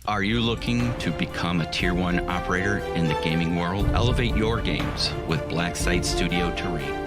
Are you looking to become a Tier 1 operator in the gaming world? Elevate your games with Blacksite Studio Terrain.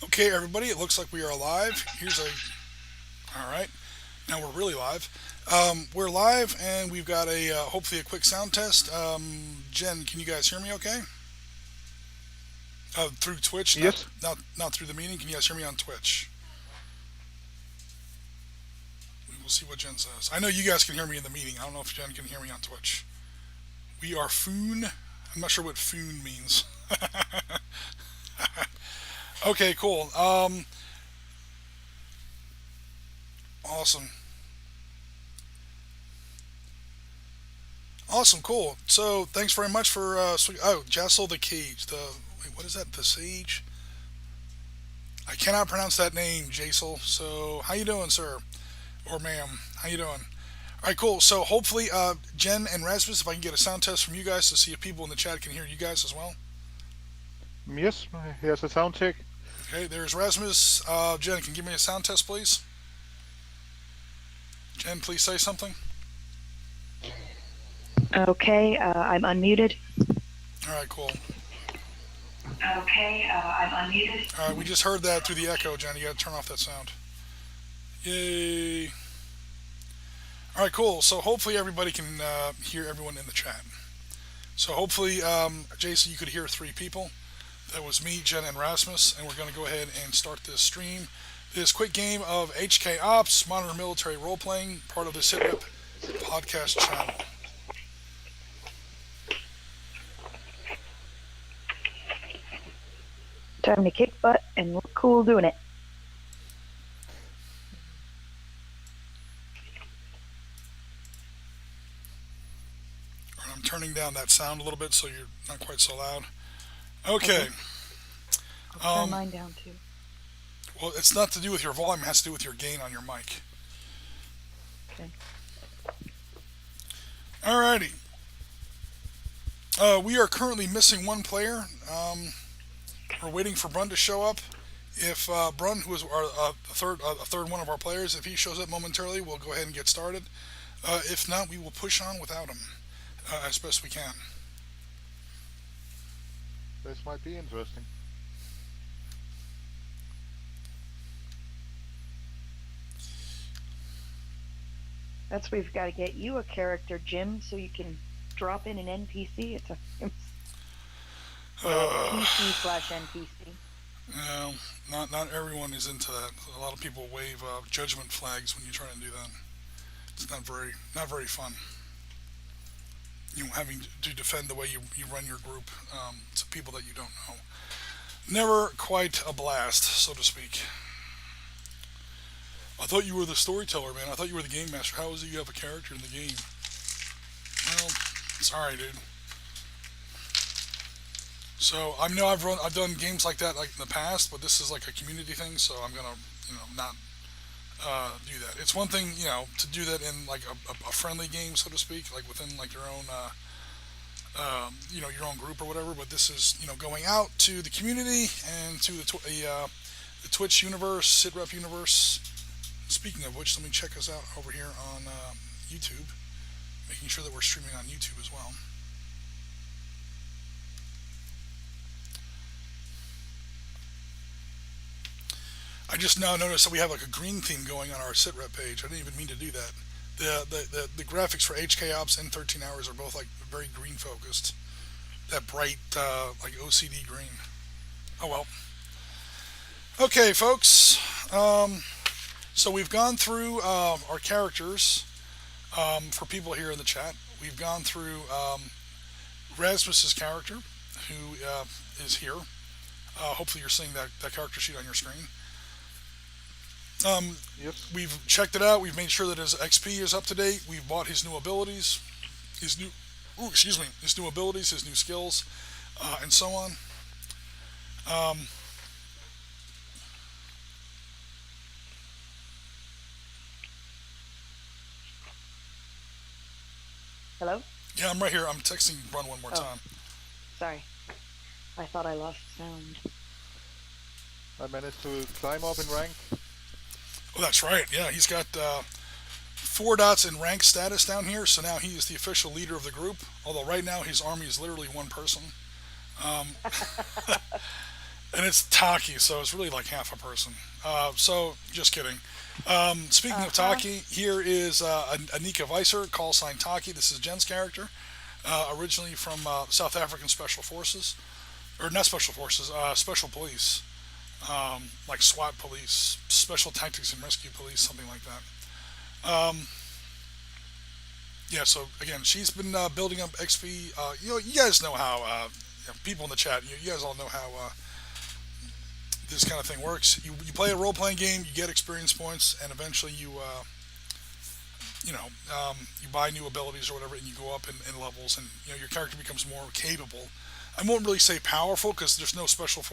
Okay, everybody, it looks like we are live. All right, now we're really live. We're live, and we've got hopefully a quick sound test. Jen, can you guys hear me okay? Through Twitch, not, Yes. not, not through the meeting. Can you guys hear me on Twitch? We will see what Jen says. I know you guys can hear me in the meeting. I don't know if Jen can hear me on Twitch. We are Foon. I'm not sure what Foon means. Okay, cool. Awesome. Awesome, cool. So thanks very much for Jessel the Cage. What is that? The Sage? I cannot pronounce that name, Jasel. So how you doing, sir or ma'am? How you doing? All right, cool. So hopefully, Jen and Rasmus, if I can get a sound test from you guys to see if people in the chat can hear you guys as well. Yes. Here's a sound check. Okay, there's Rasmus. Jen, can you give me a sound test, please? Jen, please say something. Okay, I'm unmuted. All right, cool. Okay, I'm unmuted. All right, we just heard that through the echo, Jen. You got to turn off that sound. Yay. All right, cool. So hopefully everybody can hear everyone in the chat. So hopefully, Jason, you could hear 3 people. That was me, Jen, and Rasmus, and we're going to go ahead and start this stream. This quick game of HK Ops, Modern Military Role-Playing, part of the Sitrep podcast channel. Time to kick butt and look cool doing it. I'm turning down that sound a little bit so you're not quite so loud. Okay. I'll turn mine down too. Well, it's not to do with your volume, it has to do with your gain on your mic. Okay. Alrighty. We are currently missing one player. We're waiting for Brun to show up. If Brun, who is a third one of our players, if he shows up momentarily, we'll go ahead and get started. If not, we will push on without him as best we can. This might be interesting. That's we've got to get you a character, Jim, so you can drop in an NPC. It's a PC/NPC. No, not everyone is into that. A lot of people wave judgment flags when you try to do that. It's not very fun. You having to defend the way you run your group to people that you don't know. Never quite a blast, so to speak. I thought you were the storyteller, man. I thought you were the game master. How is it you have a character in the game? Well, sorry, dude. So I know I've done games like that like in the past, but this is like a community thing, so I'm gonna not do that. It's one thing to do that in like a friendly game, so to speak, like within like your own your own group or whatever. But this is going out to the community and to the Twitch universe, Sitrep universe. Speaking of which, let me check us out over here on YouTube, making sure that we're streaming on YouTube as well. I just now noticed that we have like a green theme going on our Sitrep page. I didn't even mean to do that. The graphics for HK Ops and 13 Hours are both like very green focused. That bright like OCD green. Oh well. Okay, folks. So we've gone through our characters for people here in the chat. We've gone through Rasmus's character, who is here. Hopefully you're seeing that character sheet on your screen. Um, Yes. we've checked it out. We've made sure that his XP is up to date. We've bought his new abilities, his new, excuse me, his new abilities, his new skills, and so on. Um, Hello? yeah, I'm right here. I'm texting Run one more Oh, time. sorry. I thought I lost sound. I managed to climb up in rank. Oh, that's right. Yeah, he's got 4 dots in rank status down here, so now he is the official leader of the group. Although right now his army is literally one person. Um, and it's Taki, so it's really like half a person. So just kidding. Speaking Uh of huh. Taki, here is Anika Weiser, call sign Taki. This is Jen's character, originally from South African Special Forces, or not Special Forces, Special Police, like SWAT police, Special Tactics and Rescue Police, something like that. Um, yeah, so again, she's been building up XP. You guys know how people in the chat. You guys all know how this kind of thing works. You play a role playing game, you get experience points, and eventually you buy new abilities or whatever, and you go up in levels, and your character becomes more capable. I won't really say powerful because there's no special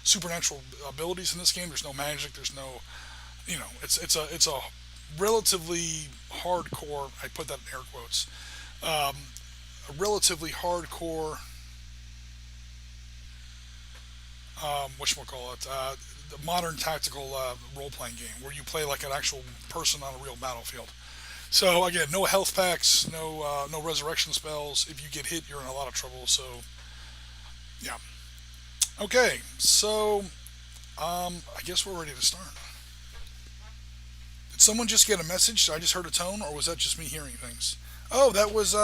supernatural abilities in this game. There's no magic. There's no it's a relatively hardcore. I put that in air quotes. Um, a relatively hardcore what call it the modern tactical role playing game where you play like an actual person on a real battlefield. So again, no health packs, no resurrection spells. If you get hit, you're in a lot of trouble. So yeah. Okay, so I guess we're ready to start. Did someone just get a message? I just heard a tone, or was that just me hearing things? Oh, that was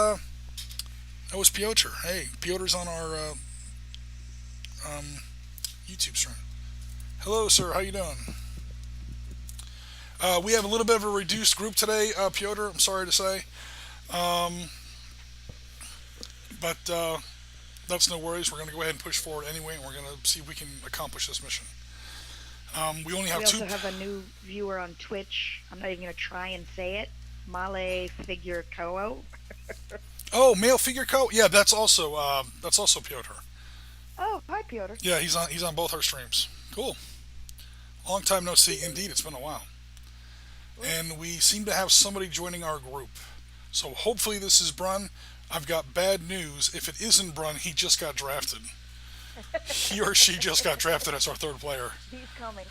Piotr. Hey, Piotr's on our um, YouTube stream. Hello, sir. How you doing? We have a little bit of a reduced group today, Piotr. I'm sorry to say, um, but that's no worries. We're going to go ahead and push forward anyway, and we're going to see if we can accomplish this mission. We only have We two. also have a new viewer on Twitch. I'm not even going to try and say it. Male Figure Koo. Oh, male figure coat. Yeah, that's also Piotr. Oh, hi, Piotr. Yeah, he's on both our streams. Cool. Long time no see. Indeed, it's been a while. And we seem to have somebody joining our group. So hopefully this is Brun. I've got bad news. If it isn't Brun, he just got drafted. He or she just got drafted as our third player. He's coming.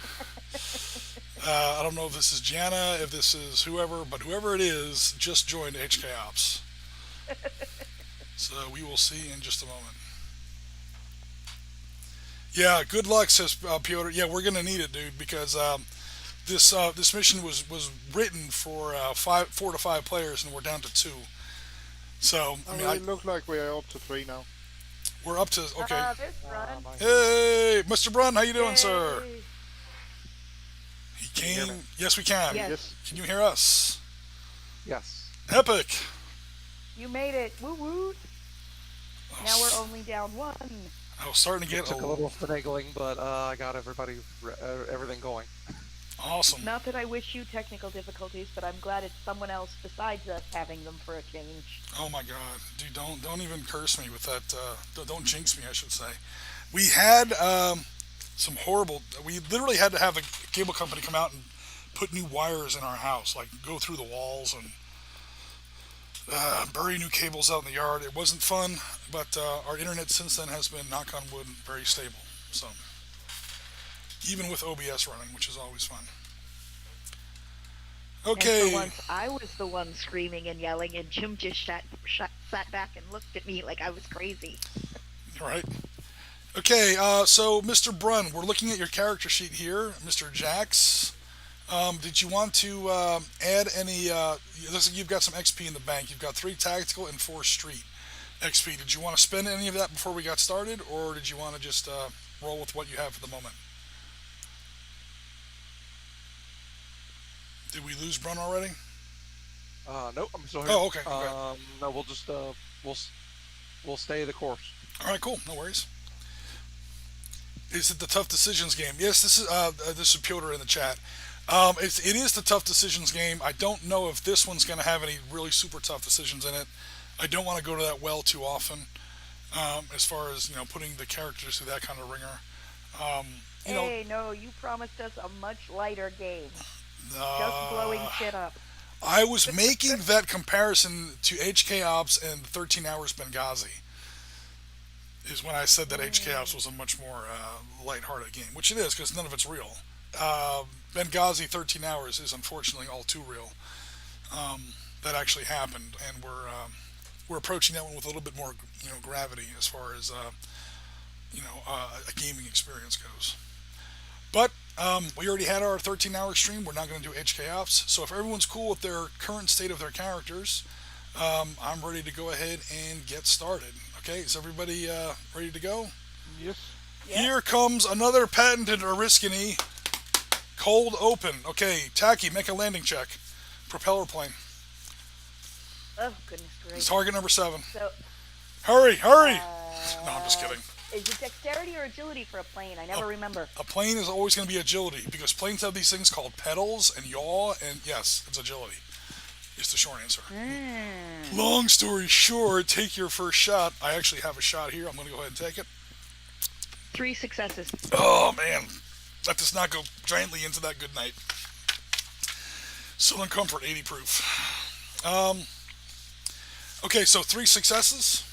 I don't know if this is Gianna, if this is whoever, but whoever it is just joined HK Ops. So we will see in just a moment. Yeah, good luck, says Piotr. Yeah, we're gonna need it, dude, because this mission was written for 4 to 5 players, and we're down to 2. So I mean, We look like we are up to 3 now. we're up to okay. There's Run. My Hey, Mr. Brun, how you doing, sir? Yay. He Can you hear me? came. Yes, we can. Yes. Yes. Can you hear us? Yes. Epic. You made it. Woo woo. Oh, Now we're only down 1. I was starting to It get took a little finagling, but I got everything going. awesome. Not that I wish you technical difficulties, but I'm glad it's someone else besides us having them for a change. Oh my God, dude! Don't even curse me with that. Don't jinx me, I should say. We had some horrible. We literally had to have a cable company come out and put new wires in our house, like go through the walls and bury new cables out in the yard. It wasn't fun, but our internet since then has been, knock on wood, very stable. So even with OBS running, which is always fun. And for Okay, once, I was the one screaming and yelling, and Jim just sat back and looked at me like I was crazy. all right. Okay, so Mr. Brun, we're looking at your character sheet here, Mr. Jax. Did you want to add any? It looks like you've got some XP in the bank. You've got 3 tactical and 4 street XP. Did you want to spend any of that before we got started, or did you want to just roll with what you have for the moment? Did we lose Brun already? Nope, I'm still here. Oh, okay. No, we'll just we'll stay the course. All right, cool. No worries. Is it the tough decisions game? Yes, this is Piotr in the chat. It is the tough decisions game. I don't know if this one's going to have any really super tough decisions in it. I don't want to go to that well too often, as far as putting the characters through that kind of ringer. Hey, no, you promised us a much lighter game. Just Uh, blowing shit up. I was making that comparison to HK Ops and 13 Hours Benghazi. Is when I said that HK Ops was a much more lighthearted game, which it is because none of it's real. Benghazi 13 Hours is unfortunately all too real. That actually happened, and we're approaching that one with a little bit more gravity as far as a gaming experience goes. But we already had our 13-hour stream. We're not going to do HK Ops. So if everyone's cool with their current state of their characters, I'm ready to go ahead and get started. Okay, is everybody ready to go? Yes. Yeah. Here comes another patented Oriskany cold open. Okay, Tacky, make a landing check. Propeller plane. Oh, goodness gracious. Target number 7. So, Hurry, hurry! No, I'm just kidding. is it dexterity or agility for a plane? I never remember. A plane is always going to be agility because planes have these things called pedals and yaw, and yes, it's agility. Is the short answer. Long story short, take your first shot. I actually have a shot here. I'm going to go ahead and take it. 3 successes. Oh man, that does not go giantly into that good night. Southern Comfort 80 proof. Okay, so 3 successes.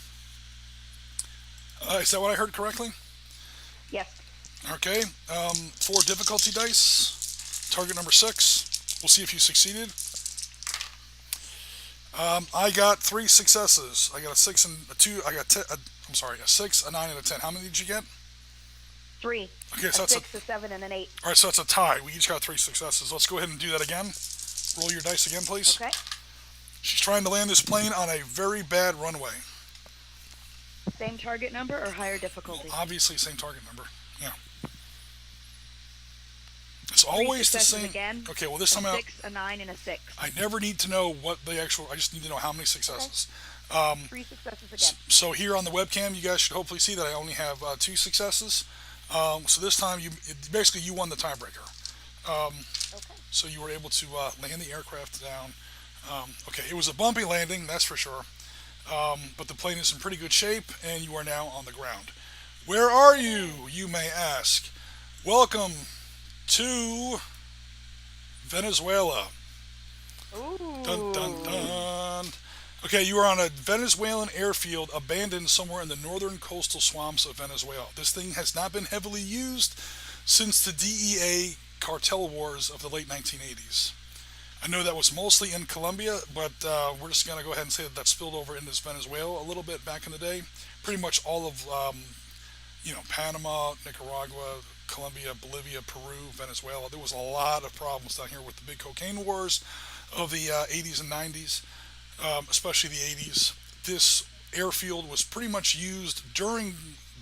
Is that what I heard correctly? Yes. Okay, 4 difficulty dice. Target number 6. We'll see if you succeeded. I got 3 successes. I got a 6 and a 2. I got a 6, a 9, and a 10. How many did you get? 3. Okay, so a that's 6, a 7, and an 8. all right. So that's a tie. We each got 3 successes. Let's go ahead and do that again. Roll your dice again, please. Okay. She's trying to land this plane on a very bad runway. Same target number or higher difficulty? Well, obviously, same target number. Yeah. It's 3 always the successes same. again. Okay, well this A time out. 6, a 9, and a 6. I never need to know what the actual. I just need to know how many successes. 3 successes again. So here on the webcam, you guys should hopefully see that I only have 2 successes. So this time, basically you won the tiebreaker. Okay. So you were able to land the aircraft down. Okay, it was a bumpy landing, that's for sure. But the plane is in pretty good shape, and you are now on the ground. Where are you, you may ask? Welcome to Venezuela. Ooh. Dun, dun, dun. Okay, you are on a Venezuelan airfield abandoned somewhere in the northern coastal swamps of Venezuela. This thing has not been heavily used since the DEA cartel wars of the late 1980s. I know that was mostly in Colombia, but we're just going to go ahead and say that spilled over into Venezuela a little bit back in the day. Pretty much all of, Panama, Nicaragua, Colombia, Bolivia, Peru, Venezuela. There was a lot of problems down here with the big cocaine wars of the 80s and 90s, especially the 80s. This airfield was pretty much used during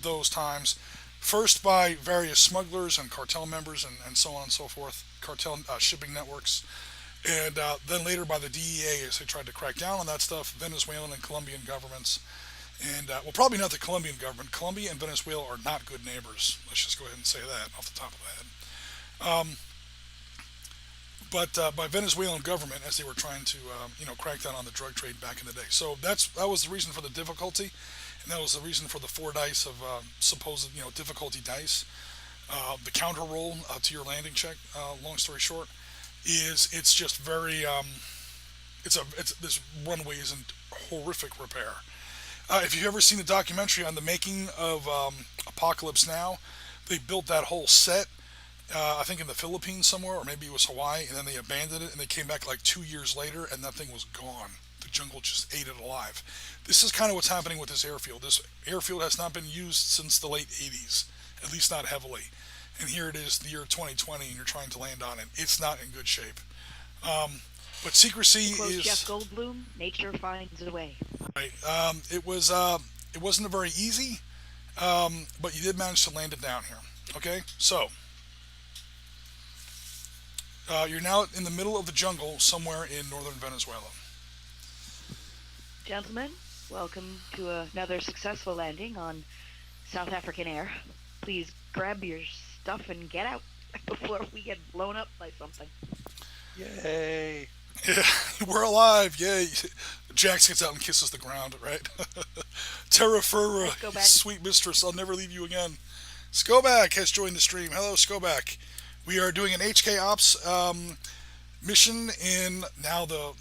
those times, first by various smugglers and cartel members and so on and so forth, cartel shipping networks. And then later by the DEA as they tried to crack down on that stuff, Venezuelan and Colombian governments. And, well, probably not the Colombian government. Colombia and Venezuela are not good neighbors. Let's just go ahead and say that off the top of the head. But by Venezuelan government as they were trying to, crack down on the drug trade back in the day. So that was the reason for the difficulty. And that was the reason for the 4 dice of supposed, difficulty dice. The counter roll to your landing check, long story short, is it's just very this runway is in horrific repair. If you've ever seen the documentary on the making of Apocalypse Now, they built that whole set, I think in the Philippines somewhere, or maybe it was Hawaii, and then they abandoned it, and they came back like 2 years later, and that thing was gone. The jungle just ate it alive. This is kind of what's happening with this airfield. This airfield has not been used since the late 80s, at least not heavily. And here it is, the year 2020, and you're trying to land on it. It's not in good shape. But secrecy Quote is Jeff Goldblum, nature finds a way. right. It wasn't a very easy, but you did manage to land it down here. Okay, so you're now in the middle of the jungle somewhere in northern Venezuela. Gentlemen, welcome to another successful landing on South African Air. Please grab your stuff and get out before we get blown up by something. Yay! Yeah, we're alive. Yay. Jax gets out and kisses the ground, right? Terra Firma, Let's go back. sweet mistress, I'll never leave you again. Skoback has joined the stream. Hello, Skoback. We are doing an HK Ops mission in now the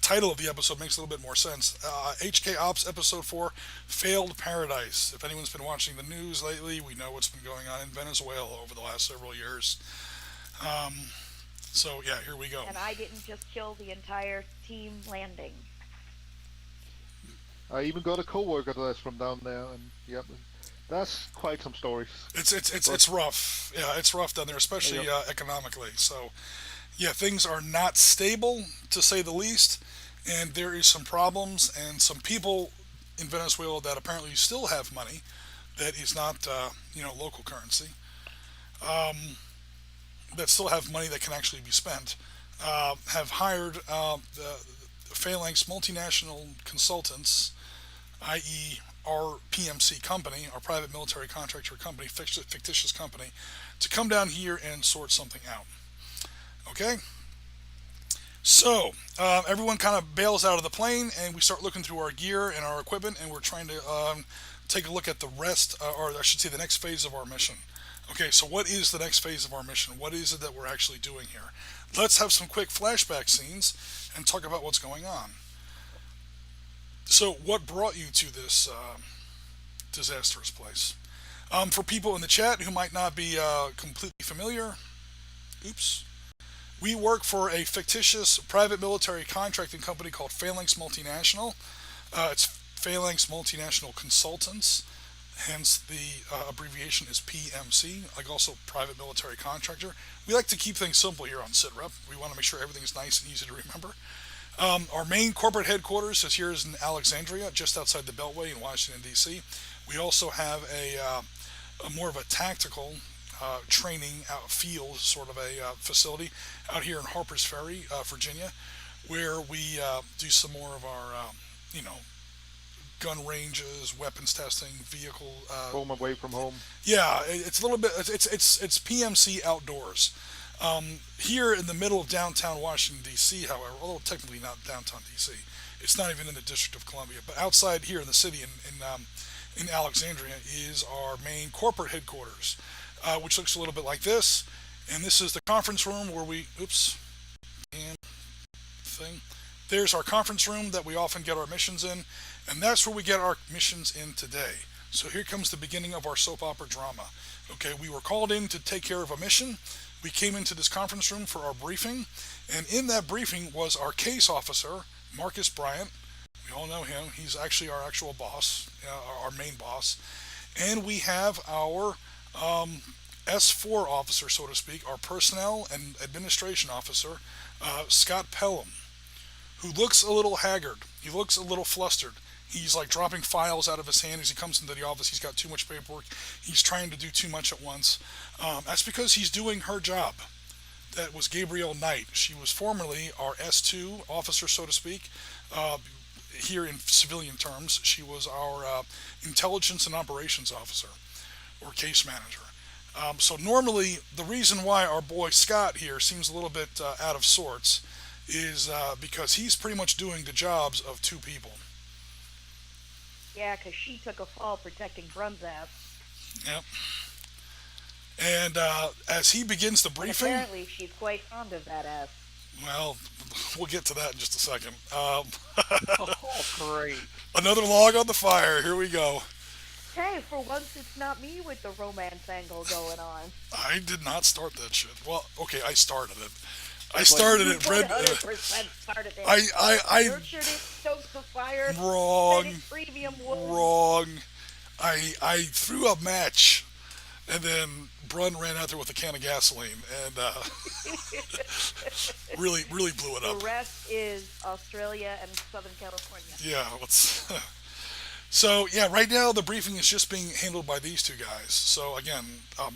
title of the episode makes a little bit more sense. HK Ops Episode 4, Failed Paradise. If anyone's been watching the news lately, we know what's been going on in Venezuela over the last several years. So, yeah, here we go. And I didn't just kill the entire team landing. I even got a co-worker that's from down there, and yep, that's quite some stories. It's rough. Yeah, it's rough down there, especially Yep. economically. So, yeah, things are not stable, to say the least, and there is some problems and some people in Venezuela that apparently still have money that is not, local currency. That still have money that can actually be spent, have hired the Phalanx multinational consultants, i.e., our PMC company, our private military contractor company, fictitious company, to come down here and sort something out. Okay? So, everyone kind of bails out of the plane, and we start looking through our gear and our equipment, and we're trying to take a look at the rest, or I should say the next phase of our mission. Okay, so what is the next phase of our mission? What is it that we're actually doing here? Let's have some quick flashback scenes and talk about what's going on. So, what brought you to this disastrous place? For people in the chat who might not be completely familiar, we work for a fictitious private military contracting company called Phalanx Multinational. It's Phalanx Multinational Consultants. Hence, the abbreviation is PMC, like also private military contractor. We like to keep things simple here on Sitrep. We want to make sure everything's nice and easy to remember. Our main corporate headquarters is here in Alexandria, just outside the Beltway in Washington, D.C. We also have a more of a tactical training field, sort of a facility out here in Harpers Ferry, Virginia, where we do some more of our, gun ranges, weapons testing, vehicle. Home away from home. Yeah, it's a little bit. It's PMC outdoors. Here in the middle of downtown Washington D.C., however, although technically not downtown D.C., it's not even in the District of Columbia, but outside here in the city in Alexandria is our main corporate headquarters, which looks a little bit like this. And this is the conference room where we. There's our conference room that we often get our missions in, and that's where we get our missions in today. So here comes the beginning of our soap opera drama. Okay, we were called in to take care of a mission. We came into this conference room for our briefing, and in that briefing was our case officer, Marcus Bryant. We all know him. He's actually our actual boss, our main boss. And we have our S4 officer, so to speak, our personnel and administration officer, Scott Pelham, who looks a little haggard. He looks a little flustered. He's like dropping files out of his hand as he comes into the office. He's got too much paperwork. He's trying to do too much at once. That's because he's doing her job. That was Gabrielle Knight. She was formerly our S2 officer, so to speak. Here in civilian terms, she was our intelligence and operations officer, or case manager. So normally, the reason why our boy Scott here seems a little bit out of sorts is because he's pretty much doing the jobs of two people. Yeah, because she took a fall protecting Brun's ass. Yep. And as he begins the And briefing, apparently, she's quite fond of that ass. well, we'll get to that in just a second. Oh, great. Another log on the fire. Here we go. Hey, for once, it's not me with the romance angle going on. I did not start that shit. Well, okay, I started it. I started it. Red. 100% started it. I Nurtured it, stoked the fire, wrong. fed it premium wood. Wrong. I threw a match, and then Brun ran out there with a can of gasoline, and really blew it The up. rest is Australia and Southern California. Yeah, let's. So yeah, right now the briefing is just being handled by these two guys. So again,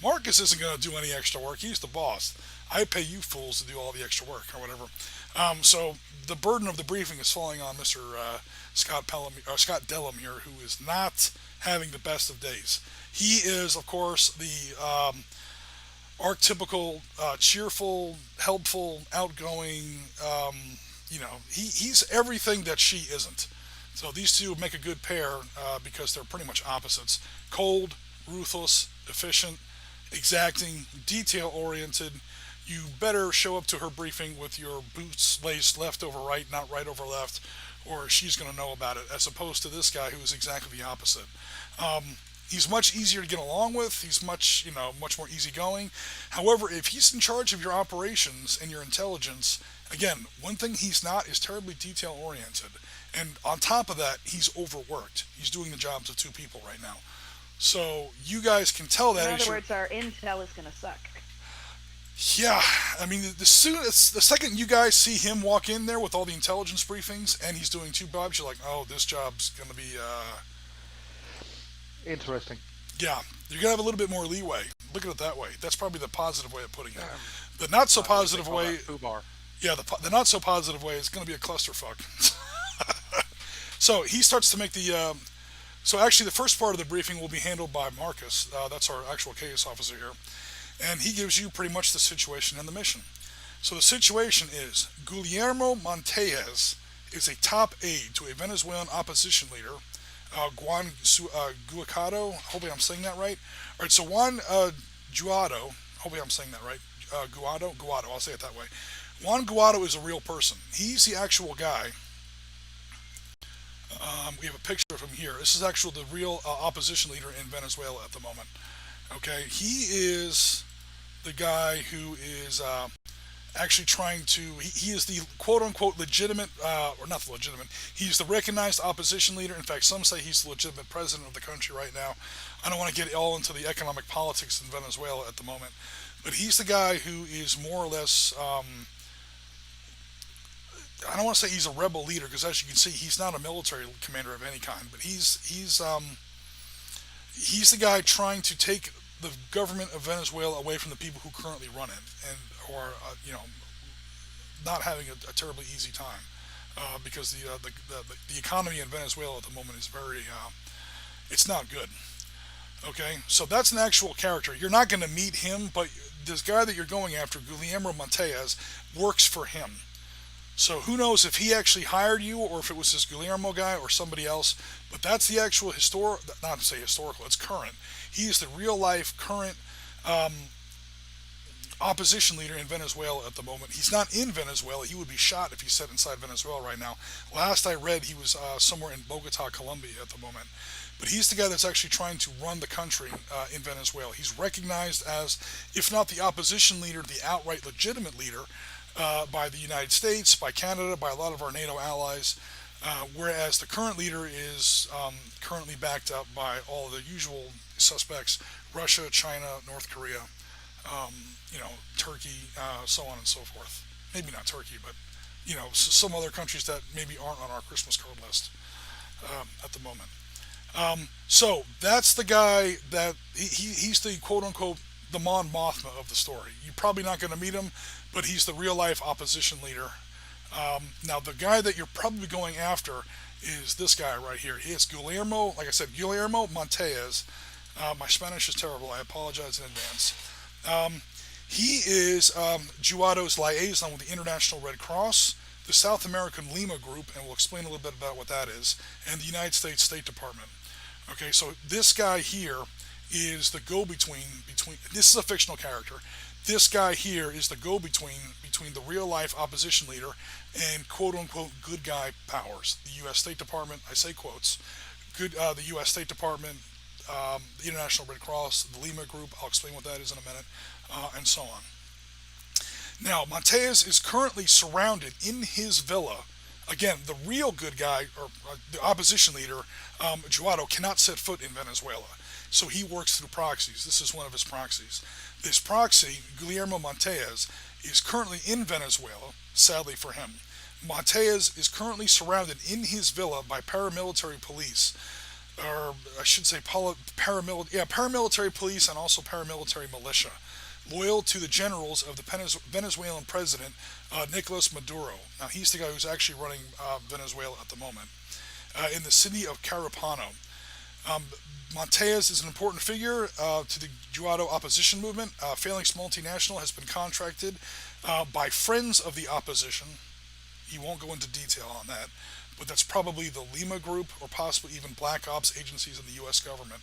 Marcus isn't going to do any extra work. He's the boss. I pay you fools to do all the extra work or whatever. So the burden of the briefing is falling on Mr. Scott Dellum here, who is not having the best of days. He is, of course, the archetypical, cheerful, helpful, outgoing. He's everything that she isn't. So these two make a good pair because they're pretty much opposites. Cold, ruthless, efficient, exacting, detail oriented. You better show up to her briefing with your boots laced left over right, not right over left, or she's going to know about it, as opposed to this guy who is exactly the opposite. He's much easier to get along with. He's much more easygoing. However, if he's in charge of your operations and your intelligence, again, one thing he's not is terribly detail oriented. And on top of that, he's overworked. He's doing the jobs of two people right now. So you guys can tell that. In other words, our intel is going to suck. Yeah, I mean, the second you guys see him walk in there with all the intelligence briefings and he's doing two jobs, you're like, oh, this job's going to be interesting. Yeah, you're going to have a little bit more leeway. Look at it that way. That's probably the positive way of putting it. The not so positive way. Yeah, the not so positive way is going to be a clusterfuck. So he starts to make the. So actually, the first part of the briefing will be handled by Marcus. That's our actual case officer here, and he gives you pretty much the situation and the mission. So the situation is Guillermo Montes is a top aide to a Venezuelan opposition leader, Juan Guaido. Hopefully I'm saying that right. All right, so Juan Guaido. Hopefully I'm saying that right. Guaido. I'll say it that way. Juan Guaido is a real person. He's the actual guy. We have a picture of him here. This is actually the real opposition leader in Venezuela at the moment. Okay, he is the guy who is actually trying to. He is the quote-unquote legitimate, or not the legitimate. He's the recognized opposition leader. In fact, some say he's the legitimate president of the country right now. I don't want to get all into the economic politics in Venezuela at the moment, but he's the guy who is more or less. I don't want to say he's a rebel leader because, as you can see, he's not a military commander of any kind. But he's the guy trying to take the government of Venezuela away from the people who currently run it, and or not having a terribly easy time because the economy in Venezuela at the moment is very it's not good. Okay, so that's an actual character. You're not going to meet him, but this guy that you're going after, Guillermo Montes, works for him. So who knows if he actually hired you or if it was this Guillermo guy or somebody else, but that's the actual not to say historical, it's current. He is the real life current opposition leader in Venezuela at the moment. He's not in Venezuela. He would be shot if he sat inside Venezuela right now. Last I read, he was somewhere in Bogota, Colombia at the moment. But he's the guy that's actually trying to run the country in Venezuela. He's recognized as, if not the opposition leader, the outright legitimate leader by the United States, by Canada, by a lot of our NATO allies, whereas the current leader is currently backed up by all of the usual suspects: Russia, China, North Korea, Turkey, so on and so forth. Maybe not Turkey, but some other countries that maybe aren't on our Christmas card list at the moment. So that's the guy that he's the quote-unquote the Mon Mothma of the story. You're probably not going to meet him, but he's the real-life opposition leader. Now, the guy that you're probably going after is this guy right here. It's Guillermo, like I said, Guillermo Montes. My Spanish is terrible. I apologize in advance. He is Guaido's liaison with the International Red Cross, the South American Lima Group, and we'll explain a little bit about what that is, and the United States State Department. Okay, so this guy here is the go-between between. This is a fictional character. This guy here is the go-between between the real-life opposition leader and quote-unquote good guy powers. The U.S. State Department, I say quotes, the U.S. State Department, the International Red Cross, the Lima Group. I'll explain what that is in a minute, and so on. Now, Montes is currently surrounded in his villa. Again, the real good guy, or the opposition leader, Guaido, cannot set foot in Venezuela. So he works through proxies. This is one of his proxies. This proxy, Guillermo Montes, is currently in Venezuela, sadly for him. Montes is currently surrounded in his villa by paramilitary police, or I should say paramilitary police and also paramilitary militia, loyal to the generals of the Venezuelan president, Nicolas Maduro. Now, he's the guy who's actually running Venezuela at the moment, in the city of Carapano. Um, Montes is an important figure to the Juado opposition movement. Phalanx Multinational has been contracted by friends of the opposition. He won't go into detail on that, but that's probably the Lima Group or possibly even Black Ops agencies in the U.S. government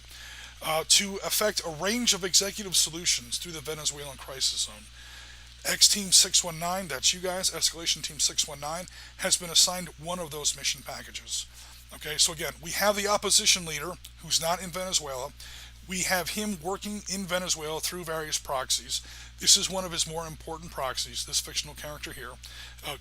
to effect a range of executive solutions through the Venezuelan crisis zone. X Team 619, that's you guys, Escalation Team 619, has been assigned one of those mission packages. Okay, so again, we have the opposition leader who's not in Venezuela. We have him working in Venezuela through various proxies. This is one of his more important proxies, this fictional character here,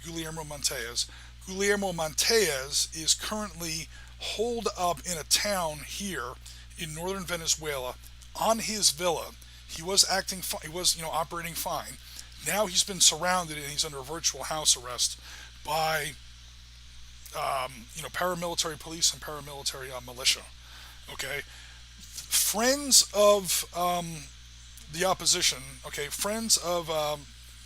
Guillermo Montes. Guillermo Montes is currently holed up in a town here in northern Venezuela on his villa. He was operating fine. Now he's been surrounded and he's under virtual house arrest by paramilitary police and paramilitary militia. Okay, friends of the opposition. Okay, friends of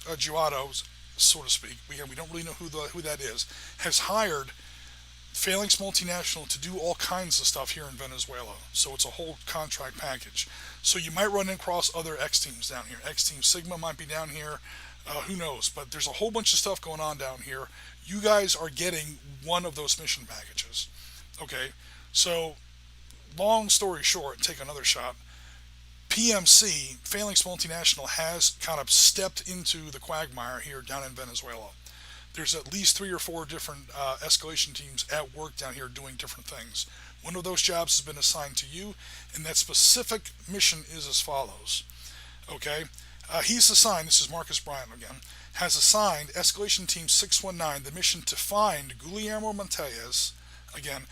Juados, so to speak. We don't really know who that is. Has hired Phalanx Multinational to do all kinds of stuff here in Venezuela. So it's a whole contract package. So you might run across other X teams down here. X Team Sigma might be down here. Who knows? But there's a whole bunch of stuff going on down here. You guys are getting one of those mission packages. Okay, so long story short, take another shot. PMC, Phalanx Multinational, has kind of stepped into the quagmire here down in Venezuela. There's at least 3 or 4 different escalation teams at work down here doing different things. One of those jobs has been assigned to you, and that specific mission is as follows. Okay, he's assigned, this is Marcus Bryant again, has assigned Escalation Team 619 the mission to find Guillermo Montes. Again,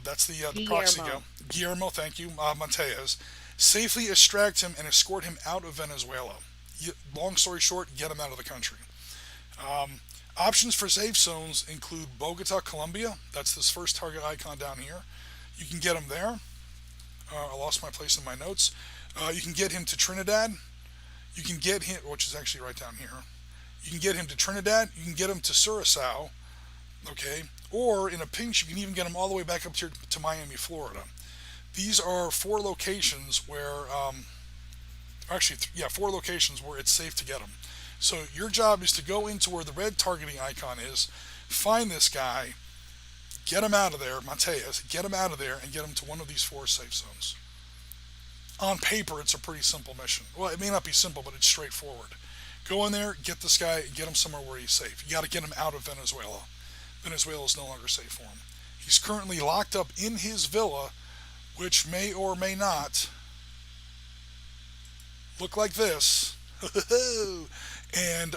that's the proxy go. Guillermo, thank you, Montes. Safely extract him and escort him out of Venezuela. Long story short, get him out of the country. Options for safe zones include Bogota, Colombia. That's this first target icon down here. You can get him there. I lost my place in my notes. You can get him to Trinidad. You can get him, which is actually right down here. You can get him to Trinidad. You can get him to Curacao. Okay. Or in a pinch, you can even get him all the way back up to Miami, Florida. These are 4 locations where, 4 locations where it's safe to get them. So your job is to go into where the red targeting icon is, find this guy, get him out of there, Montes, get him out of there, and get him to one of these 4 safe zones. On paper, it's a pretty simple mission. Well, it may not be simple, but it's straightforward. Go in there, get this guy, and get him somewhere where he's safe. You got to get him out of Venezuela. Venezuela is no longer safe for him. He's currently locked up in his villa, which may or may not look like this. And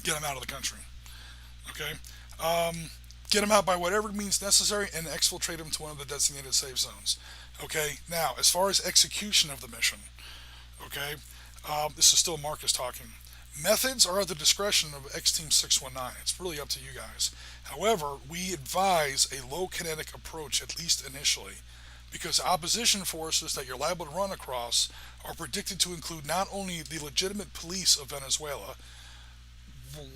get him out of the country. Okay? Get him out by whatever means necessary and exfiltrate him to one of the designated safe zones. Okay? Now, as far as execution of the mission, okay, this is still Marcus talking. Methods are at the discretion of X Team 619. It's really up to you guys. However, we advise a low kinetic approach, at least initially, because opposition forces that you're liable to run across are predicted to include not only the legitimate police of Venezuela,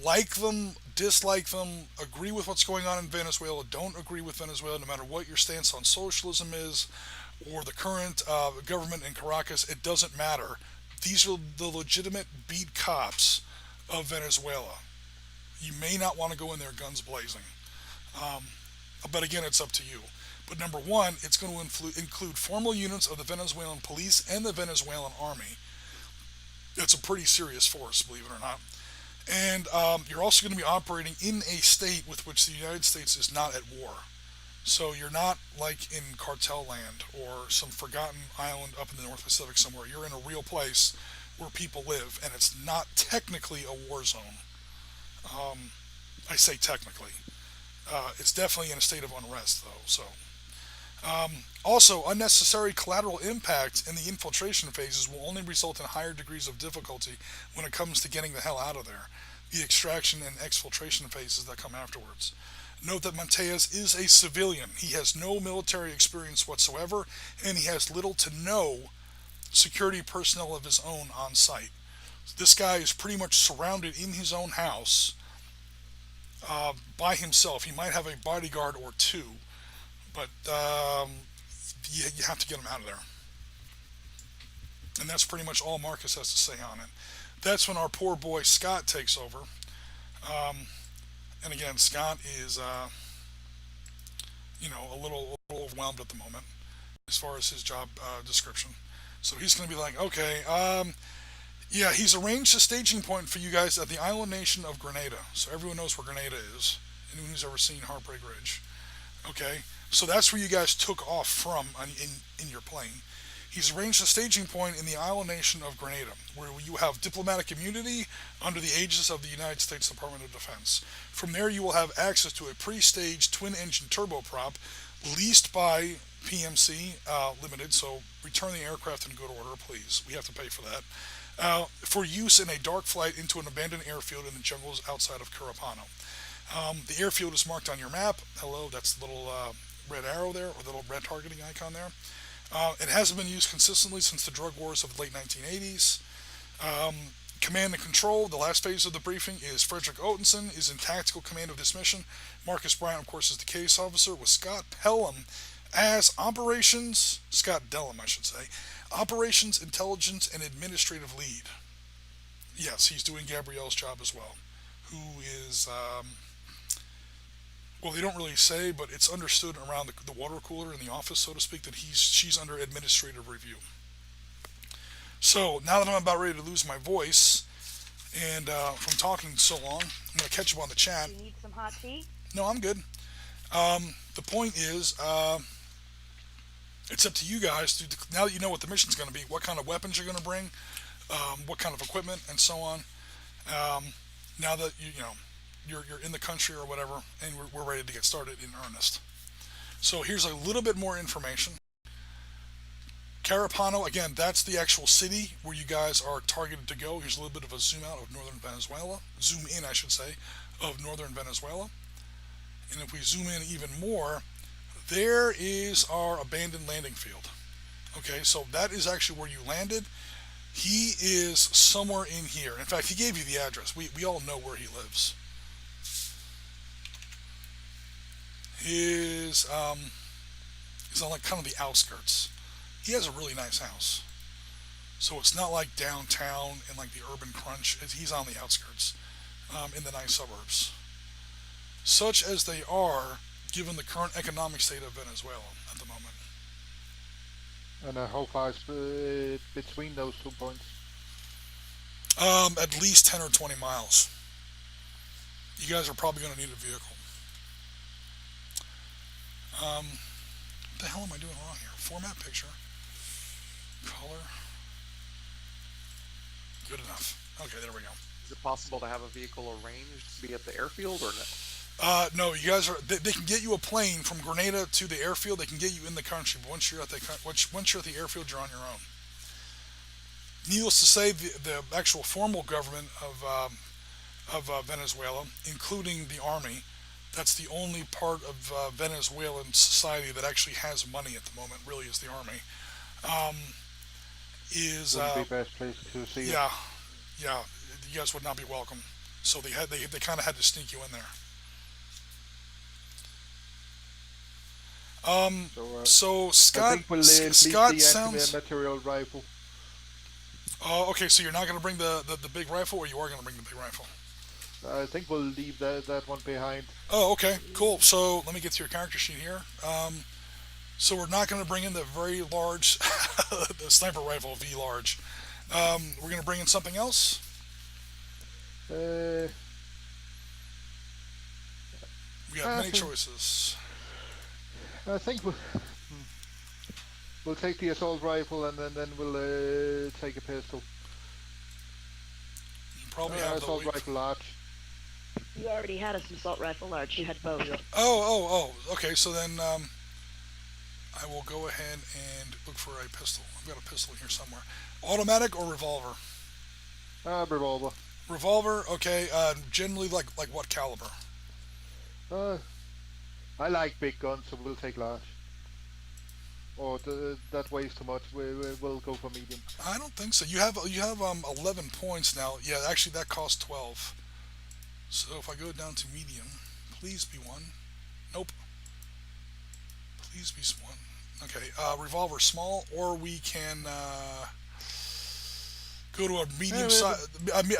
like them, dislike them, agree with what's going on in Venezuela, don't agree with Venezuela, no matter what your stance on socialism is, or the current government in Caracas, it doesn't matter. These are the legitimate beat cops of Venezuela. You may not want to go in there guns blazing. But again, it's up to you. But number one, it's going to include formal units of the Venezuelan police and the Venezuelan army. It's a pretty serious force, believe it or not. And you're also going to be operating in a state with which the United States is not at war. So you're not like in cartel land or some forgotten island up in the North Pacific somewhere. You're in a real place where people live, and it's not technically a war zone. I say technically. It's definitely in a state of unrest, though. So, also, unnecessary collateral impact in the infiltration phases will only result in higher degrees of difficulty when it comes to getting the hell out of there. The extraction and exfiltration phases that come afterwards. Note that Montes is a civilian. He has no military experience whatsoever, and he has little to no security personnel of his own on site. This guy is pretty much surrounded in his own house by himself. He might have a bodyguard or 2, but you have to get them out of there. And that's pretty much all Marcus has to say on it. That's when our poor boy Scott takes over. And again, Scott is, a little overwhelmed at the moment as far as his job description. So he's going to be like, okay, yeah, he's arranged a staging point for you guys at the island nation of Grenada. So everyone knows where Grenada is. Anyone who's ever seen Heartbreak Ridge. Okay, so that's where you guys took off from in your plane. He's arranged a staging point in the island nation of Grenada, where you have diplomatic immunity under the aegis of the United States Department of Defense. From there, you will have access to a pre-staged twin-engine turboprop leased by PMC Limited, so return the aircraft in good order, please. We have to pay for that. For use in a dark flight into an abandoned airfield in the jungles outside of Carapano. The airfield is marked on your map. Hello, that's the little red arrow there, or the little red targeting icon there. It hasn't been used consistently since the drug wars of the late 1980s. Command and control, the last phase of the briefing is Frederick Otenson is in tactical command of this mission. Marcus Bryant, of course, is the case officer, with Scott Pelham as Scott Dellum, I should say, operations, intelligence, and administrative lead. Yes, he's doing Gabrielle's job as well, who is, well, they don't really say, but it's understood around the water cooler in the office, so to speak, that she's under administrative review. So now that I'm about ready to lose my voice, and from talking so long, I'm going to catch up on the chat. Do you need some hot tea? No, I'm good. The point is, it's up to you guys now that you know what the mission's going to be, what kind of weapons you're going to bring, what kind of equipment, and so on. Now that you're in the country or whatever, and we're ready to get started in earnest. So here's a little bit more information. Carapano, again, that's the actual city where you guys are targeted to go. Here's a little bit of a zoom out of northern Venezuela. Zoom in, I should say, of northern Venezuela. And if we zoom in even more, there is our abandoned landing field. Okay, so that is actually where you landed. He is somewhere in here. In fact, he gave you the address. We all know where he lives. He's on like kind of the outskirts. He has a really nice house. So it's not like downtown and like the urban crunch. He's on the outskirts, in the nice suburbs. Such as they are, given the current economic state of Venezuela at the moment. And how far is between those 2 points? At least 10 or 20 miles. You guys are probably going to need a vehicle. What the hell am I doing wrong here? Format picture. Color. Good enough. Okay, there we go. Is it possible to have a vehicle arranged to be at the airfield or no? No, you guys are. They can get you a plane from Grenada to the airfield. They can get you in the country, but once you're at the airfield, you're on your own. Needless to say, the actual formal government of Venezuela, including the army, that's the only part of Venezuelan society that actually has money at the moment. Really, is the army. Wouldn't be best place to see yeah, yeah. You guys would not be welcome. So they kind of had to sneak you in there. So Scott, I think we'll Scott the sounds. material rifle. Okay, so you're not going to bring the big rifle, or you are going to bring the big rifle? I think we'll leave that one behind. Oh, okay, cool. So let me get to your character sheet here. So we're not going to bring in the very large the sniper rifle, V large. We're going to bring in something else. We got many choices. I think we'll take the assault rifle, and then we'll take a pistol. You probably have the assault rifle large. You already had an assault rifle large. You had both. Oh. Okay, so then I will go ahead and look for a pistol. I've got a pistol here somewhere. Automatic or revolver? Revolver. Revolver. Okay. Generally, like what caliber? I like big guns, so we'll take large. Or that weighs too much. We'll go for medium. I don't think so. You have 11 points now. Yeah, actually that costs 12. So if I go down to medium, please be one. Nope. Please be one. Okay, revolver small, or we can go to a medium size,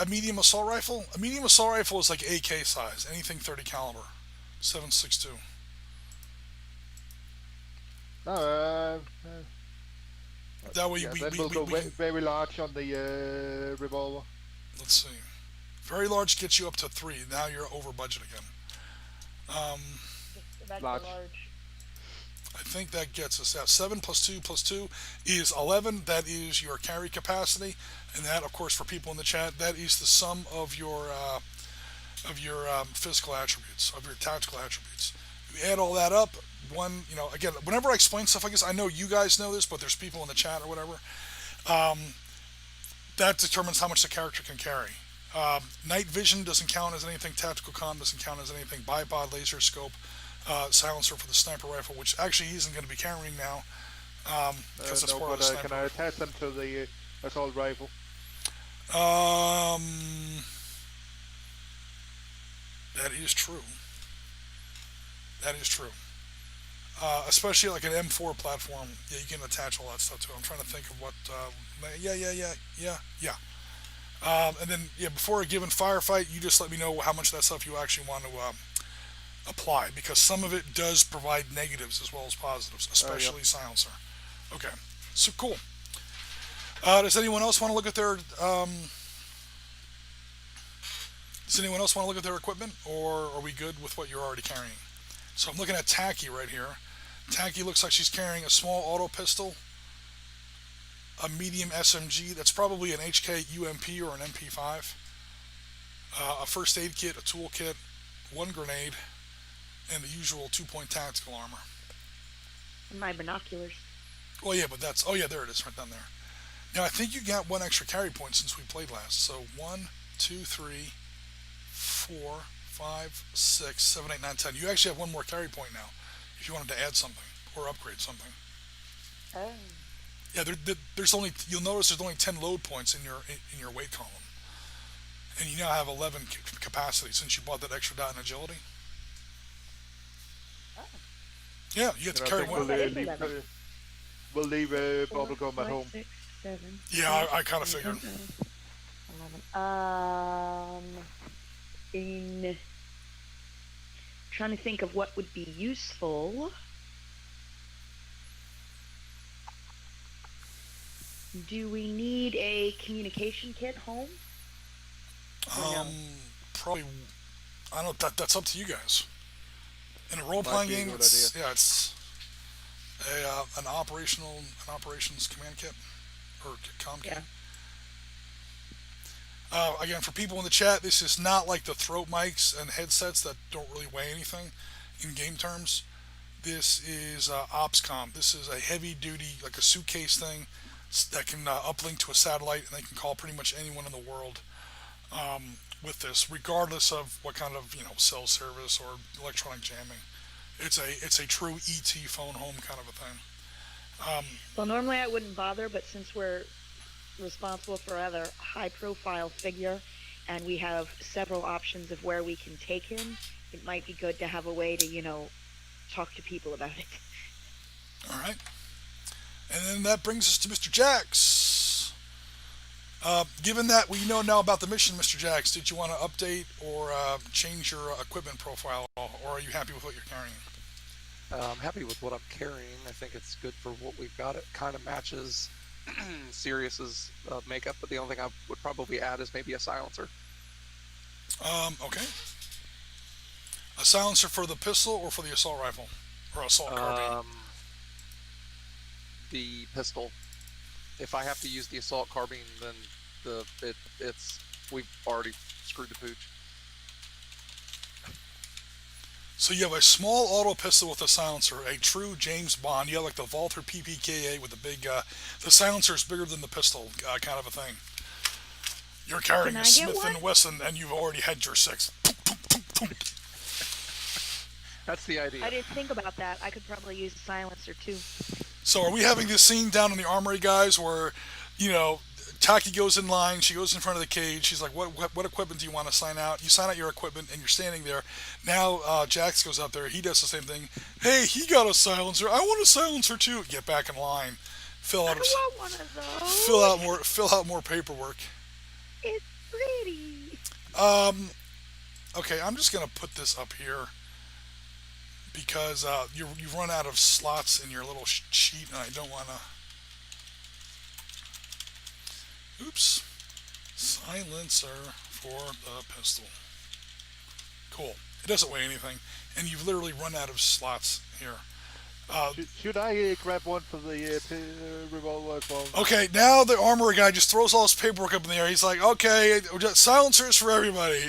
a medium assault rifle. A medium assault rifle is like AK size, anything 30 caliber, 7.62. No, That way yeah, we, then we, we'll we, go we can, very large on the revolver. let's see. Very large gets you up to 3. Now you're over budget again. Um, That's Large. a large. I think that gets us out. 7 plus 2 plus 2 is 11. That is your carry capacity, and that, of course, for people in the chat, that is the sum of your physical attributes, of your tactical attributes. You add all that up. Again, whenever I explain stuff like this, I know you guys know this, but there's people in the chat or whatever. That determines how much the character can carry. Night vision doesn't count as anything. Tactical comm doesn't count as anything. Bipod, laser scope, silencer for the sniper rifle, which actually he isn't going to be carrying now because it's No, part of but the sniper can I rifle. attach them to the assault rifle? Um, that is true. That is true. Especially like an M4 platform, yeah, you can attach all that stuff to it. I'm trying to think of what. Yeah. And then, yeah, before a given firefight, you just let me know how much of that stuff you actually want to apply, because some of it does provide negatives as well as positives, especially Yep. silencer. Okay, so cool. Does anyone else want to look at their? Does anyone else want to look at their equipment, or are we good with what you're already carrying? So I'm looking at Tacky right here. Tacky looks like she's carrying a small auto pistol, a medium SMG that's probably an HK UMP or an MP5, a first aid kit, a tool kit, 1 grenade, and the usual 2-point tactical armor. And my binoculars. Oh yeah, but that's, oh yeah, there it is, right down there. Now I think you got 1 extra carry point since we played last. So 1, 2, 3, 4, 5, 6, 7, 8, 9, 10. You actually have 1 more carry point now if you wanted to add something or upgrade something. Oh. Yeah, there's only, you'll notice there's only 10 load points in your weight column, and you now have 11 capacity since you bought that extra dot in agility. Oh. Yeah, you have to And I carry think one. we'll leave Four, bubblegum at five, home. 6, 7. Yeah, I kind of figured. 11. In trying to think of what would be useful. Do we need a communication kit home? No. Probably. I don't know. That's up to you guys. In a role Might playing be a game, good it's an operations command kit or comm kit. Yeah. Again, for people in the chat, this is not like the throat mics and headsets that don't really weigh anything in game terms. This is OpsCom. This is a heavy duty, like a suitcase thing that can uplink to a satellite, and they can call pretty much anyone in the world with this, regardless of what kind of cell service or electronic jamming. It's a true ET phone home kind of a thing. Well, normally I wouldn't bother, but since we're responsible for a rather high-profile figure, and we have several options of where we can take him, it might be good to have a way to, talk to people about it. All right. And then that brings us to Mr. Jax. Given that we know now about the mission, Mr. Jax, did you want to update or change your equipment profile at all, or are you happy with what you're carrying? I'm happy with what I'm carrying. I think it's good for what we've got. It kind of matches Sirius's makeup, but the only thing I would probably add is maybe a silencer. Okay. A silencer for the pistol or for the assault rifle? Or assault carbine? The pistol. If I have to use the assault carbine, then we've already screwed the pooch. So you have a small auto pistol with a silencer, a true James Bond. You have like the Walther PPK with the big, the silencer is bigger than the pistol, kind of a thing. You're carrying Can a I get Smith one? & Wesson, and you've already had your 6. That's the idea. I didn't think about that. I could probably use a silencer too. So are we having this scene down in the armory, guys, where, Taki goes in line. She goes in front of the cage. She's like, what equipment do you want to sign out? You sign out your equipment, and you're standing there. Now Jax goes up there. He does the same thing. Hey, he got a silencer. I want a silencer too. Get back in line. Fill I out. want one of those. Fill out more paperwork. It's pretty. Okay, I'm just gonna put this up here because you've run out of slots in your little sheet, and I don't want to. Oops. Silencer for the pistol. Cool. It doesn't weigh anything, and you've literally run out of slots here. Should I grab one for the revolver as well? Okay, now the armorer guy just throws all his paperwork up in the air. He's like, "Okay, silencers for everybody.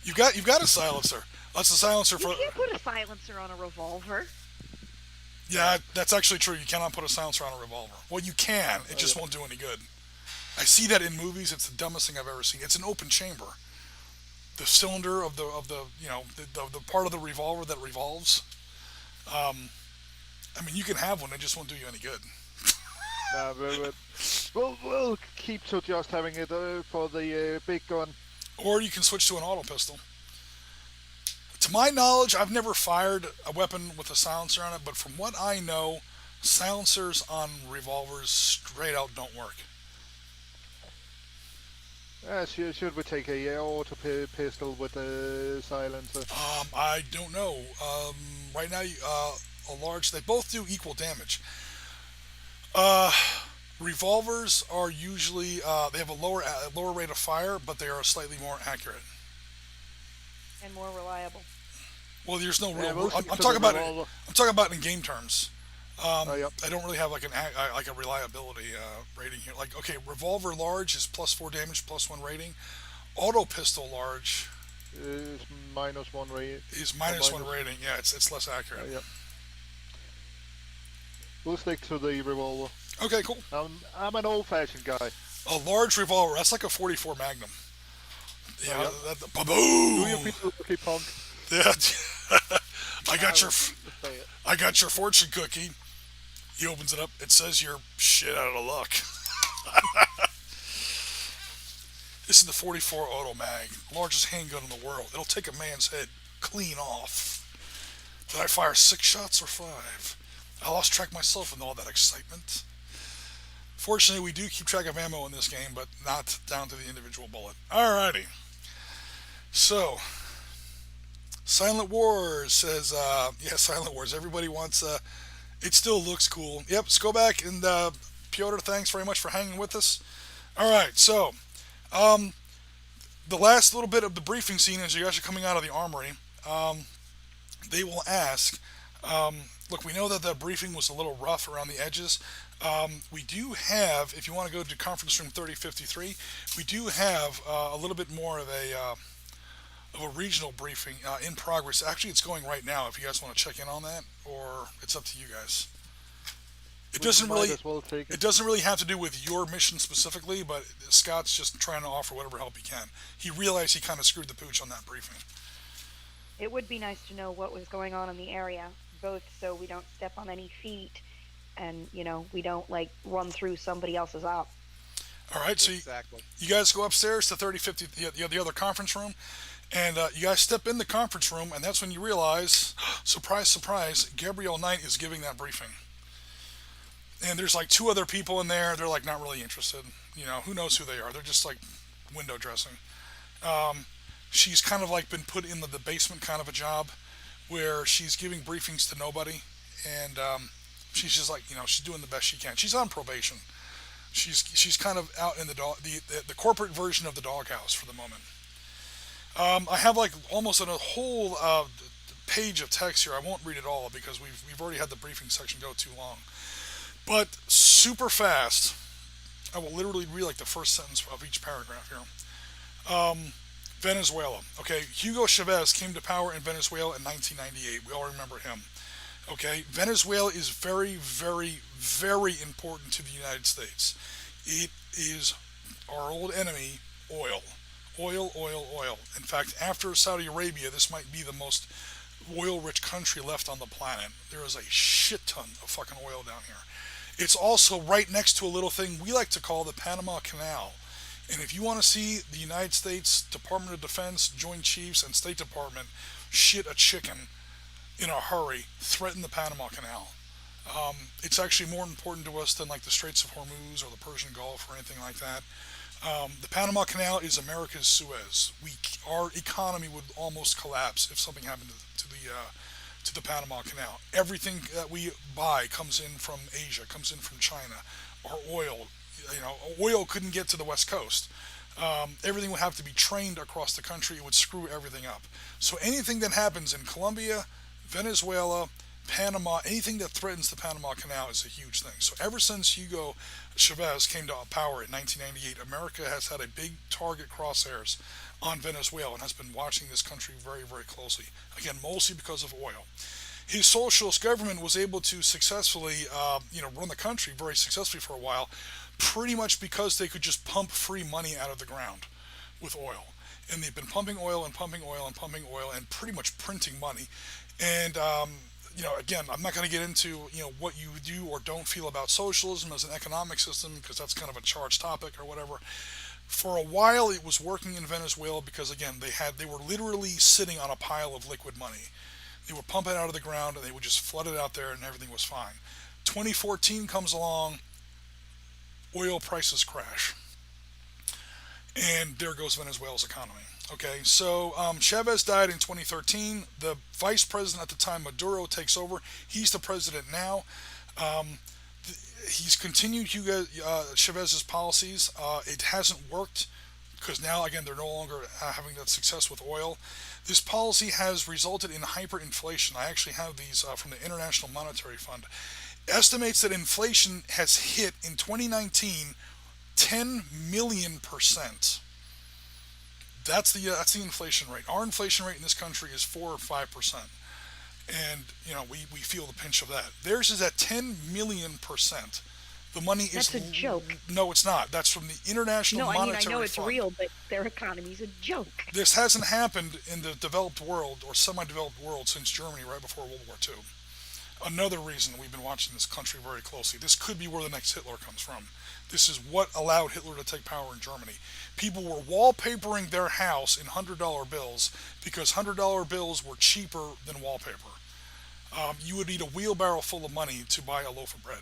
You've got a silencer. That's a silencer You for." can't put a silencer on a revolver. Yeah, that's actually true. You cannot put a silencer on a revolver. Well, you can. It just won't do any good. I see that in movies. It's the dumbest thing I've ever seen. It's an open chamber. The cylinder of the the part of the revolver that revolves. I mean, you can have one. It just won't do you any good. Nah, we'll keep to just having it for the big gun. Or you can switch to an auto pistol. To my knowledge, I've never fired a weapon with a silencer on it, but from what I know, silencers on revolvers straight out don't work. Should we take a auto pistol with a silencer? I don't know. Right now, a large. They both do equal damage. Revolvers are usually they have a lower rate of fire, but they are slightly more accurate. And more reliable. Well, there's no Yeah, real. I'm because talking of about the it. revolver. I'm talking about in game terms. Yep. I don't really have like a reliability rating here. Like, okay, revolver large is +4 damage, +1 rating. Auto pistol large Is -1 rate. is -1 rating. Yeah, it's less accurate. Yep. We'll stick to the revolver. Okay, cool. I'm an old-fashioned guy. A large revolver. That's like a 44 Magnum. Yeah, Yep. ba-boom! Do you people lucky punk? Yeah, I got your Say it. I got your fortune cookie. He opens it up. It says you're shit out of luck. This is the 44 Auto Mag, largest handgun in the world. It'll take a man's head clean off. Did I fire 6 shots or 5? I lost track myself in all that excitement. Fortunately, we do keep track of ammo in this game, but not down to the individual bullet. Alrighty. So, Silent Wars says, yeah, Silent Wars. Everybody wants, it still looks cool. Yep, let's go back. And Piotr, thanks very much for hanging with us. Alright, so, the last little bit of the briefing scene as you guys are coming out of the armory, they will ask, look, we know that the briefing was a little rough around the edges. We do have, if you want to go to conference room 3053, we do have a little bit more of a regional briefing in progress. Actually, it's going right now. If you guys want to check in on that, or it's up to you guys. It doesn't really have to do with your mission specifically, but Scott's just trying to offer whatever help he can. He realized he kind of screwed the pooch on that briefing. It would be nice to know what was going on in the area, both so we don't step on any feet and, we don't, run through somebody else's op. All right, so Exactly. you guys go upstairs to 3050, the other conference room, and you guys step in the conference room, and that's when you realize, surprise, surprise, Gabrielle Knight is giving that briefing. And there's 2 other people in there. They're not really interested. Who knows who they are? They're just window dressing. She's kind of been put in the basement kind of a job where she's giving briefings to nobody, and she's just she's doing the best she can. She's on probation. She's kind of out in the corporate version of the doghouse for the moment. I have almost a whole page of text here. I won't read it all because we've already had the briefing section go too long. But super fast, I will literally read the first sentence of each paragraph here. Venezuela. Okay, Hugo Chavez came to power in Venezuela in 1998. We all remember him. Okay, Venezuela is very, very, very important to the United States. It is our old enemy, oil. Oil, oil, oil. In fact, after Saudi Arabia, this might be the most oil-rich country left on the planet. There is a shit ton of fucking oil down here. It's also right next to a little thing we like to call the Panama Canal. And if you want to see the United States Department of Defense, Joint Chiefs, and State Department shit a chicken in a hurry, threaten the Panama Canal. It's actually more important to us than like the Straits of Hormuz or the Persian Gulf or anything like that. The Panama Canal is America's Suez. Our economy would almost collapse if something happened to the Panama Canal. Everything that we buy comes in from Asia, comes in from China. Our oil, oil couldn't get to the West Coast. Everything would have to be trained across the country. It would screw everything up. So anything that happens in Colombia, Venezuela, Panama, anything that threatens the Panama Canal is a huge thing. So ever since Hugo Chavez came to power in 1998, America has had a big target crosshairs on Venezuela and has been watching this country very, very closely. Again, mostly because of oil. His socialist government was able to successfully, run the country very successfully for a while, pretty much because they could just pump free money out of the ground with oil. And they've been pumping oil and pumping oil and pumping oil and pretty much printing money. And again, I'm not going to get into what you do or don't feel about socialism as an economic system because that's kind of a charged topic or whatever. For a while, it was working in Venezuela because again, they were literally sitting on a pile of liquid money. They would pump it out of the ground and they would just flood it out there and everything was fine. 2014 comes along, oil prices crash, and there goes Venezuela's economy. Okay, so Chavez died in 2013. The vice president at the time, Maduro, takes over. He's the president now. He's continued Chavez's policies. It hasn't worked because now, again, they're no longer having that success with oil. This policy has resulted in hyperinflation. I actually have these from the International Monetary Fund. Estimates that inflation has hit in 2019 10 million%. That's the inflation rate. Our inflation rate in this country is 4 or 5%, and we feel the pinch of that. Theirs is at 10 million%. The money is That's a joke. No, it's not. That's from the International Monetary Fund. I know it's real, but their economy's a joke. This hasn't happened in the developed world or semi-developed world since Germany right before World War II. Another reason we've been watching this country very closely. This could be where the next Hitler comes from. This is what allowed Hitler to take power in Germany. People were wallpapering their house in $100 bills because $100 bills were cheaper than wallpaper. You would need a wheelbarrow full of money to buy a loaf of bread.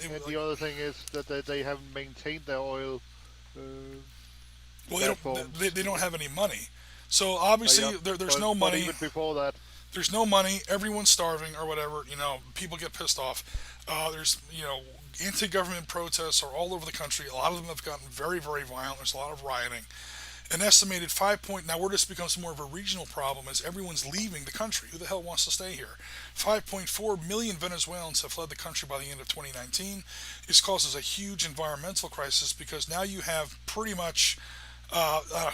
And the other thing is that they haven't maintained their oil. Well, they don't have any money. So obviously there's no money. But even before that, there's no money. Everyone's starving or whatever. People get pissed off. There's anti-government protests are all over the country. A lot of them have gotten very, very violent. There's a lot of rioting. An estimated now where this becomes more of a regional problem is everyone's leaving the country. Who the hell wants to stay here? 5.4 million Venezuelans have fled the country by the end of 2019. This causes a huge environmental crisis because now you have pretty much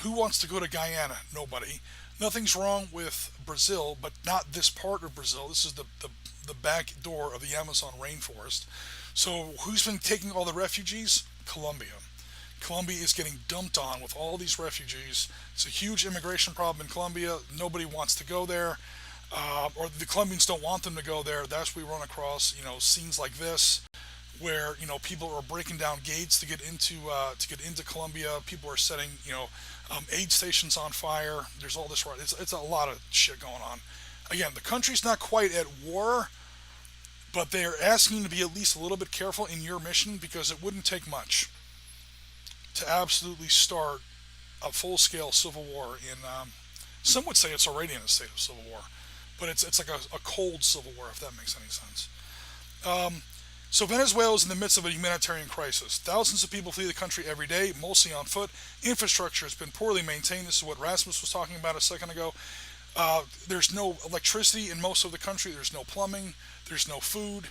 who wants to go to Guyana? Nobody. Nothing's wrong with Brazil, but not this part of Brazil. This is the back door of the Amazon rainforest. So who's been taking all the refugees? Colombia. Colombia is getting dumped on with all these refugees. It's a huge immigration problem in Colombia. Nobody wants to go there, or the Colombians don't want them to go there. That's where we run across, scenes like this, where people are breaking down gates to get into Colombia. People are setting, aid stations on fire. There's all this. It's a lot of shit going on. Again, the country's not quite at war, but they are asking you to be at least a little bit careful in your mission because it wouldn't take much to absolutely start a full-scale civil war in. Some would say it's already in a state of civil war, but it's like a cold civil war, if that makes any sense. So Venezuela is in the midst of a humanitarian crisis. Thousands of people flee the country every day, mostly on foot. Infrastructure has been poorly maintained. This is what Rasmus was talking about a second ago. There's no electricity in most of the country. There's no plumbing. There's no food.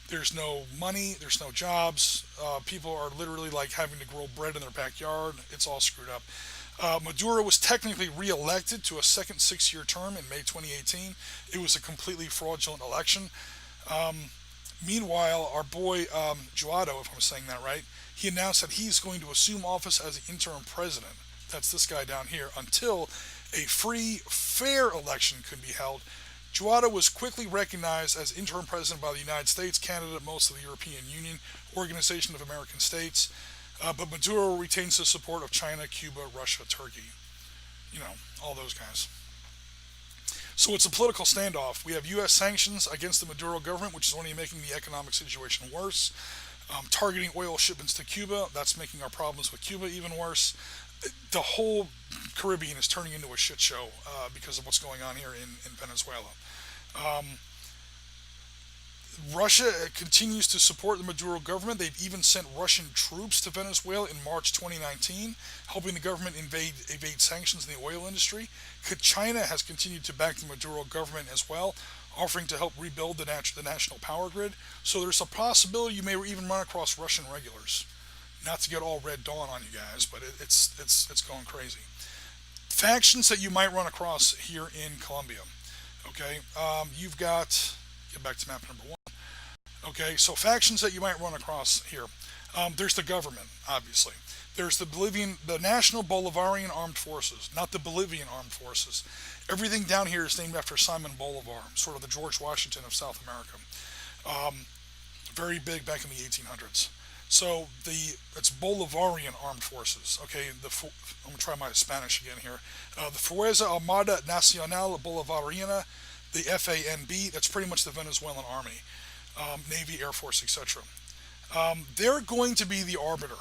There's no money. There's no jobs. People are literally like having to grow bread in their backyard. It's all screwed up. Maduro was technically re-elected to a second 6-year term in May 2018. It was a completely fraudulent election. Meanwhile, our boy Guaido, if I'm saying that right, he announced that he's going to assume office as the interim president. That's this guy down here, until a free, fair election can be held Juada was quickly recognized as interim president by the United States, Canada, most of the European Union, Organization of American States, but Maduro retains the support of China, Cuba, Russia, Turkey. You know, all those guys. So it's a political standoff. We have U.S. sanctions against the Maduro government, which is only making the economic situation worse. Targeting oil shipments to Cuba, that's making our problems with Cuba even worse. The whole Caribbean is turning into a shit show because of what's going on here in Venezuela. Russia continues to support the Maduro government. They've even sent Russian troops to Venezuela in March 2019, helping the government evade sanctions in the oil industry. China has continued to back the Maduro government as well, offering to help rebuild the national power grid. So there's a possibility you may even run across Russian regulars. Not to get all Red Dawn on you guys, but it's going crazy. Factions that you might run across here in Colombia. Okay, you've got, get back to map number 1. Okay, so factions that you might run across here. There's the government, obviously. There's the National Bolivarian Armed Forces, not the Bolivian Armed Forces. Everything down here is named after Simon Bolivar, sort of the George Washington of South America. Very big back in the 1800s. So it's Bolivarian Armed Forces. Okay, I'm gonna try my Spanish again here. The Fuerza Armada Nacional Bolivariana, the FANB. That's pretty much the Venezuelan army, Navy, Air Force, etc. They're going to be the arbiter.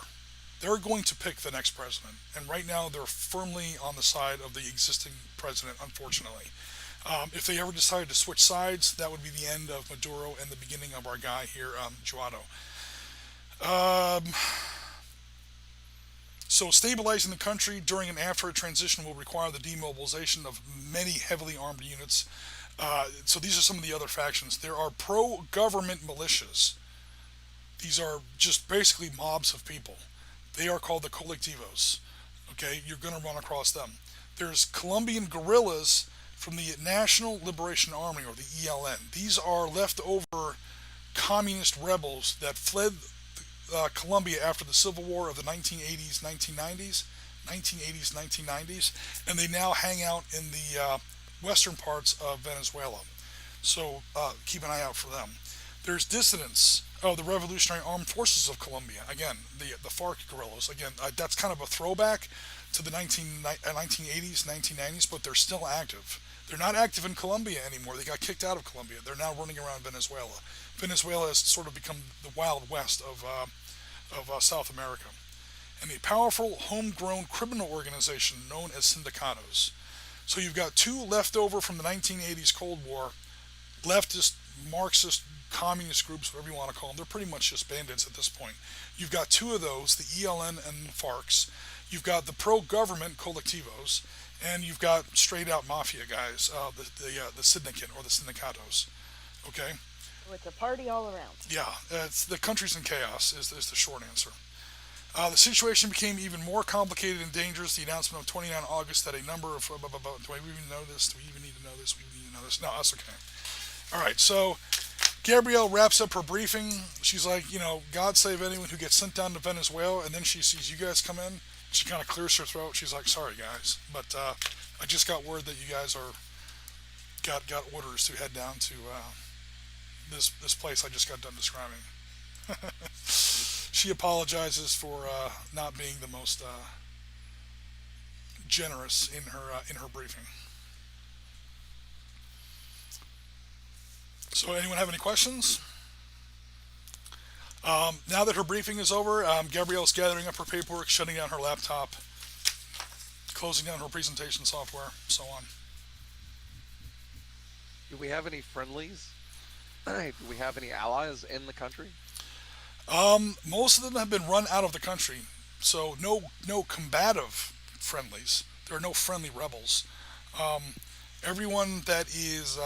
They're going to pick the next president, and right now they're firmly on the side of the existing president, unfortunately. If they ever decided to switch sides, that would be the end of Maduro and the beginning of our guy here, Juado. So stabilizing the country during and after a transition will require the demobilization of many heavily armed units. So these are some of the other factions. There are pro-government militias. These are just basically mobs of people. They are called the colectivos. Okay, you're going to run across them. There's Colombian guerrillas from the National Liberation Army, or the ELN. These are leftover communist rebels that fled Colombia after the Civil War of the 1980s, 1990s, and they now hang out in the western parts of Venezuela. So keep an eye out for them. There's dissidents of the Revolutionary Armed Forces of Colombia. Again, the FARC guerrillas. Again, that's kind of a throwback to the 1980s, 1990s, but they're still active. They're not active in Colombia anymore. They got kicked out of Colombia. They're now running around Venezuela. Venezuela has sort of become the Wild West of South America. And a powerful homegrown criminal organization known as sindicatos. So you've got two left over from the 1980s Cold War, leftist, Marxist, communist groups, whatever you want to call them. They're pretty much just bandits at this point. You've got two of those, the ELN and FARCs. You've got the pro-government colectivos, and you've got straight-out mafia guys, the syndicate or the sindicatos. Okay? So it's a party all around. Yeah, the country's in chaos is the short answer. The situation became even more complicated and dangerous. The announcement of 29 August that a number of... do I even know this? Do we even need to know this? We need to know this. No, that's okay. All right, so Gabrielle wraps up her briefing. She's like, God save anyone who gets sent down to Venezuela, and then she sees you guys come in. She kind of clears her throat. She's like, sorry, guys, but I just got word that you guys got orders to head down to this place I just got done describing. She apologizes for not being the most generous in her briefing. So anyone have any questions? Now that her briefing is over, Gabrielle's gathering up her paperwork, shutting down her laptop, closing down her presentation software, so on. Do we have any friendlies? Do we have any allies in the country? Most of them have been run out of the country, so no combative friendlies. There are no friendly rebels. Everyone that is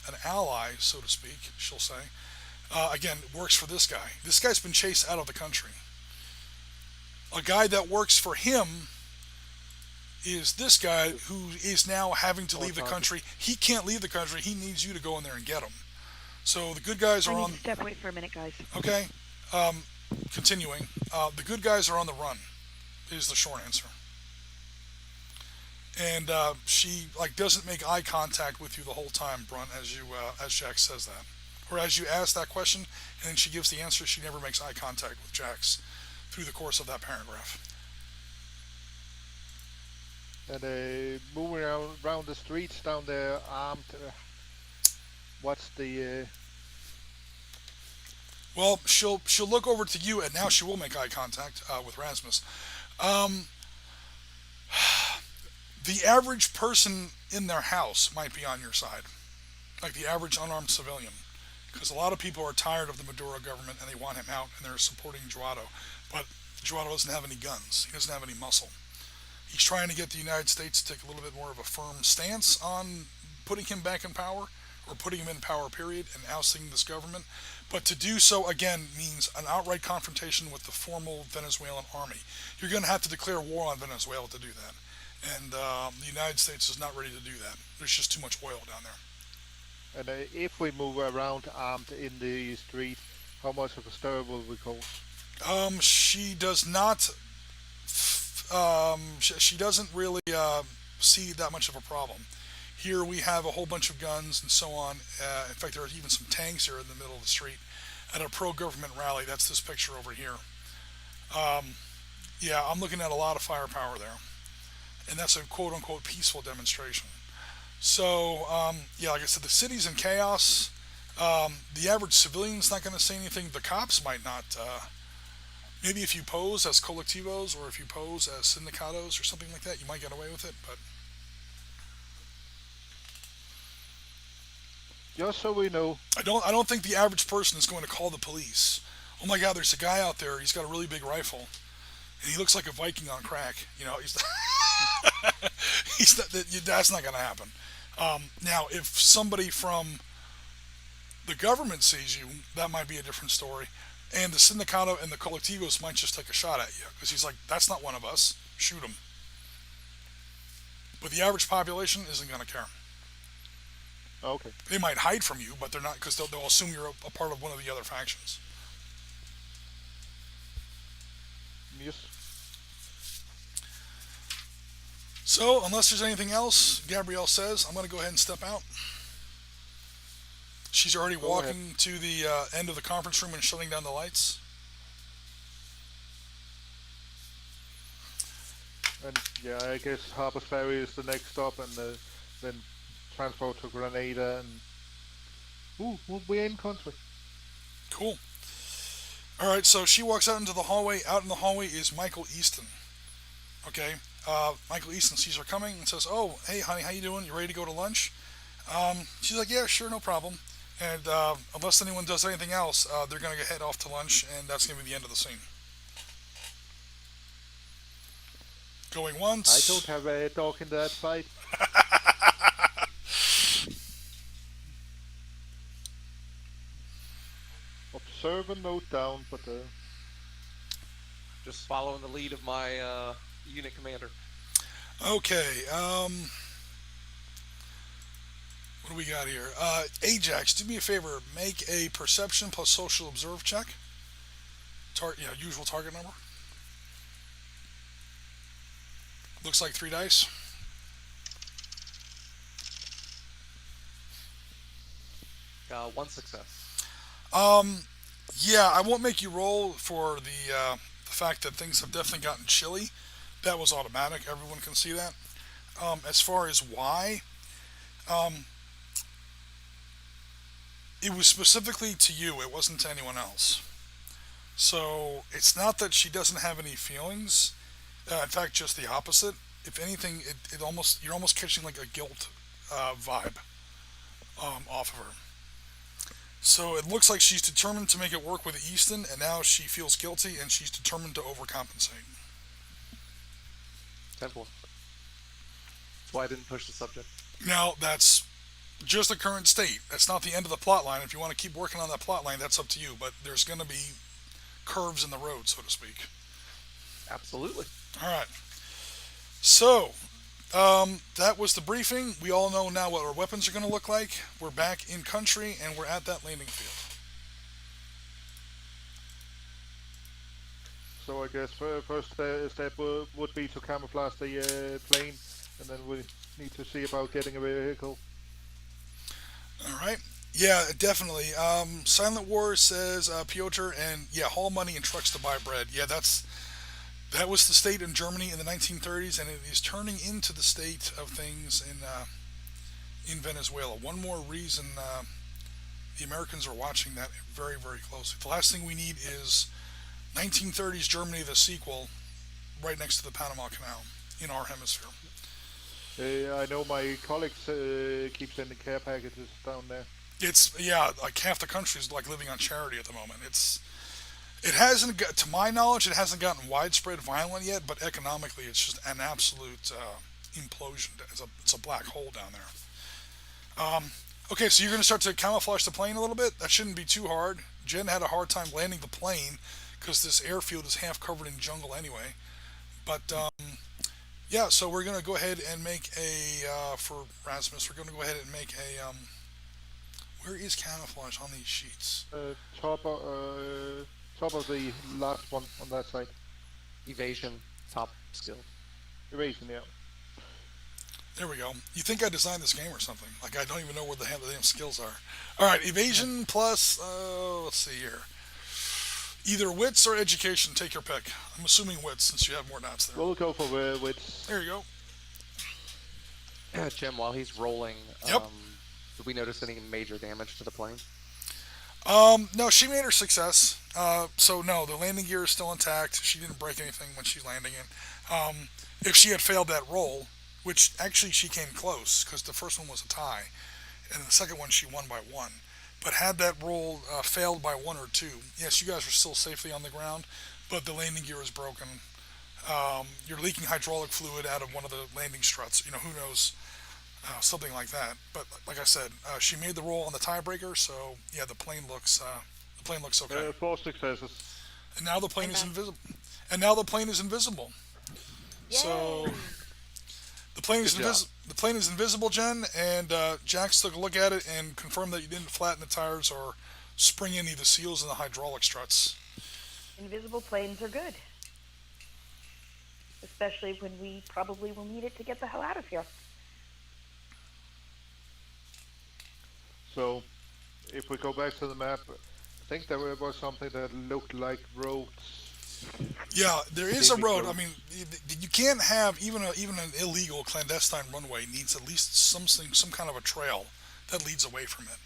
an ally, so to speak, she'll say, again, works for this guy. This guy's been chased out of the country. A guy that works for him is this guy who is now having to leave the country. He can't leave the country. He needs you to go in there and get him. So the good guys are on... Step, wait for a minute, guys. Okay. Continuing. The good guys are on the run, is the short answer. and she like doesn't make eye contact with you the whole time, Brunt, as Jax says that, or as you ask that question, and then she gives the answer. She never makes eye contact with Jax through the course of that paragraph. And moving around the streets down there armed. What's the? Well, she'll look over to you, and now she will make eye contact with Rasmus. Um, the average person in their house might be on your side, like the average unarmed civilian, because a lot of people are tired of the Maduro government and they want him out, and they're supporting Juado. But Juado doesn't have any guns. He doesn't have any muscle. He's trying to get the United States to take a little bit more of a firm stance on putting him back in power, or putting him in power, period, and ousting this government. But to do so, again, means an outright confrontation with the formal Venezuelan army. You're going to have to declare war on Venezuela to do that. And the United States is not ready to do that. There's just too much oil down there. And if we move around armed in the street, how much of a stir will we cause? She does not. She doesn't really see that much of a problem. Here we have a whole bunch of guns and so on. In fact, there are even some tanks here in the middle of the street at a pro-government rally. That's this picture over here. Yeah, I'm looking at a lot of firepower there. And that's a quote-unquote peaceful demonstration. So, yeah, like I said, the city's in chaos. The average civilian's not going to say anything. The cops might not. Maybe if you pose as colectivos or if you pose as sindicatos or something like that, you might get away with it, but... Just so we know. I don't think the average person is going to call the police. Oh my God, there's a guy out there. He's got a really big rifle, and he looks like a Viking on crack. You know, that's not going to happen. Now, if somebody from the government sees you, that might be a different story. And the sindicato and the colectivos might just take a shot at you because he's like, "That's not one of us. Shoot him." But the average population isn't going to care. Okay. They might hide from you, but they're not, because they'll assume you're a part of one of the other factions. Yes. So, unless there's anything else, Gabrielle says, I'm going to go ahead and step out. She's already walking to the end of the conference room and shutting down the lights. And yeah, I guess Harper's Ferry is the next stop, and then transport to Grenada, and we're in country. Cool. All right, so she walks out into the hallway. Out in the hallway is Michael Easton. Okay, Michael Easton sees her coming and says, "Oh, hey, honey, how you doing? You ready to go to lunch?" She's like, "Yeah, sure, no problem." And unless anyone does anything else, they're going to head off to lunch, and that's going to be the end of the scene. Going once. I don't have a dog in that fight. Observe and note down, but Just following the lead of my unit commander. Okay, what do we got here? Ajax, do me a favor. Make a perception plus social observe check. Usual target number. Looks like 3 dice. One success. Yeah, I won't make you roll for the fact that things have definitely gotten chilly. That was automatic. Everyone can see that. As far as why, it was specifically to you. It wasn't to anyone else. So it's not that she doesn't have any feelings. In fact, just the opposite. If anything, you're almost catching like a guilt vibe off of her. So it looks like she's determined to make it work with Easton, and now she feels guilty, and she's determined to overcompensate. Temple. That's why I didn't push the subject. Now, that's just the current state. That's not the end of the plot line. If you want to keep working on that plot line, that's up to you. But there's going to be curves in the road, so to speak. Absolutely. All right. So, that was the briefing. We all know now what our weapons are going to look like. We're back in country, and we're at that landing field. so I guess first step would be to camouflage the plane and then we need to see about getting a vehicle. All right. Yeah, definitely. Silent War says Piotr, and yeah, haul money and trucks to buy bread. Yeah, that was the state in Germany in the 1930s, and it is turning into the state of things in Venezuela. One more reason the Americans are watching that very, very closely. The last thing we need is 1930s Germany, the sequel, right next to the Panama Canal in our hemisphere. I know my colleagues keep sending care packages down there. It's yeah, like half the country is like living on charity at the moment. It hasn't got, to my knowledge, it hasn't gotten widespread violent yet, but economically, it's just an absolute implosion. It's a black hole down there. Okay, so you're going to start to camouflage the plane a little bit. That shouldn't be too hard. Jen had a hard time landing the plane because this airfield is half covered in jungle anyway. But yeah, so we're going to go ahead and make a for Rasmus. We're going to go ahead and make a where is camouflage on these sheets? Top of the last one on that side. Evasion, top skill. Evasion, yeah. There we go. You think I designed this game or something? Like I don't even know where the damn skills are. All right, evasion plus. Let's see here. Either wits or education. Take your pick. I'm assuming wits since you have more dots there. We'll go for wits. There you go. Jim, while he's rolling, Yep. did we notice any major damage to the plane? No, she made her success. So no, the landing gear is still intact. She didn't break anything when she's landing it. If she had failed that roll, which actually she came close because the first one was a tie, and the second one she won by one. But had that roll failed by one or two, yes, you guys are still safely on the ground, but the landing gear is broken. You're leaking hydraulic fluid out of one of the landing struts. You know, who knows, something like that. But like I said, she made the roll on the tiebreaker, so yeah, the plane looks okay. 4 successes. And now the plane is invisible. And now the plane is invisible. Yay. So the plane is the plane is invisible, Jen, and Jax took a look at it and confirmed that you didn't flatten the tires or spring any of the seals in the hydraulic struts. Invisible planes are good. Especially when we probably will need it to get the hell out of here. So, if we go back to the map, I think there was something that looked like roads. Yeah, there is a road. I mean, you can't have even an illegal clandestine runway needs at least some kind of a trail that leads away from it.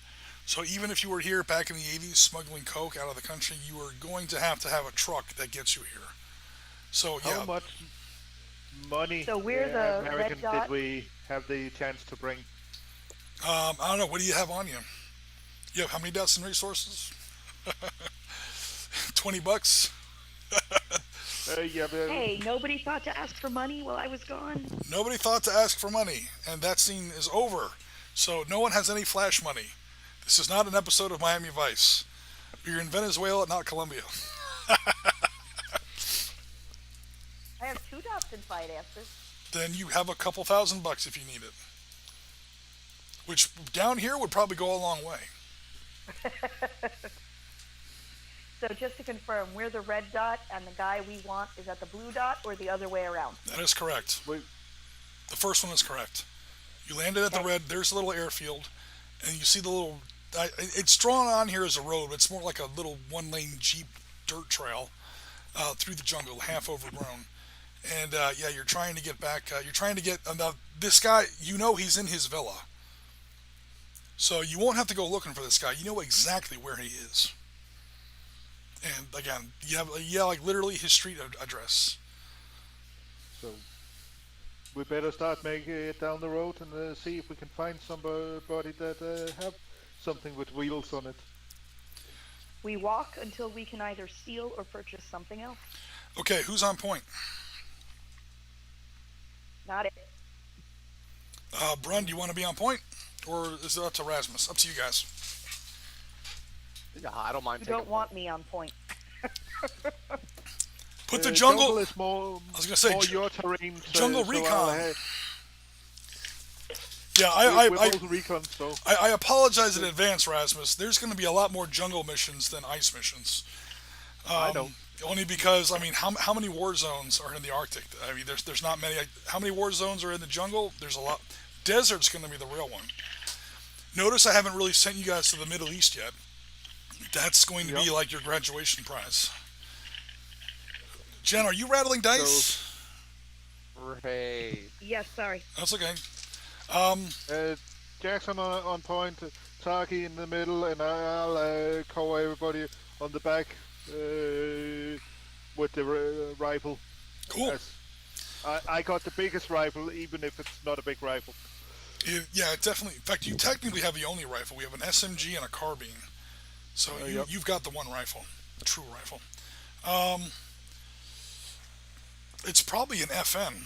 So even if you were here back in the 80s smuggling coke out of the country, you are going to have a truck that gets you here. So yeah. How much money So we're the American red dot. did we have the chance to bring? I don't know. What do you have on you? You have how many dots and resources? $20? Yeah, but Hey, nobody thought to ask for money while I was gone. Nobody thought to ask for money, and that scene is over. So no one has any flash money. This is not an episode of Miami Vice. You're in Venezuela, not Colombia. I have 2 dots and finances. Then you have a couple $1,000 if you need it. Which down here would probably go a long way. So just to confirm, we're the red dot, and the guy we want is at the blue dot, or the other way around? That is correct. Wait. The first one is correct. You landed at the red. There's a little airfield, and you see the little. It's drawn on here as a road, but it's more like a little one-lane Jeep dirt trail through the jungle, half overgrown. And yeah, you're trying to get back. You're trying to get. Now, this guy, you know, he's in his villa, so you won't have to go looking for this guy. You know exactly where he is. And again, you have like literally his street address. So we better start making it down the road and see if we can find somebody that have something with wheels on it. We walk until we can either steal or purchase something else. Okay, who's on point? Not it. Brun, do you want to be on point, or is it up to Rasmus? Up to you guys. Yeah, I don't mind You taking don't want me on point. Put the jungle. is more. I was gonna say more your terrain. jungle so recon. Yeah, we're both recon, so I apologize in advance, Rasmus. There's going to be a lot more jungle missions than ice missions. I know. Only because, I mean, how many war zones are in the Arctic? I mean, there's not many. How many war zones are in the jungle? There's a lot. Desert's going to be the real one. Notice I haven't really sent you guys to the Middle East yet. That's going to Yep. be like your graduation prize. Jen, are you rattling dice? Right. Yes, sorry. That's okay. Um, Jackson on point, Taki in the middle, and I'll cover everybody on the back with the rifle. cool. As I got the biggest rifle, even if it's not a big rifle. Yeah, definitely. In fact, you technically have the only rifle. We have an SMG and a carbine. So Yep. you've got the one rifle, the true rifle. Um, it's probably an FN.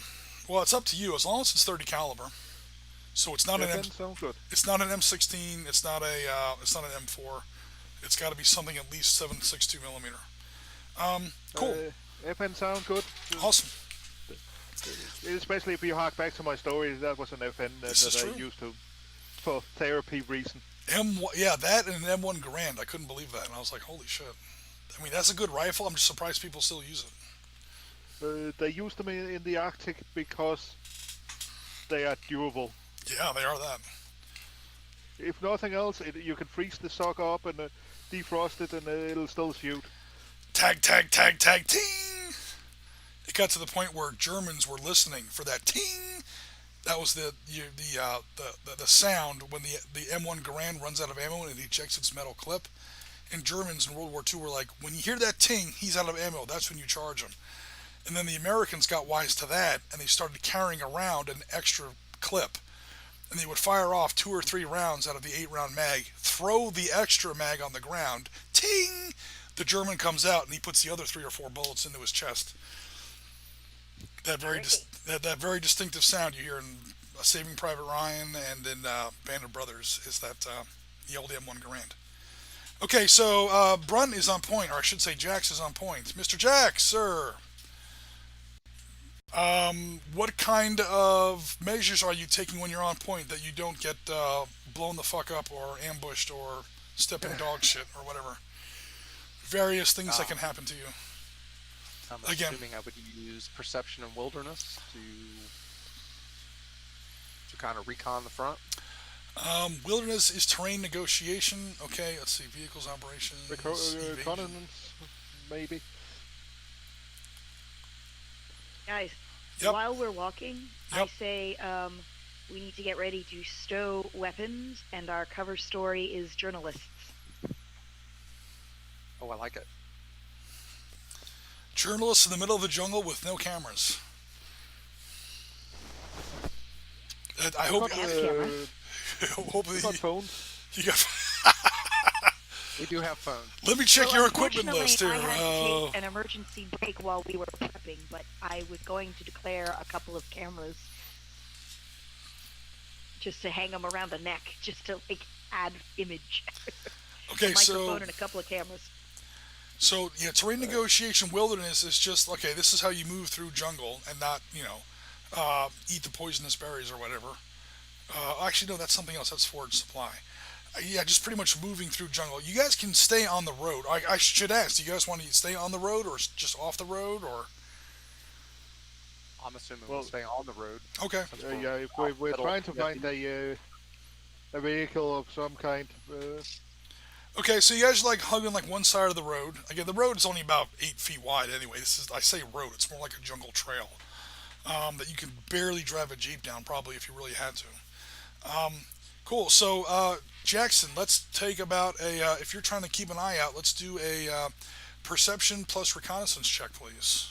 Well, it's up to you. As long as it's 30 caliber. So it's not That sounds good. it's not an M16. It's not an M4. It's got to be something at least 7.62 millimeter. Cool. FN sound good. Awesome. Especially if you hark back to my story, that was an FN This is that I true. used to for therapy reason. Yeah, that and an M1 Garand. I couldn't believe that, and I was like, holy shit. I mean, that's a good rifle. I'm just surprised people still use it. They use them in the Arctic because they are durable. Yeah, they are that. If nothing else, you can freeze the sucker up and defrost it, and it'll still shoot. Tag, tag, tag, tag, ting! It got to the point where Germans were listening for that ting. That was the sound when the M1 Garand runs out of ammo and it ejects its metal clip. And Germans in World War II were like, when you hear that ting, he's out of ammo. That's when you charge him. And then the Americans got wise to that, and they started carrying around an extra clip. And they would fire off 2 or 3 rounds out of the 8-round mag, throw the extra mag on the ground, ting! The German comes out and he puts the other 3 or 4 bullets into his chest. That very distinctive sound you hear in Saving Private Ryan and in Band of Brothers is that the old M1 Garand. Okay, so Brunt is on point, or I should say Jax is on point. Mr. Jax, sir. What kind of measures are you taking when you're on point that you don't get blown the fuck up or ambushed or step in dog shit or whatever? Various things that can happen to you. I'm Again. assuming I would use perception and wilderness to kind of recon the front. Wilderness is terrain negotiation. Okay, let's see. Vehicles, operations, evasion. Reconnaissance, maybe. Guys, Yep. while we're walking, I Yep. say we need to get ready to stow weapons, and our cover story is journalists. Oh, I like it. Journalists in the middle of the jungle with no cameras. I hope. Got camera. Hope We that got phones. you got. We do have phones. Let me check Well, your equipment unfortunately, list here. I had to take an emergency break while we were prepping, but I was going to declare a couple of cameras just to hang them around the neck, just to like add image. Okay, a microphone and a couple of cameras. So yeah, terrain negotiation wilderness is just okay. This is how you move through jungle and not eat the poisonous berries or whatever. Actually, no, that's something else. That's forage supply. Yeah, just pretty much moving through jungle. You guys can stay on the road. I should ask. Do you guys want to stay on the road or just off the road or? I'm assuming Well- we'll stay on the road. Okay. since Yeah, if off we're middle. trying to Yeah, find a vehicle of some kind. Okay, so you guys are like hugging like one side of the road. Again, the road is only about 8 feet wide anyway. I say road. It's more like a jungle trail that you can barely drive a Jeep down probably if you really had to. Cool. So Jackson, let's take about if you're trying to keep an eye out, let's do a perception plus reconnaissance check, please.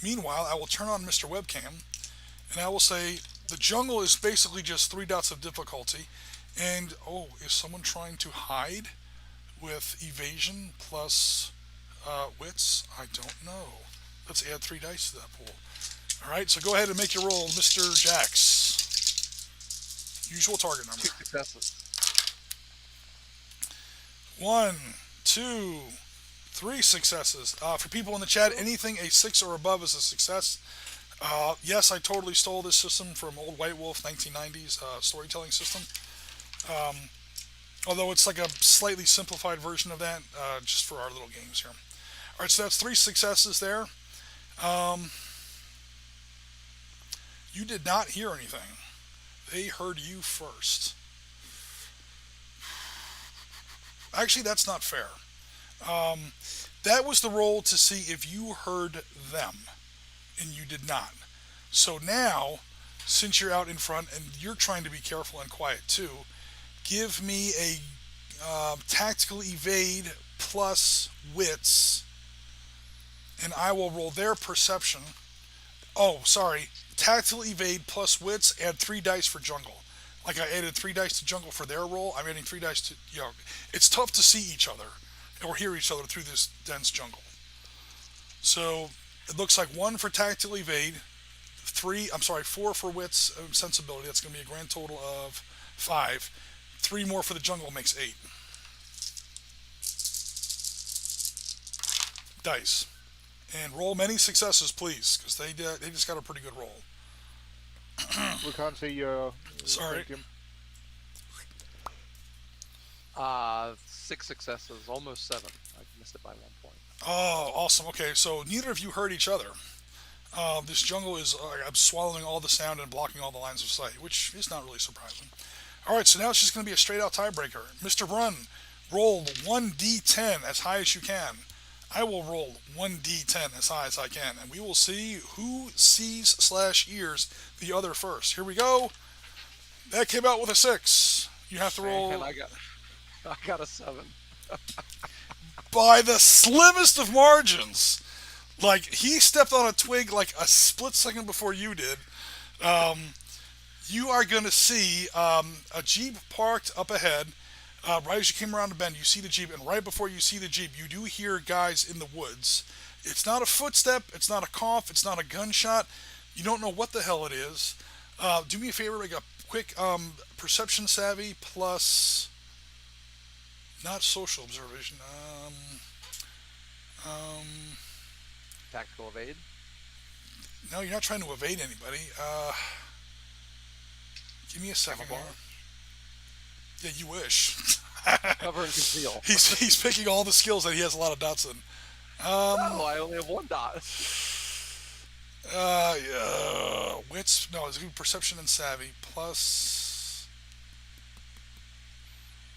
Meanwhile, I will turn on Mr. Webcam, and I will say the jungle is basically just 3 dots of difficulty. And, is someone trying to hide with evasion plus wits? I don't know. Let's add 3 dice to that pool. Alright, so go ahead and make your roll, Mr. Jax. Usual target number. 2 successes. 1, 2, 3 successes. For people in the chat, anything a 6 or above is a success. Yes, I totally stole this system from Old White Wolf 1990s storytelling system. Although it's like a slightly simplified version of that, just for our little games here. All right, so that's 3 successes there. Um, you did not hear anything. They heard you first. Actually, that's not fair. Um, that was the roll to see if you heard them, and you did not. So now, since you're out in front and you're trying to be careful and quiet too, give me a tactical evade plus wits, and I will roll their perception. Oh, sorry. Tactical evade plus wits, add 3 dice for jungle. Like I added 3 dice to jungle for their roll, I'm adding 3 dice to, it's tough to see each other or hear each other through this dense jungle. So it looks like 1 for tactical evade, 4 for wits sensibility. That's going to be a grand total of 5. 3 more for the jungle makes 8 dice. And roll many successes, please, because they just got a pretty good roll. We can't see your. Sorry. Jim. 6 successes, almost 7. I missed it by 1 point. Oh, awesome. Okay, so neither of you heard each other. This jungle is swallowing all the sound and blocking all the lines of sight, which is not really surprising. All right, so now it's just going to be a straight-out tiebreaker. Mr. Brun, roll 1d10 as high as you can. I will roll 1d10 as high as I can, and we will see who sees/hears the other first. Here we go. That came out with a 6. You have to roll. And I got a 7. By the slimmest of margins. Like, he stepped on a twig like a split second before you did. You are going to see a Jeep parked up ahead. Right as you came around the bend, you see the Jeep, and right before you see the Jeep, you do hear guys in the woods. It's not a footstep, it's not a cough, it's not a gunshot. You don't know what the hell it is. Do me a favor, like a quick perception savvy plus, not social observation. Tactical evade. No, you're not trying to evade anybody. Give me a second here. Yeah, you wish. Cover and conceal. He's picking all the skills that he has a lot of dots in. Oh, I only have 1 dot. Yeah, wits. No, it's gonna be perception and savvy plus.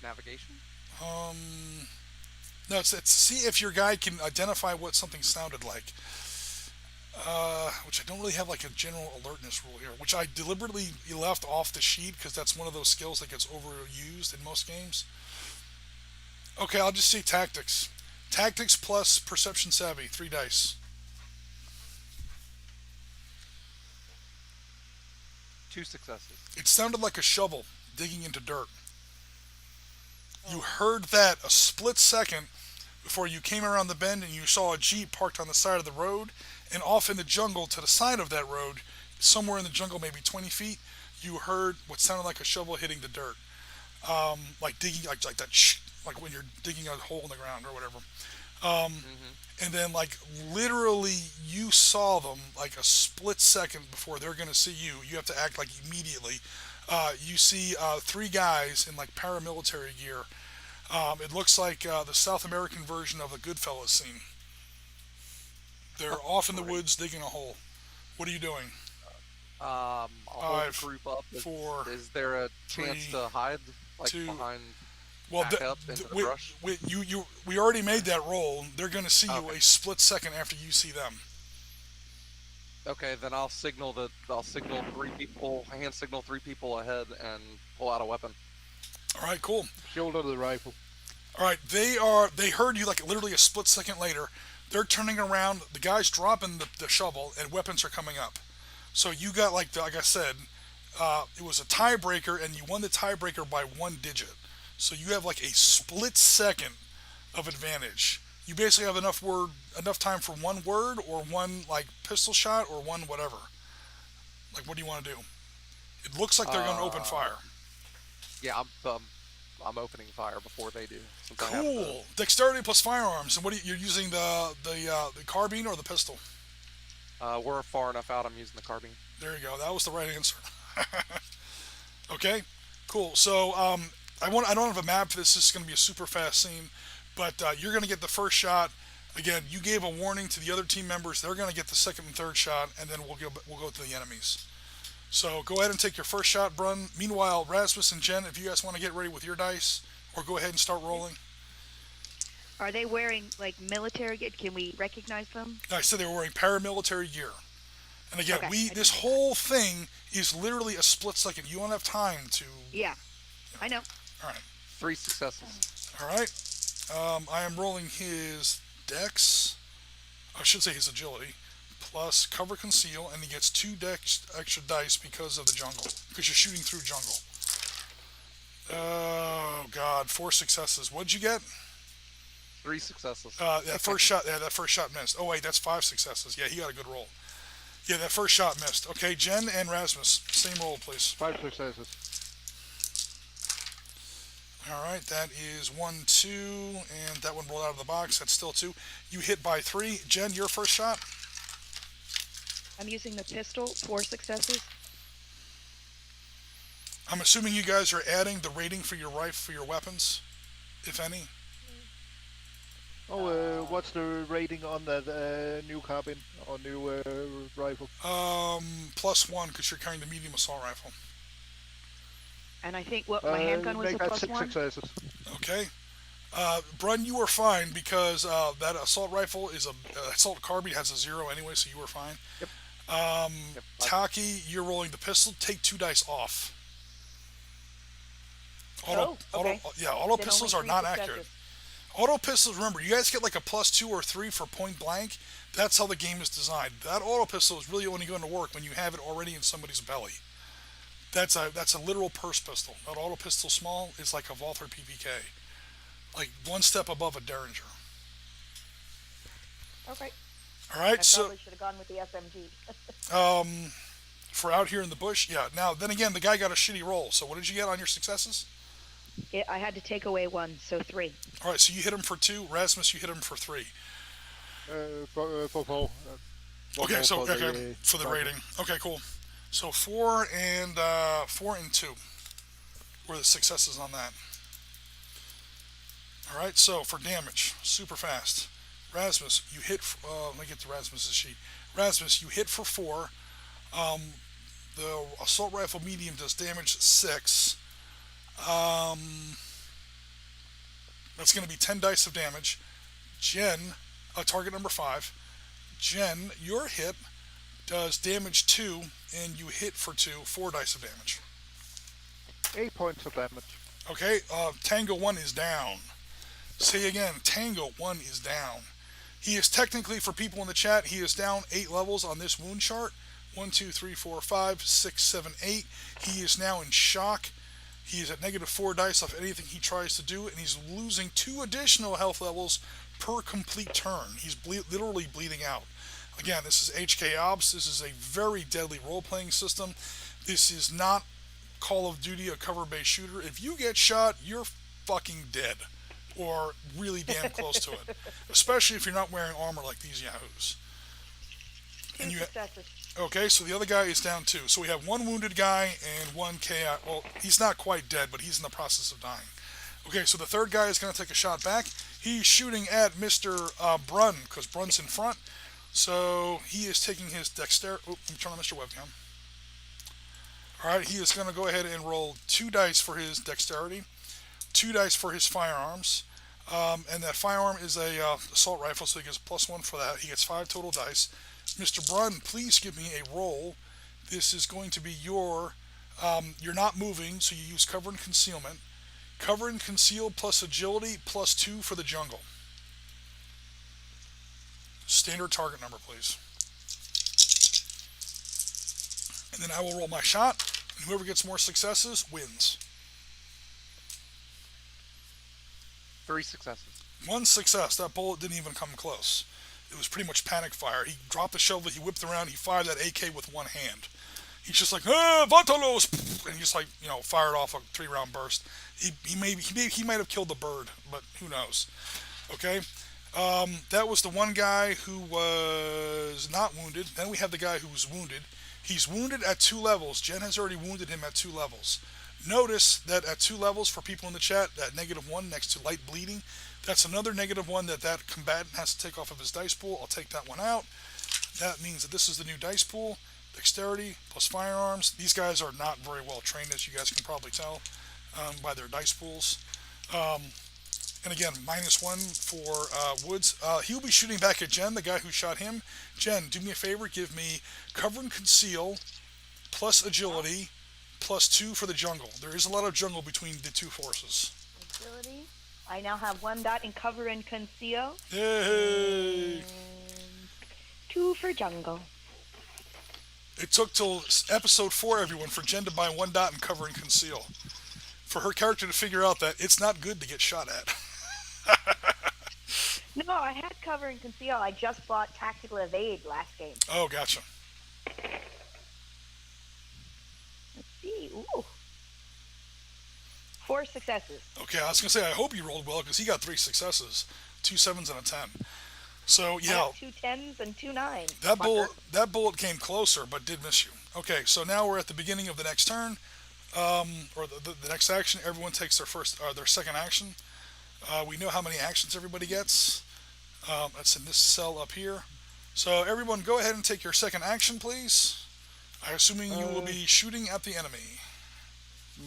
Navigation. No, it's see if your guy can identify what something sounded like. Which I don't really have like a general alertness rule here, which I deliberately left off the sheet because that's one of those skills that gets overused in most games. Okay, I'll just say tactics. Tactics plus perception savvy, 3 dice. 2 successes. It sounded like a shovel digging into dirt. You heard that a split second before you came around the bend and you saw a Jeep parked on the side of the road, and off in the jungle to the side of that road, somewhere in the jungle, maybe 20 feet, you heard what sounded like a shovel hitting the dirt. Like digging, like that, like when you're digging a hole in the ground or whatever. And then, like, literally, you saw them like a split second before they're going to see you. You have to act like immediately. You see 3 guys in like paramilitary gear. It looks like the South American version of the Goodfellas scene. They're off in the woods digging a hole. What are you doing? I'll hold the group up. 4. Is there a chance 3, to hide, like 2. behind? Well, back up into the brush? we already made that roll. They're going to see you Okay. a split second after you see them. Okay, then I'll signal 3 people, hand signal 3 people ahead, and pull out a weapon. All right, cool. Shoulder the rifle. All right, they heard you like literally a split second later. They're turning around. The guy's dropping the shovel, and weapons are coming up. So you got like I said, it was a tiebreaker, and you won the tiebreaker by 1 digit. So you have like a split second of advantage. You basically have enough time for 1 word or 1 like pistol shot or 1 whatever. Like, what do you want to do? It looks like they're going to open fire. Yeah, I'm opening fire before they do. Since I have Cool. Dexterity plus firearms. And you're using the carbine or the pistol? we're far enough out. I'm using the carbine. There you go. That was the right answer. Okay. Cool. So I don't have a map for this. This is going to be a super fast scene, but you're going to get the first shot. Again, you gave a warning to the other team members. They're going to get the second and third shot, and then we'll go to the enemies. So go ahead and take your first shot, Brun. Meanwhile, Rasmus and Jen, if you guys want to get ready with your dice, or go ahead and start rolling. Are they wearing like military gear? Can we recognize them? I said they were wearing paramilitary gear. And again, Okay, this whole thing is literally a split second. You don't have time to. Yeah, I know. All right. 3 successes. All right. I am rolling his dex. I should say his agility plus cover conceal, and he gets 2 dex extra dice because of the jungle. Because you're shooting through jungle. Oh God, 4 successes. What'd you get? 3 successes. That first shot. Yeah, that first shot missed. Oh wait, that's 5 successes. Yeah, he got a good roll. Yeah, that first shot missed. Okay, Jen and Rasmus, same roll, please. 5 successes. All right, that is 1, 2, and that one rolled out of the box. That's still 2. You hit by 3. Jen, your first shot. I'm using the pistol. 4 successes. I'm assuming you guys are adding the rating for your rifle for your weapons, if any. Oh, what's the rating on that new carbine or new rifle? +1 because you're carrying the medium assault rifle. And I think what my handgun was make a that +1. 6 successes. Okay. Brun, you were fine because that assault rifle is assault carbine has a 0 anyway, so you were fine. Yep. Yep. Taki, you're rolling the pistol. Take 2 dice off. Okay. Auto Then pistols only are 3 not successes. accurate. Auto pistols, remember, you guys get like a +2 or 3 for point blank. That's how the game is designed. That auto pistol is really only going to work when you have it already in somebody's belly. That's a literal purse pistol. That auto pistol small is like a Walther PPK, like 1 step above a Derringer. Okay. All I right, so probably should have gone with the SMG. for out here in the bush, yeah. Now then again, the guy got a shitty roll. So what did you get on your successes? I had to take away 1, so 3. All right, so you hit him for 2. Rasmus, you hit him for 3. For Paul. Okay, so for for the rating. Okay, cool. So 4 and 2 were the successes on that. All right, so for damage, super fast. Rasmus, you hit. Let me get to Rasmus's sheet. Rasmus, you hit for 4. The assault rifle medium does damage 6. That's going to be 10 dice of damage. Jen, target number 5. Jen, your hit does damage 2, and you hit for 2, 4 dice of damage. 8 points of damage. Okay, Tango 1 is down. Say again, Tango 1 is down. He is technically, for people in the chat, he is down 8 levels on this wound chart. 1, 2, 3, 4, 5, 6, 7, 8. He is now in shock. He is at -4 dice off anything he tries to do, and he's losing 2 additional health levels per complete turn. He's literally bleeding out. Again, this is HK Ops. This is a very deadly role-playing system. This is not Call of Duty, a cover-based shooter. If you get shot, you're fucking dead, or really damn close to it. Especially if you're not wearing armor like these yahoos. 2 successes. Okay, so the other guy is down 2. So we have 1 wounded guy and 1 KI. Well, he's not quite dead, but he's in the process of dying. Okay, so the third guy is going to take a shot back. He's shooting at Mr. Brun, because Brun's in front. So he is taking his dexterity. Oh, let me turn on Mr. Webcam. Alright, he is going to go ahead and roll 2 dice for his dexterity, 2 dice for his firearms. And that firearm is a assault rifle, so he gets +1 for that. He gets 5 total dice. Mr. Brun, please give me a roll. This is going to be your, you're not moving, so you use cover and concealment. Cover and conceal plus agility +2 for the jungle. Standard target number, please. And then I will roll my shot, and whoever gets more successes wins. 3 successes. 1 success. That bullet didn't even come close. It was pretty much panic fire. He dropped the shovel, he whipped around, he fired that AK with 1 hand. He's just like, Vantalos! And he just like, fired off a 3-round burst. He might have killed the bird, but who knows. Okay? That was the one guy who was not wounded. Then we have the guy who was wounded. He's wounded at 2 levels. Jen has already wounded him at 2 levels. Notice that at 2 levels for people in the chat, that -1 next to light bleeding, that's another -1 that combatant has to take off of his dice pool. I'll take that one out. That means that this is the new dice pool. Dexterity plus firearms. These guys are not very well trained, as you guys can probably tell by their dice pools. And again, -1 for Woods. He'll be shooting back at Jen, the guy who shot him. Jen, do me a favor. Give me cover and conceal plus agility +2 for the jungle. There is a lot of jungle between the two forces. Agility. I now have 1 dot in cover and conceal. Yay! And 2 for jungle. It took till episode 4, everyone, for Jen to buy 1 dot in cover and conceal. For her character to figure out that it's not good to get shot at. No, I had cover and conceal. I just bought tactical evade last game. Oh, gotcha. Let's see. Ooh. 4 successes. Okay, I was going to say, I hope you rolled well, because he got 3 successes. 2 7s and a 10. So, I yeah. got 2 10s and 2 9s. That bullet came closer, but did miss you. Okay, so now we're at the beginning of the next turn. Or the next action. Everyone takes their second action. We know how many actions everybody gets. That's in this cell up here. So everyone, go ahead and take your second action, please. I'm assuming you will be shooting at the enemy.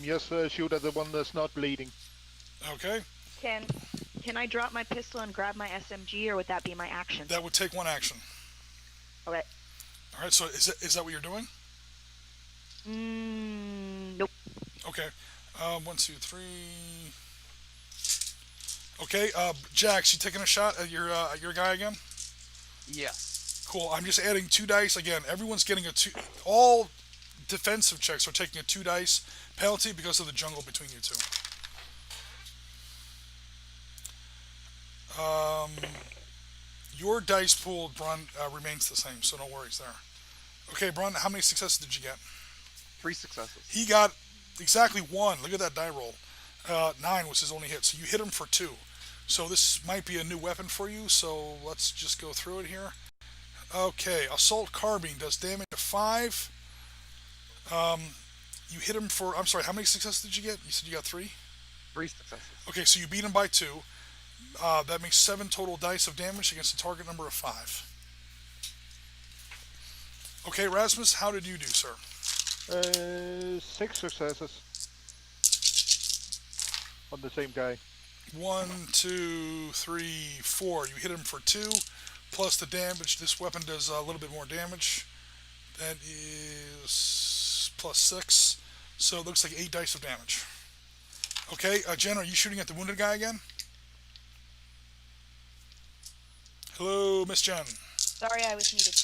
Yes, shoot at the one that's not bleeding. Okay. Can I drop my pistol and grab my SMG, or would that be my action? That would take 1 action. Okay. All right. So is that what you're doing? Nope. Okay. 1 2 3. Okay. Jax, you taking a shot at your guy again? Yes. Cool. I'm just adding 2 dice again. Everyone's getting a 2. All defensive checks are taking a 2 dice penalty because of the jungle between you two. Your dice pool, Brun, remains the same, so no worries there. Okay, Brun, how many successes did you get? 3 successes. He got exactly 1. Look at that die roll. 9 was his only hit, so you hit him for 2. So this might be a new weapon for you, so let's just go through it here. Okay, assault carbine does damage to 5. You hit him for, I'm sorry, how many successes did you get? You said you got 3? 3 successes. Okay, so you beat him by 2. That makes 7 total dice of damage against a target number of 5. Okay, Rasmus, how did you do, sir? 6 successes on the same guy. 1 2 3 4. You hit him for 2 plus the damage. This weapon does a little bit more damage. That is plus 6. So it looks like 8 dice of damage. Okay, Jen, are you shooting at the wounded guy again? Hello, Miss Jen. Sorry, I was muted.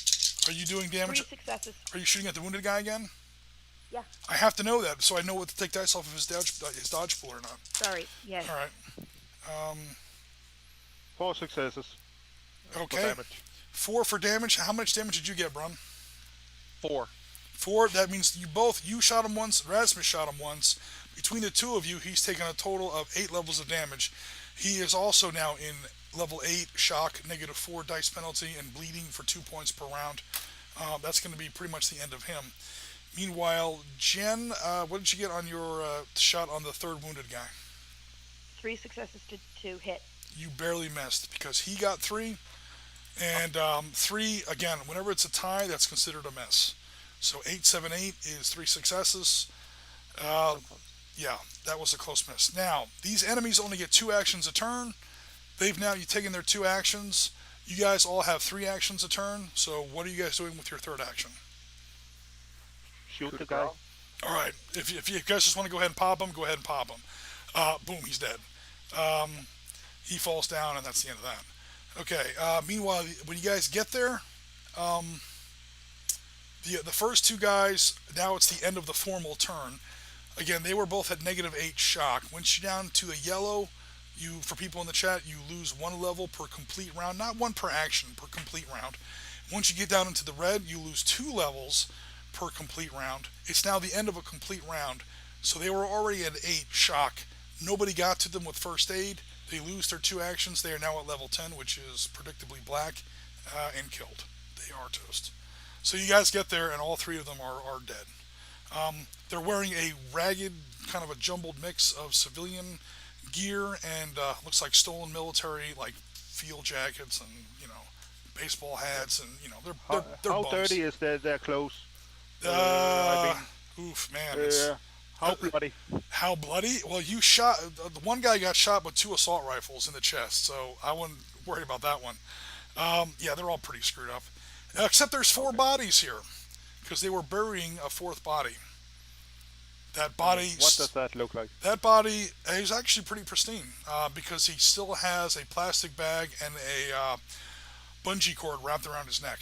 Are you doing damage? 3 successes. Are you shooting at the wounded guy again? Yeah. I have to know that so I know what to take dice off of his dodge pool or not. Sorry. Yes. All right. 4 successes. Okay. For damage. 4 for damage. How much damage did you get, Brun? 4. 4. That means you shot him once. Rasmus shot him once. Between the two of you, he's taken a total of 8 levels of damage. He is also now in level 8 shock, -4 dice penalty, and bleeding for 2 points per round. That's going to be pretty much the end of him. Meanwhile, Jen, what did you get on your shot on the 3rd wounded guy? 3 successes to hit. You barely missed because he got 3, and 3 again. Whenever it's a tie, that's considered a miss. So 8 7 8 is 3 successes. Yeah, that was a close miss. Now these enemies only get 2 actions a turn. You've taken their 2 actions. You guys all have 3 actions a turn. So what are you guys doing with your 3rd action? Shoot the guy. All right. If you guys just want to go ahead and pop him, go ahead and pop him. Boom, he's dead. He falls down, and that's the end of that. Okay. Meanwhile, when you guys get there, the first 2 guys, now it's the end of the formal turn. Again, they were both at -8 shock. Once you're down to a yellow, for people in the chat, you lose 1 level per complete round. Not 1 per action, per complete round. Once you get down into the red, you lose 2 levels per complete round. It's now the end of a complete round. So they were already at 8 shock. Nobody got to them with first aid. They lose their 2 actions. They are now at level 10, which is predictably black, and killed. They are toast. So you guys get there, and all 3 of them are dead. They're wearing a ragged, kind of a jumbled mix of civilian gear and looks like stolen military, like field jackets and baseball hats, and they're How bums. dirty is their clothes? I Uh, mean, oof, man, it's how bloody? how bloody. Well, you shot the one guy got shot with two assault rifles in the chest, so I wouldn't worry about that one. Yeah, they're all pretty screwed up, except there's four Okay. bodies here because they were burying a fourth body. That And body, what does that look like? that body is actually pretty pristine because he still has a plastic bag and a bungee cord wrapped around his neck.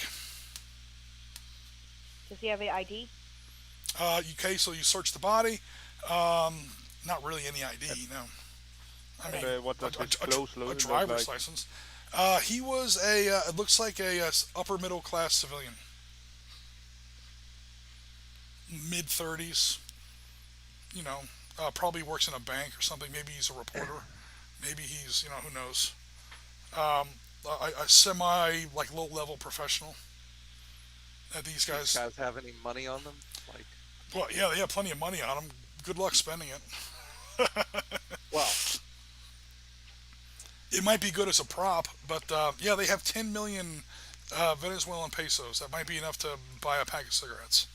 Does he have an ID? Okay, so you search the body. Um, Not really any And, ID, no. I and mean, what a, does his clothes a look driver's like? license. He was a. It looks like a upper middle class civilian, mid 30s. You know, probably works in a bank or something. Maybe he's a reporter. Maybe he's who knows. Um, a semi like low level professional. These These guys. guys have any money on them? Like, Well, yeah, they have plenty of money on them. Good luck spending it. well, It might be good as a prop, but yeah, they have 10 million Venezuelan pesos. That might be enough to buy a pack of cigarettes.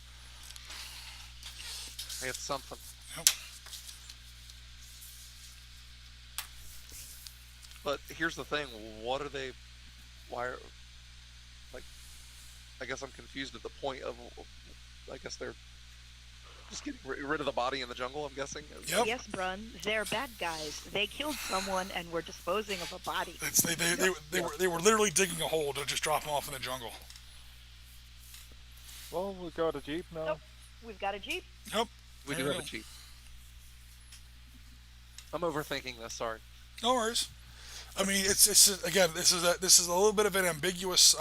it's something. Yep. But here's the thing: what are they? Why are like? I guess I'm confused at the point of. I guess they're just getting rid of the body in the jungle. I'm guessing. Yep. Yes, Brun. They're bad guys. They killed someone and were disposing of a body. They were literally digging a hole to just drop them off in the jungle. Well, we got a jeep now. Nope. We've got a jeep. Yep. We There do you have a go. chief. I'm overthinking this. Sorry. No worries. I mean, it's again, this is a little bit of an ambiguous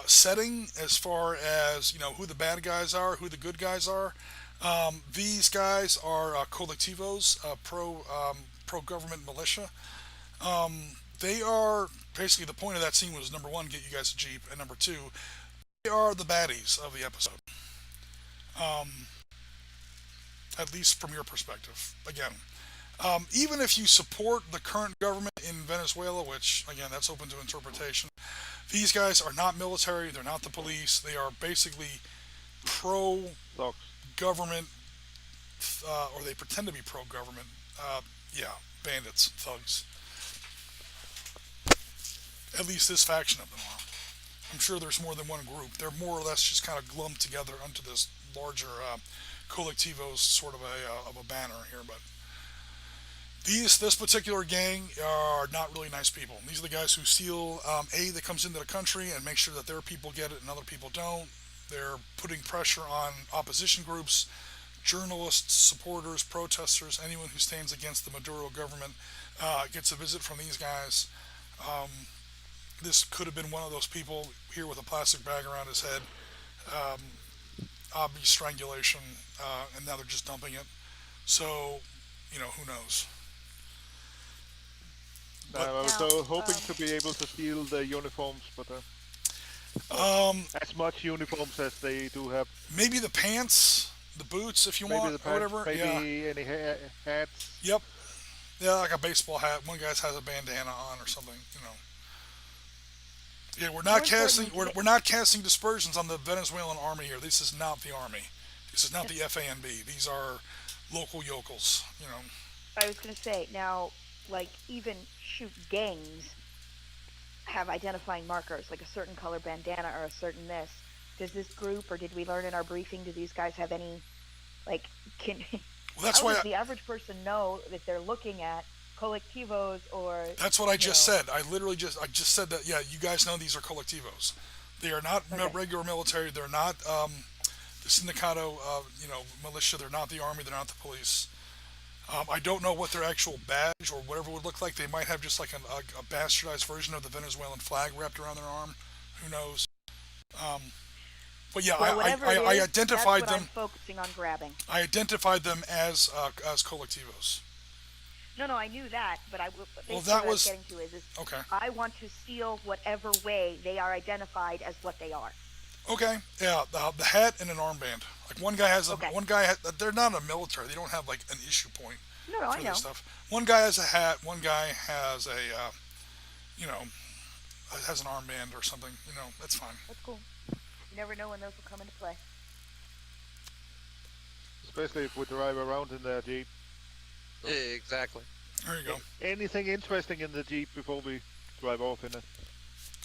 setting as far as who the bad guys are, who the good guys are. These guys are colectivos, pro government militia. They are basically the point of that scene was number one, get you guys a jeep, and number two, they are the baddies of the episode. Um, at least from your perspective. Again, even if you support the current government in Venezuela, which again that's open to interpretation, these guys are not military. They're not the police. They are basically pro Dogs. government, or they pretend to be pro government. Yeah, bandits, thugs. At least this faction of them are. I'm sure there's more than one group. They're more or less just kind of glummed together onto this larger collectivos sort of a banner here. But this particular gang are not really nice people. These are the guys who steal aid that comes into the country and make sure that their people get it and other people don't. They're putting pressure on opposition groups, journalists, supporters, protesters, anyone who stands against the Maduro government gets a visit from these guys. Um, this could have been one of those people here with a plastic bag around his head, um, obvious strangulation, and now they're just dumping it. So, who knows? But I was Now, hoping to be able to steal the uniforms, but not um, as much uniforms as they do have. maybe the pants, the boots, if you Maybe want, the or pants, whatever. Yeah. maybe any hats. Yep. Yeah, like a baseball hat. One guy's has a bandana on or something. Yeah, we're more not casting importantly, we're not casting dispersions on the Venezuelan army here. This is not the army. This is not the FANB. These are local yokels. I was going to say, now, like, even shoot gangs have identifying markers, like a certain color bandana or a certain this. Does this group, or did we learn in our briefing, do these guys have any, like, can, Well, that's how why does the average person know that they're looking at collectivos or, that's what I you just know, said. I just said that. Yeah, you guys know these are collectivos. They are not okay. regular military. They're not the sindicato, militia. They're not the army. They're not the police. I don't know what their actual badge or whatever would look like. They might have just like a bastardized version of the Venezuelan flag wrapped around their arm. Who knows? Um, but yeah, Well, whatever it I is, that's identified what I'm them. focusing on grabbing. I identified them as collectivos. No, I knew that, but Well, basically that what I was was getting to is okay. I want to steal whatever way they are identified as what they are. Okay, yeah, the hat and an armband. Like one guy has a Okay. one guy. They're not a military. They don't have like an issue point No, no, I for this know. stuff. One guy has a hat. One guy has a you know has an armband or something. That's fine. That's cool. You never know when those will come into play. especially if we drive around in the Jeep. So, Exactly. There you go. anything interesting in the Jeep before we drive off in it?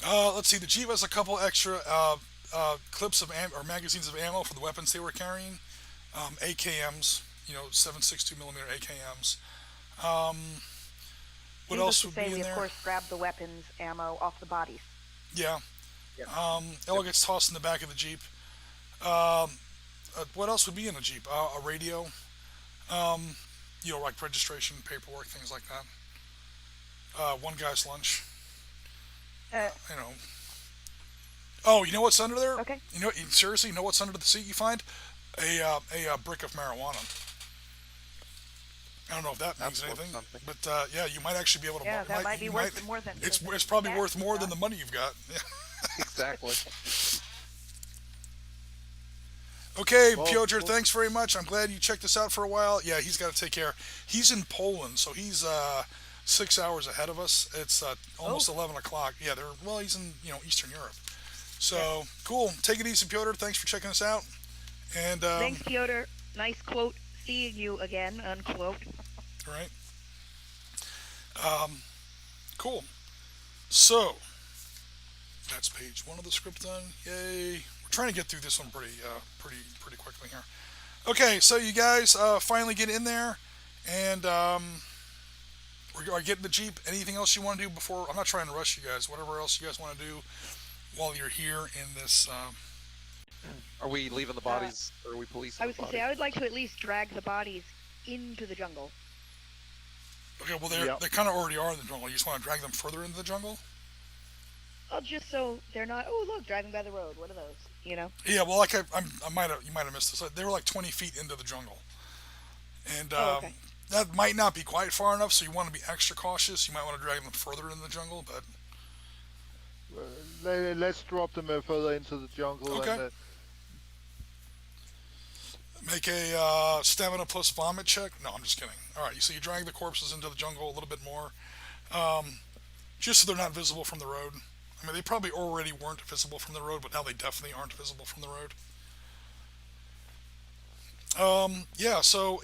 Let's see. The Jeep has a couple extra clips of or magazines of ammo for the weapons they were carrying. AKMs, 7.62 millimeter AKMs. Um, what Needless else to would say, be in we of there? course grab the weapons ammo off the bodies. Yeah. Yep. It all gets tossed in the back of the Jeep. Um, what else would be in a Jeep? A radio. Um, like registration, paperwork, things like that. One guy's lunch. Uh, You know. Oh, you know what's under there? okay. Seriously, you know what's under the seat? You find a brick of marijuana. I don't know if that means That's worth anything, something. but yeah, you might actually be able to. Yeah, that might be you worth more than. It's probably gas worth you more got. than the money you've got. Exactly. Okay, Well, Piotr, well, thanks very much. I'm glad you checked us out for a while. Yeah, he's got to take care. He's in Poland, so he's 6 hours ahead of us. It's almost Oh. 11 o'clock. Yeah, he's in Eastern Europe. So cool. Take it easy, Piotr. Thanks for checking us out. And Thanks, Piotr. Nice quote. Seeing you again. Unquote. all right. Cool. So that's page one of the script done. Yay! We're trying to get through this one pretty quickly here. Okay, so you guys finally get in there, and we're getting the Jeep. Anything else you want to do before? I'm not trying to rush you guys. Whatever else you guys want to do while you're here in this. Are we leaving the bodies, or are we policing I was the gonna say bodies? I would like to at least drag the bodies into the jungle. Okay, well Yep. they kind of already are in the jungle. You just want to drag them further into the jungle? Oh, just so they're not. Oh, look, driving by the road. What are those? Yeah, well, like you might have missed this. They were like 20 feet into the jungle, and Oh, okay. that might not be quite far enough. So you want to be extra cautious. You might want to drag them further into the jungle, but let's drop them further into the jungle. Okay. And, make a stamina plus vomit check. No, I'm just kidding. All right, so you drag the corpses into the jungle a little bit more, just so they're not visible from the road. I mean, they probably already weren't visible from the road, but now they definitely aren't visible from the road. So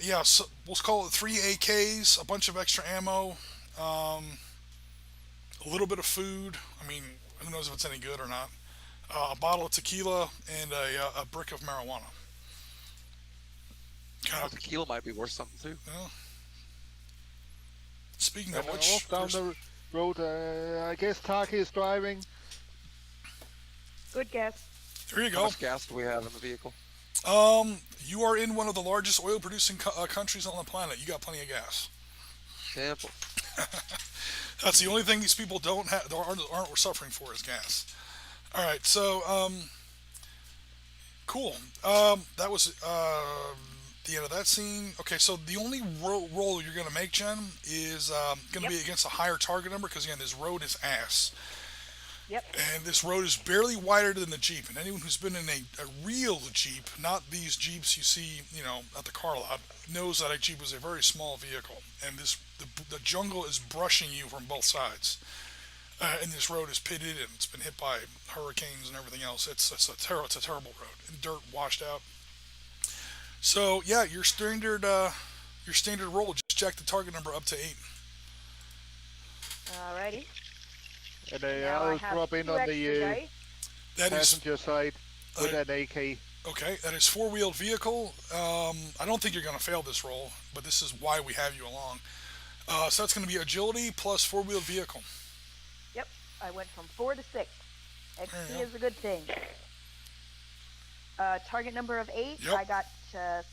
we'll call it 3 AKs, a bunch of extra ammo, a little bit of food. I mean, who knows if it's any good or not. A bottle of tequila and a brick of marijuana. Kind of, Tequila might be worth something too. speaking and of which, off down there's- the road, I guess Taki is driving. Good guess. there you How go. much gas do we have in the vehicle? You are in one of the largest oil-producing countries on the planet. You got plenty of gas. Sample. That's the only thing these people don't have, aren't suffering for is gas. All right, so cool. That was the end of that scene. Okay, so the only roll you're gonna make, Jen, is gonna be against a higher target number because again, this road is ass. Yep. And this road is barely wider than the Jeep. And anyone who's been in a real Jeep, not these Jeeps you see, at the car lot, knows that a Jeep is a very small vehicle. And the jungle is brushing you from both sides. And this road is pitted and it's been hit by hurricanes and everything else. It's a terrible road and dirt washed out. So yeah, your standard roll. Just jack the target number up to 8. Alrighty. And Now I I'll have drop in 2 on extra the dice. That is passenger side with an AK. okay. That is 4-wheeled vehicle. I don't think you're going to fail this roll, but this is why we have you along. So that's going to be agility plus 4-wheeled vehicle. Yep. I went from 4 to 6. There you XP go. is a good thing. Target number of 8. Yep. I got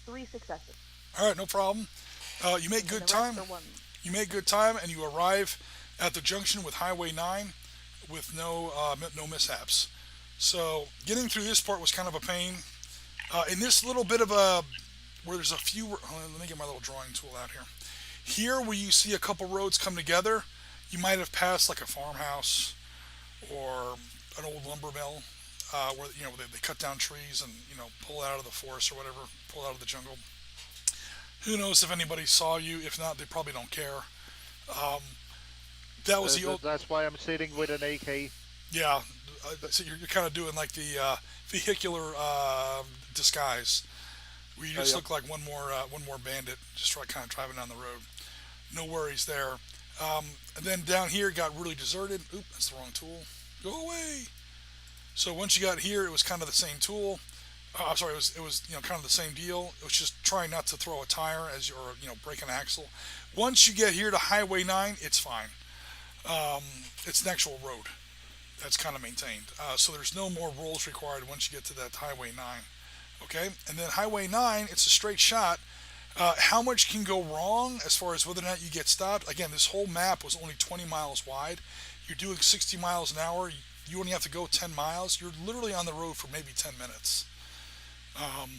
3 successes. All right, no problem. You make And good the time. rest are 1. You make good time, and you arrive at the junction with Highway 9 with no mishaps. So getting through this part was kind of a pain. In this little bit of where there's a few. Let me get my little drawing tool out here. Here, where you see a couple roads come together, you might have passed like a farmhouse or an old lumber mill. where they cut down trees and pull it out of the forest or whatever, pull it out of the jungle. Who knows if anybody saw you? If not, they probably don't care. Um, that was the old. That's why I'm sitting with an AK. Yeah, so you're kind of doing like the vehicular disguise, where you just Yep. look like one more bandit, just kind of driving down the road. No worries there. And then down here it got really deserted. Oop, that's the wrong tool. Go away. So once you got here, it was kind of the same tool. I'm sorry, it was kind of the same deal. It was just trying not to throw a tire as you're break an axle. Once you get here to Highway 9, it's fine. Um, it's an actual road that's kind of maintained. So there's no more rolls required once you get to that Highway 9. Okay, and then Highway 9, it's a straight shot. How much can go wrong as far as whether or not you get stopped? Again, this whole map was only 20 miles wide. You're doing 60 miles an hour. You only have to go 10 miles. You're literally on the road for maybe 10 minutes. Um,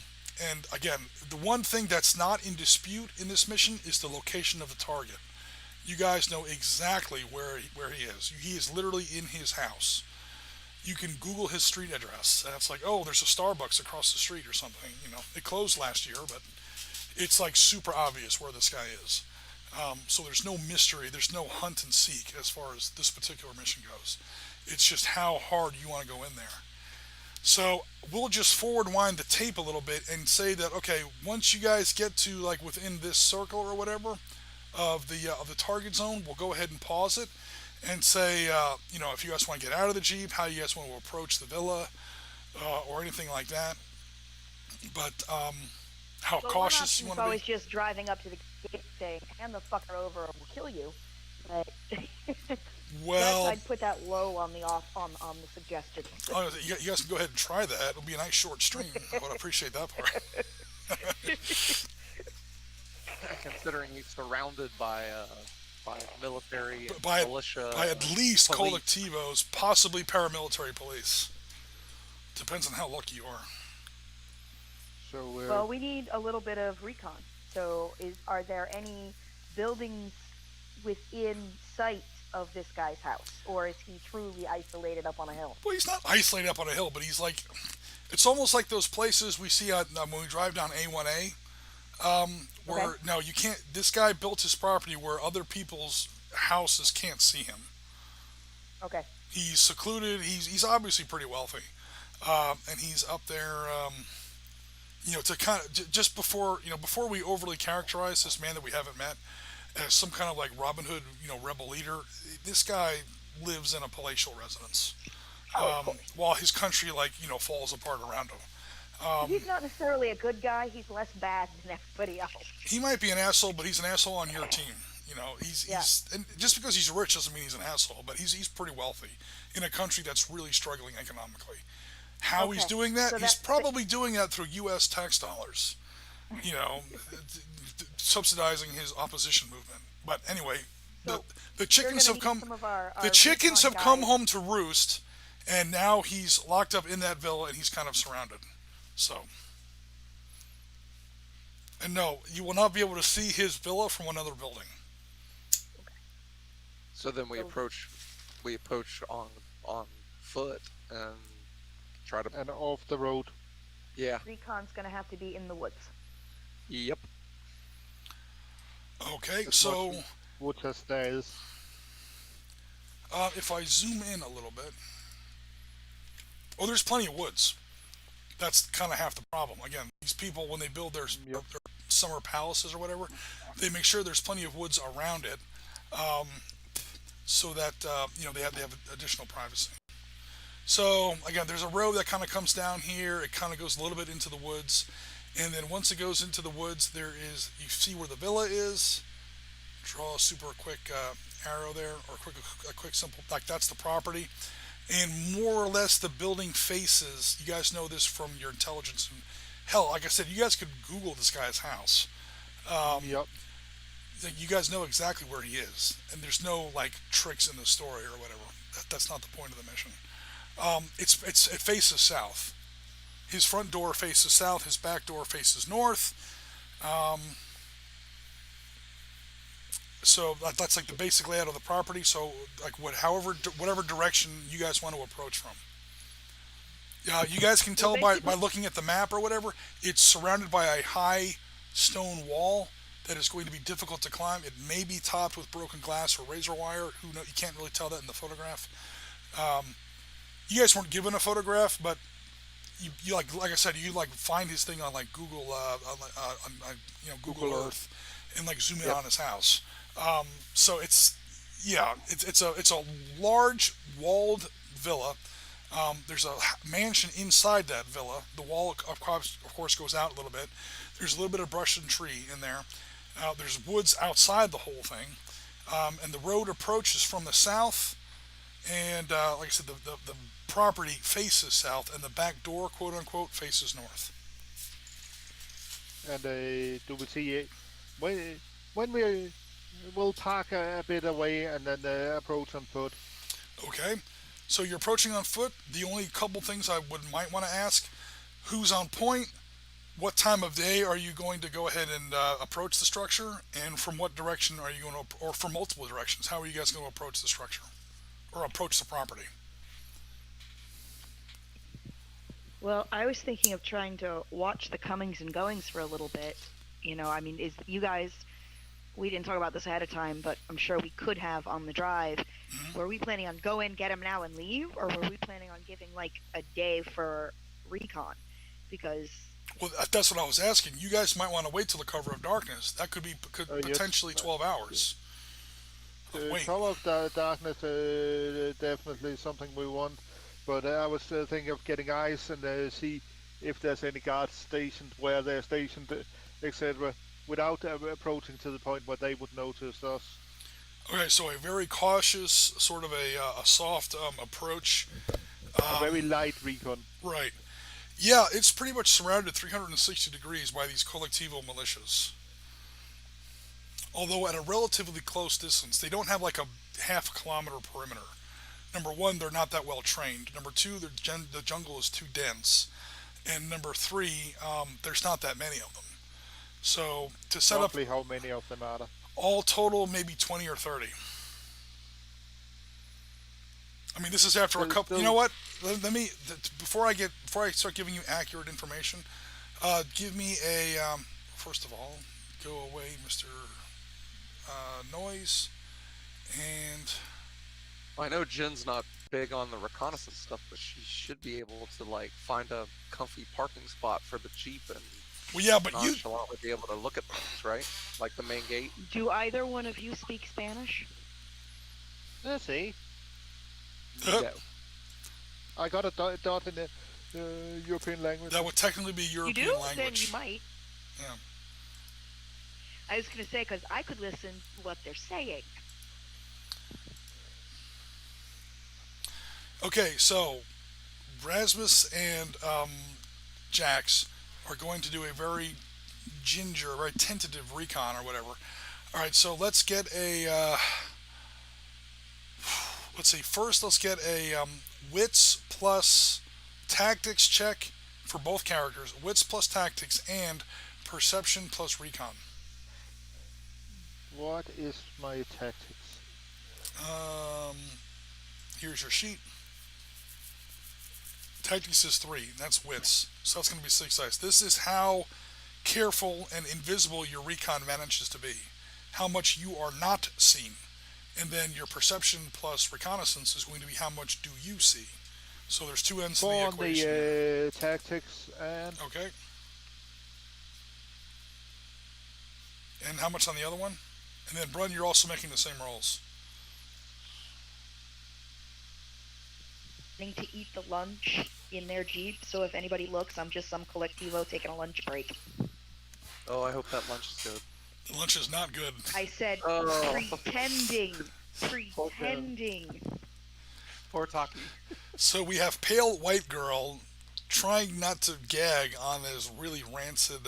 and again, the one thing that's not in dispute in this mission is the location of the target. You guys know exactly where he is. He is literally in his house. You can Google his street address, and it's like, oh, there's a Starbucks across the street or something. It closed last year, but it's like super obvious where this guy is. So there's no mystery. There's no hunt and seek as far as this particular mission goes. It's just how hard you want to go in there. So we'll just forward wind the tape a little bit and say that, okay, once you guys get to like within this circle or whatever of the target zone, we'll go ahead and pause it and say, if you guys want to get out of the Jeep, how you guys want to approach the villa, or anything like that. But how Well, one cautious you option is want to always be. just driving up to the gate saying, hand the fucker over or we'll kill you. But Well, I'd put that low on the on the suggestion. you guys can go ahead and try that. It'll be a nice short stream. I would appreciate that part. Considering he's surrounded by military, by militia, by at least police. collectivos, possibly paramilitary police. Depends on how lucky you are. So Well, we need a little bit of recon. So, are there any buildings within sight of this guy's house, or is he truly isolated up on a hill? Well, he's not isolated up on a hill, but he's like, it's almost like those places we see when we drive down A1A, where Okay. no, you can't. This guy built his property where other people's houses can't see him. Okay. He's secluded. He's obviously pretty wealthy, and he's up there. To kind of just before we overly characterize this man that we haven't met as some kind of like Robin Hood, rebel leader. This guy lives in a palatial residence, Oh, of course. while his country falls apart around him. He's not necessarily a good guy. He's less bad than everybody else. He might be an asshole, but he's an asshole on your team. Yeah. He's and just because he's rich doesn't mean he's an asshole, but he's pretty wealthy in a country that's really struggling economically. How he's Okay. doing that? So He's that- probably doing that through U.S. tax dollars. You know, subsidizing his opposition movement. But anyway, So the chickens gonna have need come. some of our The chickens have recon come guys. home to roost, and now he's locked up in that villa, and he's kind of surrounded. So, and no, you will not be able to see his villa from another building. So then we So- approach on foot and try to. and off the road. Yeah. Recon's gonna have to be in the woods. Yep. Okay, As so much woods as there is. if I zoom in a little bit, there's plenty of woods. That's kind of half the problem. Again, these people when they build their summer palaces or whatever, they make sure there's plenty of woods around it, so that they have additional privacy. So again, there's a road that kind of comes down here. It kind of goes a little bit into the woods, and then once it goes into the woods, you see where the villa is. Draw a super quick arrow there, or a quick simple, like that's the property, and more or less the building faces. You guys know this from your intelligence. And hell, like I said, you guys could Google this guy's house. Yep. You guys know exactly where he is, and there's no like tricks in the story or whatever. That's not the point of the mission. It faces south. His front door faces south. His back door faces north. So that's like the basic layout of the property. So like whatever direction you guys want to approach from. You guys can Well, tell by basically, looking at the map or whatever. It's surrounded by a high stone wall that is going to be difficult to climb. It may be topped with broken glass or razor wire. Who know? You can't really tell that in the photograph. Um, you guys weren't given a photograph, but you like I said, you like find his thing on like Google, Google Google Earth. Earth, and like zoom in Yep. on his house. So it's yeah, it's a large walled villa. There's a mansion inside that villa. The wall, of course, goes out a little bit. There's a little bit of brush and tree in there. There's woods outside the whole thing, and the road approaches from the south. And like I said, the property faces south, and the back door, quote unquote, faces north. And do we see it when we will park a bit away and then approach on foot? Okay, so you're approaching on foot. The only couple things I might want to ask: who's on point? What time of day are you going to go ahead and approach the structure? And from what direction are you going to, or from multiple directions? How are you guys going to approach the structure or approach the property? well, I was thinking of trying to watch the comings and goings for a little bit. I mean, is you guys? We didn't talk about this ahead of time, but I'm sure we could have on the drive. Mhm. Were we planning on go in, get him now, and leave, or were we planning on giving like a day for recon? Because Well, that's what I was asking. You guys might want to wait till the cover of darkness. That could Yes. potentially 12 hours. Wait. Cover of darkness, definitely something we want. But I was thinking of getting eyes and see if there's any guards stationed, where they're stationed, etc. Without approaching to the point where they would notice us. Okay, so a very cautious, sort of a soft approach. A very light recon. Right. Yeah, it's pretty much surrounded 360 degrees by these collectivo militias. Although at a relatively close distance, they don't have like a half kilometer perimeter. Number one, they're not that well trained. Number two, the jungle is too dense. And number three, there's not that many of them. So to set up Roughly how many of them are there? all total, maybe 20 or 30. I mean, this is after a Well, couple. You still- know what? Let me before I start giving you accurate information. Give me a first of all, go away, Mister Noise, and I know Jen's not big on the reconnaissance stuff, but she should be able to like find a comfy parking spot for the jeep and well, yeah, but you nonchalantly be able to look at things, right? Like the main gate. do either one of you speak Spanish? Let's see. Yeah. I got a dot in the European language. that would technically be You European do? Then language. you might. Yeah. I was going to say because I could listen to what they're saying. Okay, so Rasmus and Jax are going to do a very very tentative recon or whatever. All right, so let's get a. Let's see. First, let's get a wits plus tactics check for both characters. Wits plus tactics and perception plus recon. What is my tactics? Um, here's your sheet. Tactics is 3. That's wits. So that's going to be 6 dice. This is how careful and invisible your recon manages to be. How much you are not seen. And then your perception plus reconnaissance is going to be how much do you see. So there's two ends to the 4 on equation. the tactics and Okay. And how much on the other one? And then Brun, you're also making the same rolls. To eat the lunch in their jeep, so if anybody looks, I'm just some collectivo taking a lunch break. Oh, I hope that lunch is good. The lunch is not good. I said Oh. pretending. Pretending. Poor Taki. So we have pale white girl trying not to gag on this really rancid,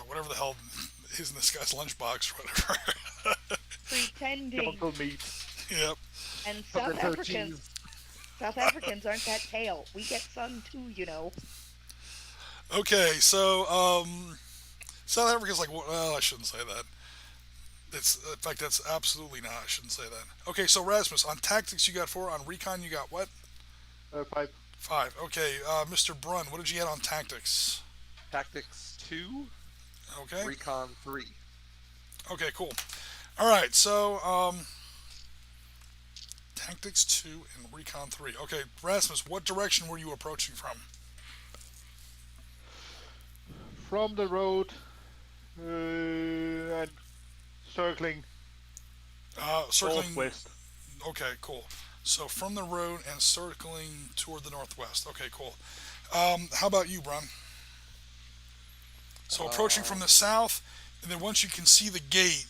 whatever the hell is in this guy's lunchbox or whatever. Pretending. jungle meat. Yep. And Something South so Africans. cheese. South Africans aren't that pale. We get sun too, you know. Okay, so South Africa's like, well, I shouldn't say that. It's in fact that's absolutely not. I shouldn't say that. Okay, so Rasmus, on tactics you got 4. On recon you got what? 5. 5. Okay, Mr. Brun, what did you get on tactics? Tactics 2, Okay. recon 3. Okay, cool. All right, so tactics 2 and recon 3. Okay, Rasmus, what direction were you approaching from? From the road and circling Circling. northwest. Okay, cool. So from the road and circling toward the northwest. Okay, cool. How about you, Brun? So approaching from the south, and then once you can see the gate,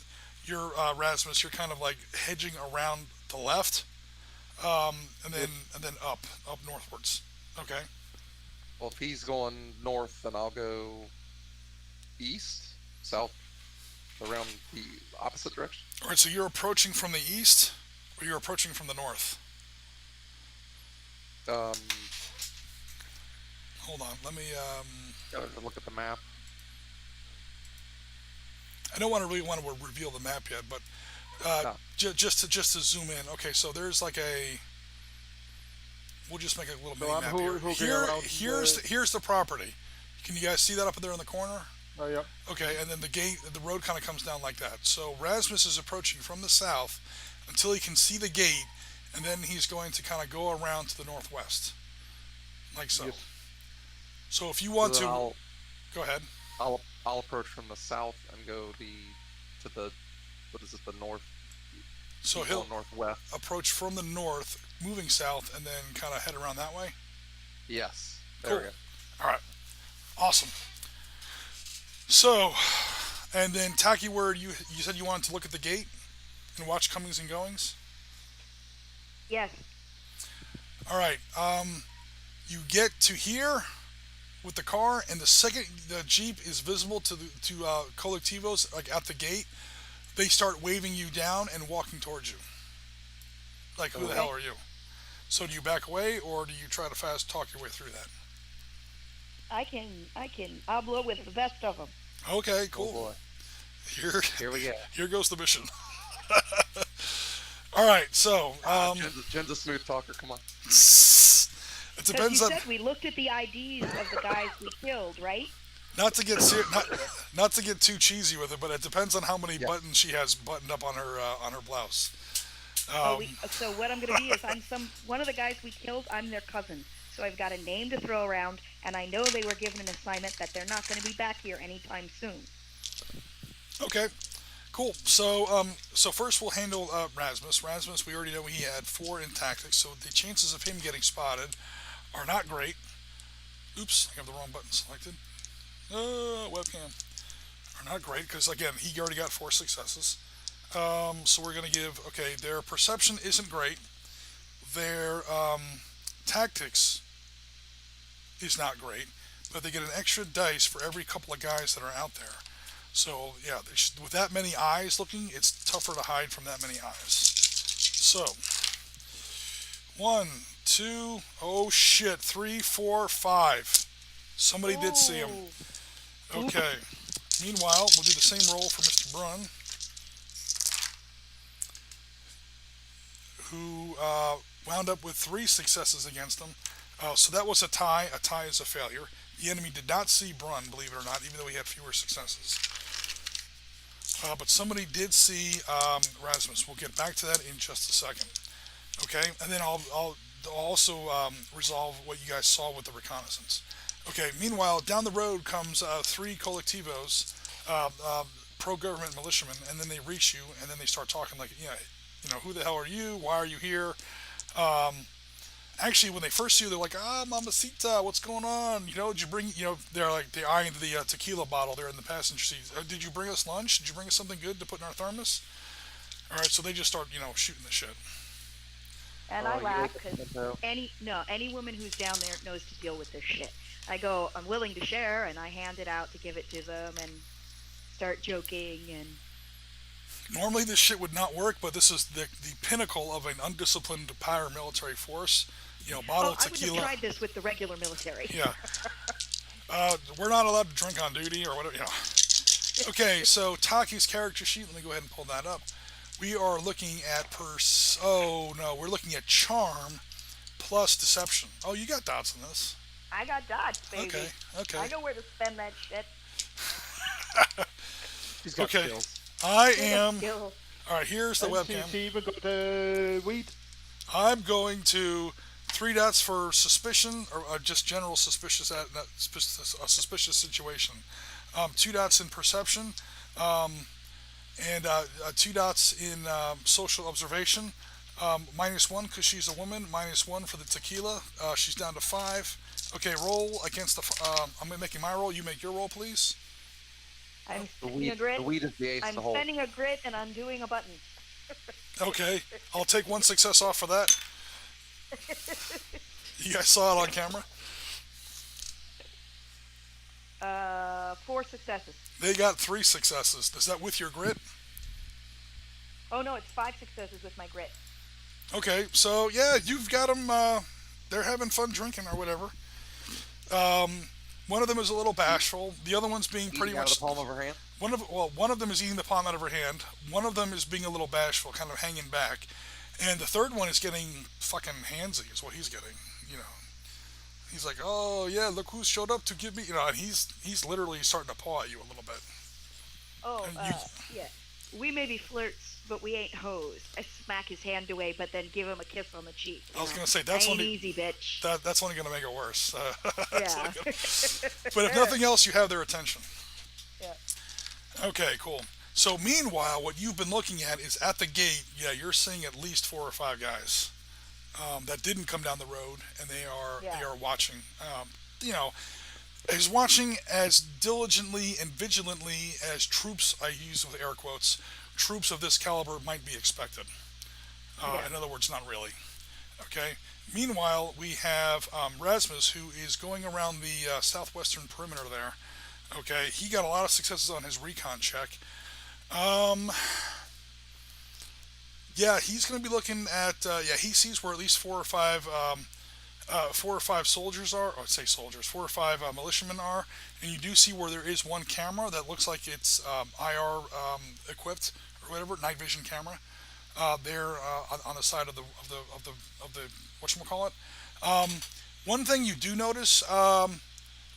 you're Rasmus. You're kind of like hedging around the left, and then up northwards. Okay. Well, if he's going north, then I'll go east, south, around the opposite direction. All right. So you're approaching from the east, or you're approaching from the north. Um, Hold on. Let me. Gotta look at the map. I don't really want to reveal the map yet, but No. just to zoom in. Okay, so there's like a. We'll just make a little mini I'm map hooking here. around, Here's the property. Can you guys see that up there in the corner? Oh yeah. Okay, and then the road kind of comes down like that. So Rasmus is approaching from the south until he can see the gate, and then he's going to kind of go around to the northwest, like so. Yes. So if you want So to, then go ahead. I'll approach from the south and go to the what is it, the north? So Keep he'll going northwest. approach from the north, moving south, and then kind of head around that way. Yes. There Cool. we go. All right, awesome. So, and then Taki, where you said you wanted to look at the gate and watch comings and goings. Yes. All right. You get to here with the car, and the second the Jeep is visible to collectivos, like at the gate, they start waving you down and walking towards you. Like, who the hell are you? So do you back away, or do you try to fast talk your way through that? I'll blow with the best of them. Okay, Oh cool. boy. Here we go. Here goes the mission. All right, so Jen's a smooth talker. Come on. it Because depends you on said we looked at the IDs of the guys we killed, right? not to get not to get too cheesy with it, but it depends on how many buttons she has buttoned up on her blouse. So what I'm going to be is one of the guys we killed. I'm their cousin, so I've got a name to throw around, and I know they were given an assignment that they're not going to be back here anytime soon. Okay, cool. So first we'll handle Rasmus. Rasmus, we already know he had 4 in tactics, so the chances of him getting spotted are not great. Oops, I have the wrong button selected. Webcam. Are not great because again he already got 4 successes. So we're gonna give their perception isn't great. Their tactics is not great, but they get an extra dice for every couple of guys that are out there. So yeah, with that many eyes looking, it's tougher to hide from that many eyes. So 1, 2, oh shit, 3, 4, 5. Somebody did see him. Okay. Meanwhile, we'll do the same roll for Mr. Brun, who wound up with 3 successes against him. So that was a tie. A tie is a failure. The enemy did not see Brun, believe it or not, even though he had fewer successes. But somebody did see Rasmus. We'll get back to that in just a second. Okay, and then I'll also resolve what you guys saw with the reconnaissance. Okay, meanwhile, down the road comes 3 collectivos, pro-government militiamen, and then they reach you, and then they start talking like, who the hell are you? Why are you here? Actually, when they first see you, they're like, Mamacita, what's going on? Did you bring, they're like, they eyeing the tequila bottle there in the passenger seat. Did you bring us lunch? Did you bring us something good to put in our thermos? All right, so they just start, shooting the shit. And I laugh because any woman who's down there knows to deal with this shit. I go, I'm willing to share, and I hand it out to give it to them and start joking and. Normally this shit would not work, but this is the pinnacle of an undisciplined paramilitary force. Bottle of tequila. I would have tried this with the regular military. Yeah. We're not allowed to drink on duty or whatever. Okay, so Taki's character sheet. Let me go ahead and pull that up. We are looking at we're looking at charm plus deception. Oh, you got dots in this. I got dodge, Okay, baby. okay, I know where to spend that shit. She's got okay. skills. I Get a am. skill. All right, here's the And webcam. she even got weed. I'm going to 3 dots for suspicion or just general suspicious a suspicious situation. 2 dots in perception, and 2 dots in social observation. -1 because she's a woman. -1 for the tequila. She's down to 5. Okay, roll against the. I'm making my roll. You make your roll, please. I'm The spending a weed, grit. the weed is the ace I'm to hold. spending a grit and undoing a button. Okay, I'll take 1 success off for that. You guys saw it on camera. 4 successes. They got 3 successes. Is that with your grit? Oh no, it's 5 successes with my grit. Okay, so yeah, you've got them. They're having fun drinking or whatever. One of them is a little bashful. The other one's being pretty Eating out much of the palm of her hand. one of them is eating the palm out of her hand. One of them is being a little bashful, kind of hanging back, and the third one is getting fucking handsy. Is what he's getting. You know, he's like, oh yeah, look who showed up to give me. You know, and he's literally starting to paw at you a little bit. Oh, And you- yeah. We may be flirts, but we ain't hoes. I smack his hand away, but then give him a kiss on the cheek. I was know? gonna say I that's ain't only easy, bitch. that's only gonna make it worse. Yeah. But if nothing else, you have their attention. Yeah. Okay, cool. So meanwhile, what you've been looking at is at the gate. Yeah, you're seeing at least 4 or 5 guys that didn't come down the road, and they Yeah. are watching. You know, is watching as diligently and vigilantly as troops. I use with air quotes. Troops of this caliber might be expected. Yeah. In other words, not really. Okay. Meanwhile, we have Rasmus, who is going around the southwestern perimeter there. Okay, he got a lot of successes on his recon check. Yeah, he's going to be looking at. Yeah, he sees where at least 4 or 5 soldiers are. Or I'd say soldiers. 4 or 5 militiamen are, and you do see where there is one camera that looks like it's IR equipped or whatever, night vision camera. There on the side of the whatchamacallit. One thing you do notice,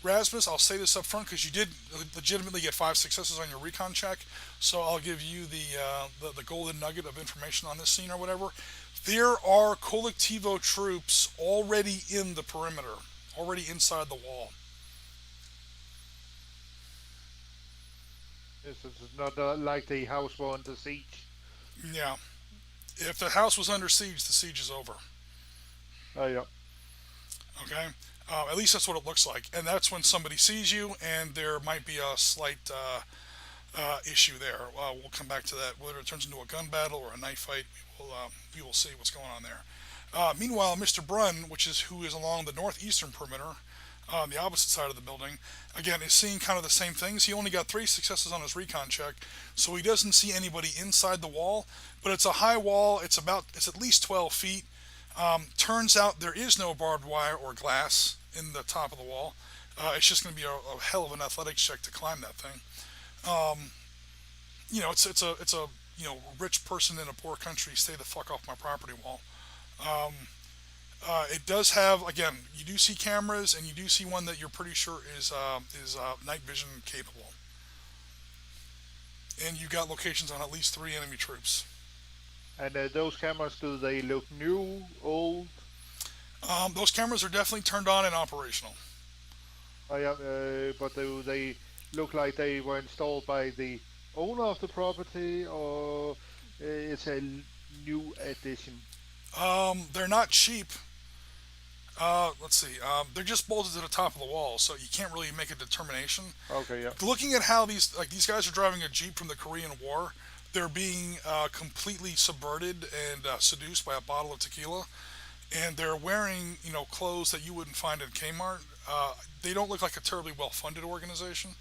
Rasmus, I'll say this up front because you did legitimately get 5 successes on your recon check, so I'll give you the golden nugget of information on this scene or whatever. There are Collectivo troops already in the perimeter, already inside the wall. It's not like the house were under siege. Yeah. If the house was under siege, the siege is over. Oh yeah. Okay? At least that's what it looks like. And that's when somebody sees you, and there might be a slight issue there. We'll come back to that. Whether it turns into a gun battle or a knife fight, we will see what's going on there. Meanwhile, Mr. Brunn, who is along the northeastern perimeter, on the opposite side of the building, again, is seeing kind of the same things. He only got 3 successes on his recon check, so he doesn't see anybody inside the wall, but it's a high wall. It's at least 12 feet. Turns out there is no barbed wire or glass in the top of the wall. It's just going to be a hell of an athletics check to climb that thing. You know, it's a rich person in a poor country, stay the fuck off my property wall. It does have, again, you do see cameras, and you do see one that you're pretty sure is night vision capable. And you got locations on at least 3 enemy troops. And those cameras, do they look new, old? Those cameras are definitely turned on and operational. Oh yeah, but do they look like they were installed by the owner of the property, or it's a new addition? They're not cheap. Let's see. They're just bolted to the top of the wall, so you can't really make a determination. Okay, yeah. Looking at how these guys are driving a Jeep from the Korean War, they're being completely subverted and seduced by a bottle of tequila, and they're wearing clothes that you wouldn't find in Kmart. They don't look like a terribly well-funded organization.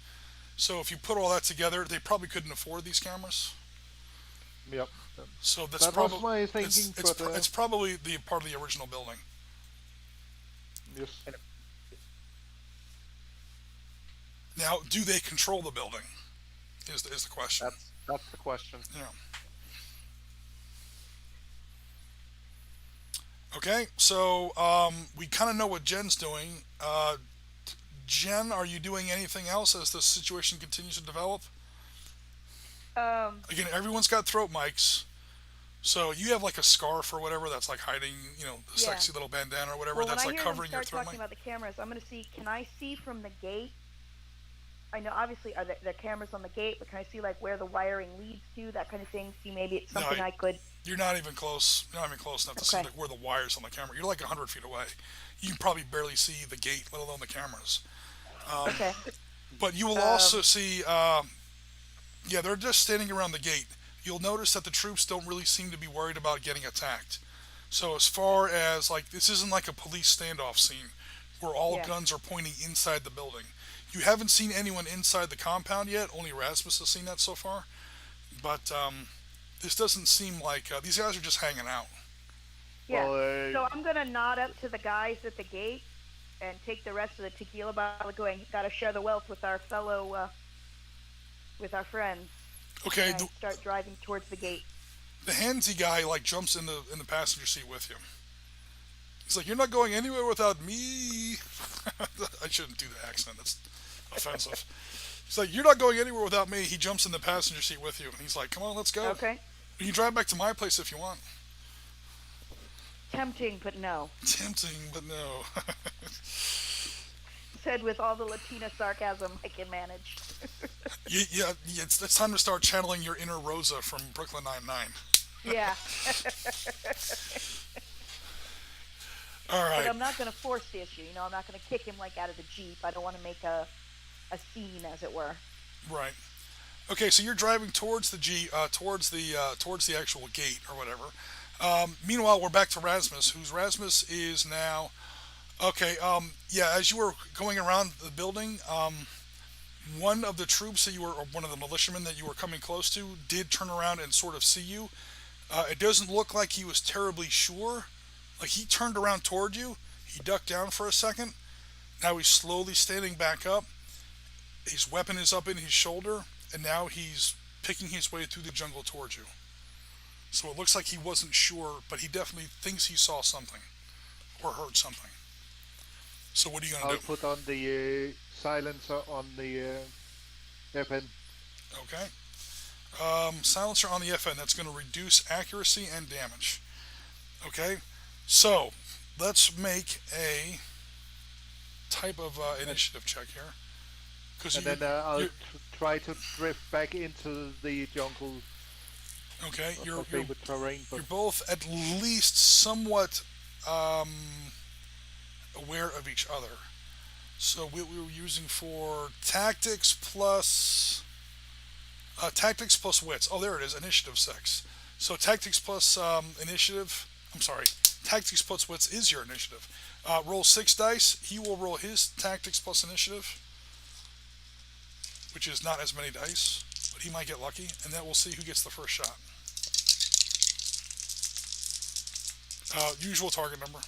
So if you put all that together, they probably couldn't afford these cameras. Yep. So that's That probably was my thinking, it's probably the part of the original building. Yes. Now, do they control the building? Is the question. That's the question. Yeah. Okay, so we kind of know what Jen's doing. Jen, are you doing anything else as the situation continues to develop? Um, Again, everyone's got throat mics. So you have like a scarf or whatever that's like hiding, the yeah. sexy little bandana or whatever Well, when that's I like hear them covering your start throat talking mic. about the cameras, I'm gonna see. Can I see from the gate? I know obviously are there cameras on the gate, but can I see like where the wiring leads to, that kind of thing? See maybe it's No, something I could. you're not even close. You're not even close enough to see Okay. like where the wires on the camera. You're like 100 feet away. You can probably barely see the gate, let alone the cameras. Okay. But you will also Um, see, yeah, they're just standing around the gate. You'll notice that the troops don't really seem to be worried about getting attacked. So as far as like this isn't like a police standoff scene where all yeah. guns are pointing inside the building. You haven't seen anyone inside the compound yet. Only Rasmus has seen that so far. But this doesn't seem like these guys are just hanging out. Yeah. Well, So I'm gonna nod up to the guys at the gate and take the rest of the tequila bottle, going. Got to share the wealth with our fellow, with our friends, Okay, and start driving towards the gate. the handsy guy like jumps in the passenger seat with you. He's like, "You're not going anywhere without me." I shouldn't do the accent. That's offensive. He's like, "You're not going anywhere without me." He jumps in the passenger seat with you, and he's like, "Come on, let's go. Okay. You can drive back to my place if you want." Tempting, but no. Tempting, but no. Said with all the Latina sarcasm I can manage. Yeah, it's time to start channeling your inner Rosa from Brooklyn Nine-Nine. Yeah. All But right, I'm not going to force the issue. I'm not going to kick him like out of the Jeep. I don't want to make a scene, as it were. right. Okay, so you're driving towards the towards the actual gate or whatever. Meanwhile, we're back to Rasmus, whose Rasmus is now. Okay, yeah, as you were going around the building, one of the troops that you were, or one of the militiamen that you were coming close to, did turn around and sort of see you. It doesn't look like he was terribly sure. Like he turned around toward you, he ducked down for a second. Now he's slowly standing back up. His weapon is up in his shoulder, and now he's picking his way through the jungle towards you. So it looks like he wasn't sure, but he definitely thinks he saw something or heard something. So what are you gonna I'll do? put on the silencer on the FN. Okay. Silencer on the FN. That's going to reduce accuracy and damage. Okay. So let's make a type of initiative check here. Because And you, then I'll you, try to drift back into the jungle okay, of you're my you're favorite terrain. But you're both at least somewhat um, aware of each other. So we were using for tactics plus wits. Oh, there it is. Initiative 6. So tactics plus initiative. I'm sorry. Tactics plus wits is your initiative. Roll 6 dice. He will roll his tactics plus initiative, which is not as many dice, but he might get lucky, and then we'll see who gets the first shot. Usual target number.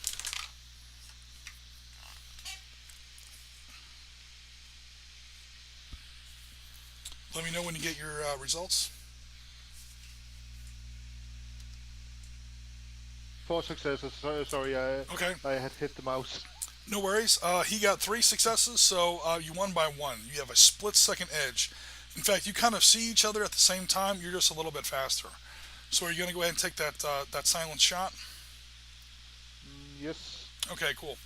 Let me know when you get your results. 4 successes. Sorry, Okay, I had hit the mouse. no worries. He got 3 successes, so you won by 1. You have a split second edge. In fact, you kind of see each other at the same time. You're just a little bit faster. So are you going to go ahead and take that silent shot? Yes. Okay, cool.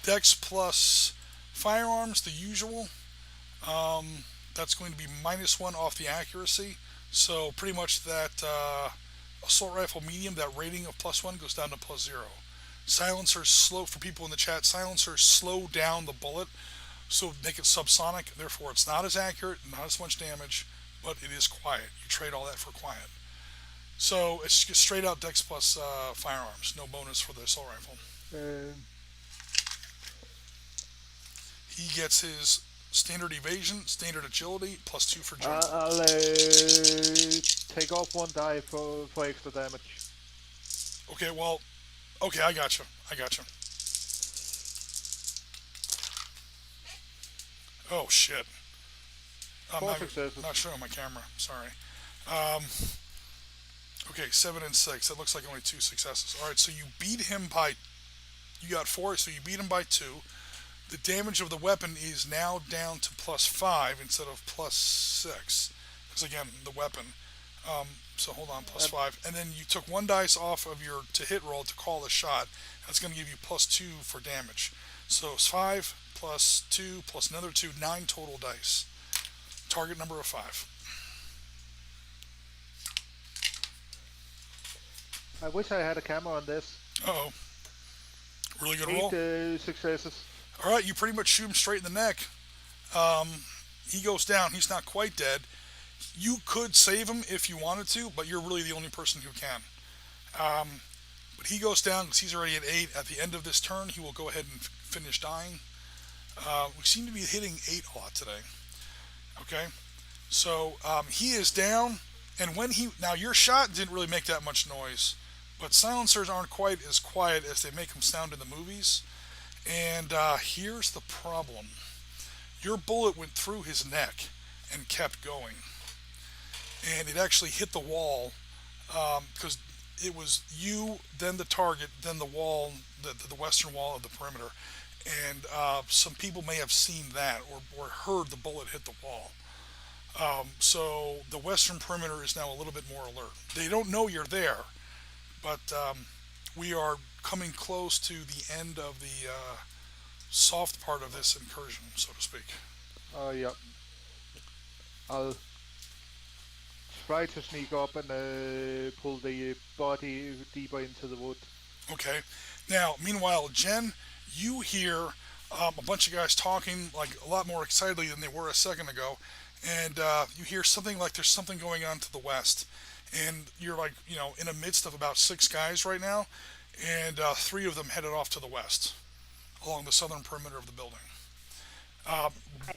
Dex plus firearms, the usual. That's going to be -1 off the accuracy. So pretty much that assault rifle medium, that rating of +1 goes down to +0. Silencers slow for people in the chat. Silencers slow down the bullet, so make it subsonic. Therefore, it's not as accurate, not as much damage, but it is quiet. You trade all that for quiet. So it's just straight out Dex plus firearms. No bonus for the assault rifle. He gets his standard evasion, standard agility, +2 for jump. I'll take off 1 die for extra damage. Okay, well, okay, I got you. Oh shit! I'm 4 not, successes. not showing my camera. Sorry. Okay, 7 and 6. That looks like only 2 successes. All right, so you beat him by You got 4, so you beat him by 2. The damage of the weapon is now down to +5 instead of +6. Because again, the weapon. So hold on, plus And 5. And then you took 1 dice off of your to hit roll to call the shot. That's going to give you +2 for damage. So it's 5 plus 2 plus another 2, 9 total dice. Target number of 5. I wish I had a camera on this. Uh oh. Really good Eight roll. successes. All right, you pretty much shoot him straight in the neck. Um, he goes down. He's not quite dead. You could save him if you wanted to, but you're really the only person who can. Um, but he goes down because he's already at 8. At the end of this turn, he will go ahead and finish dying. We seem to be hitting 8 a lot today. Okay, so he is down, and when he now your shot didn't really make that much noise, but silencers aren't quite as quiet as they make them sound in the movies. And here's the problem: your bullet went through his neck and kept going, and it actually hit the wall because it was you, then the target, then the wall, the western wall of the perimeter. And some people may have seen that or heard the bullet hit the wall. So the western perimeter is now a little bit more alert. They don't know you're there, but we are coming close to the end of the soft part of this incursion, so to speak. Yeah. I'll try to sneak up and pull the body deeper into the wood. Okay. Now, meanwhile, Jen, you hear a bunch of guys talking like a lot more excitedly than they were a second ago, and you hear something like there's something going on to the west, and you're like in the midst of about 6 guys right now, and 3 of them headed off to the west along the southern perimeter of the building.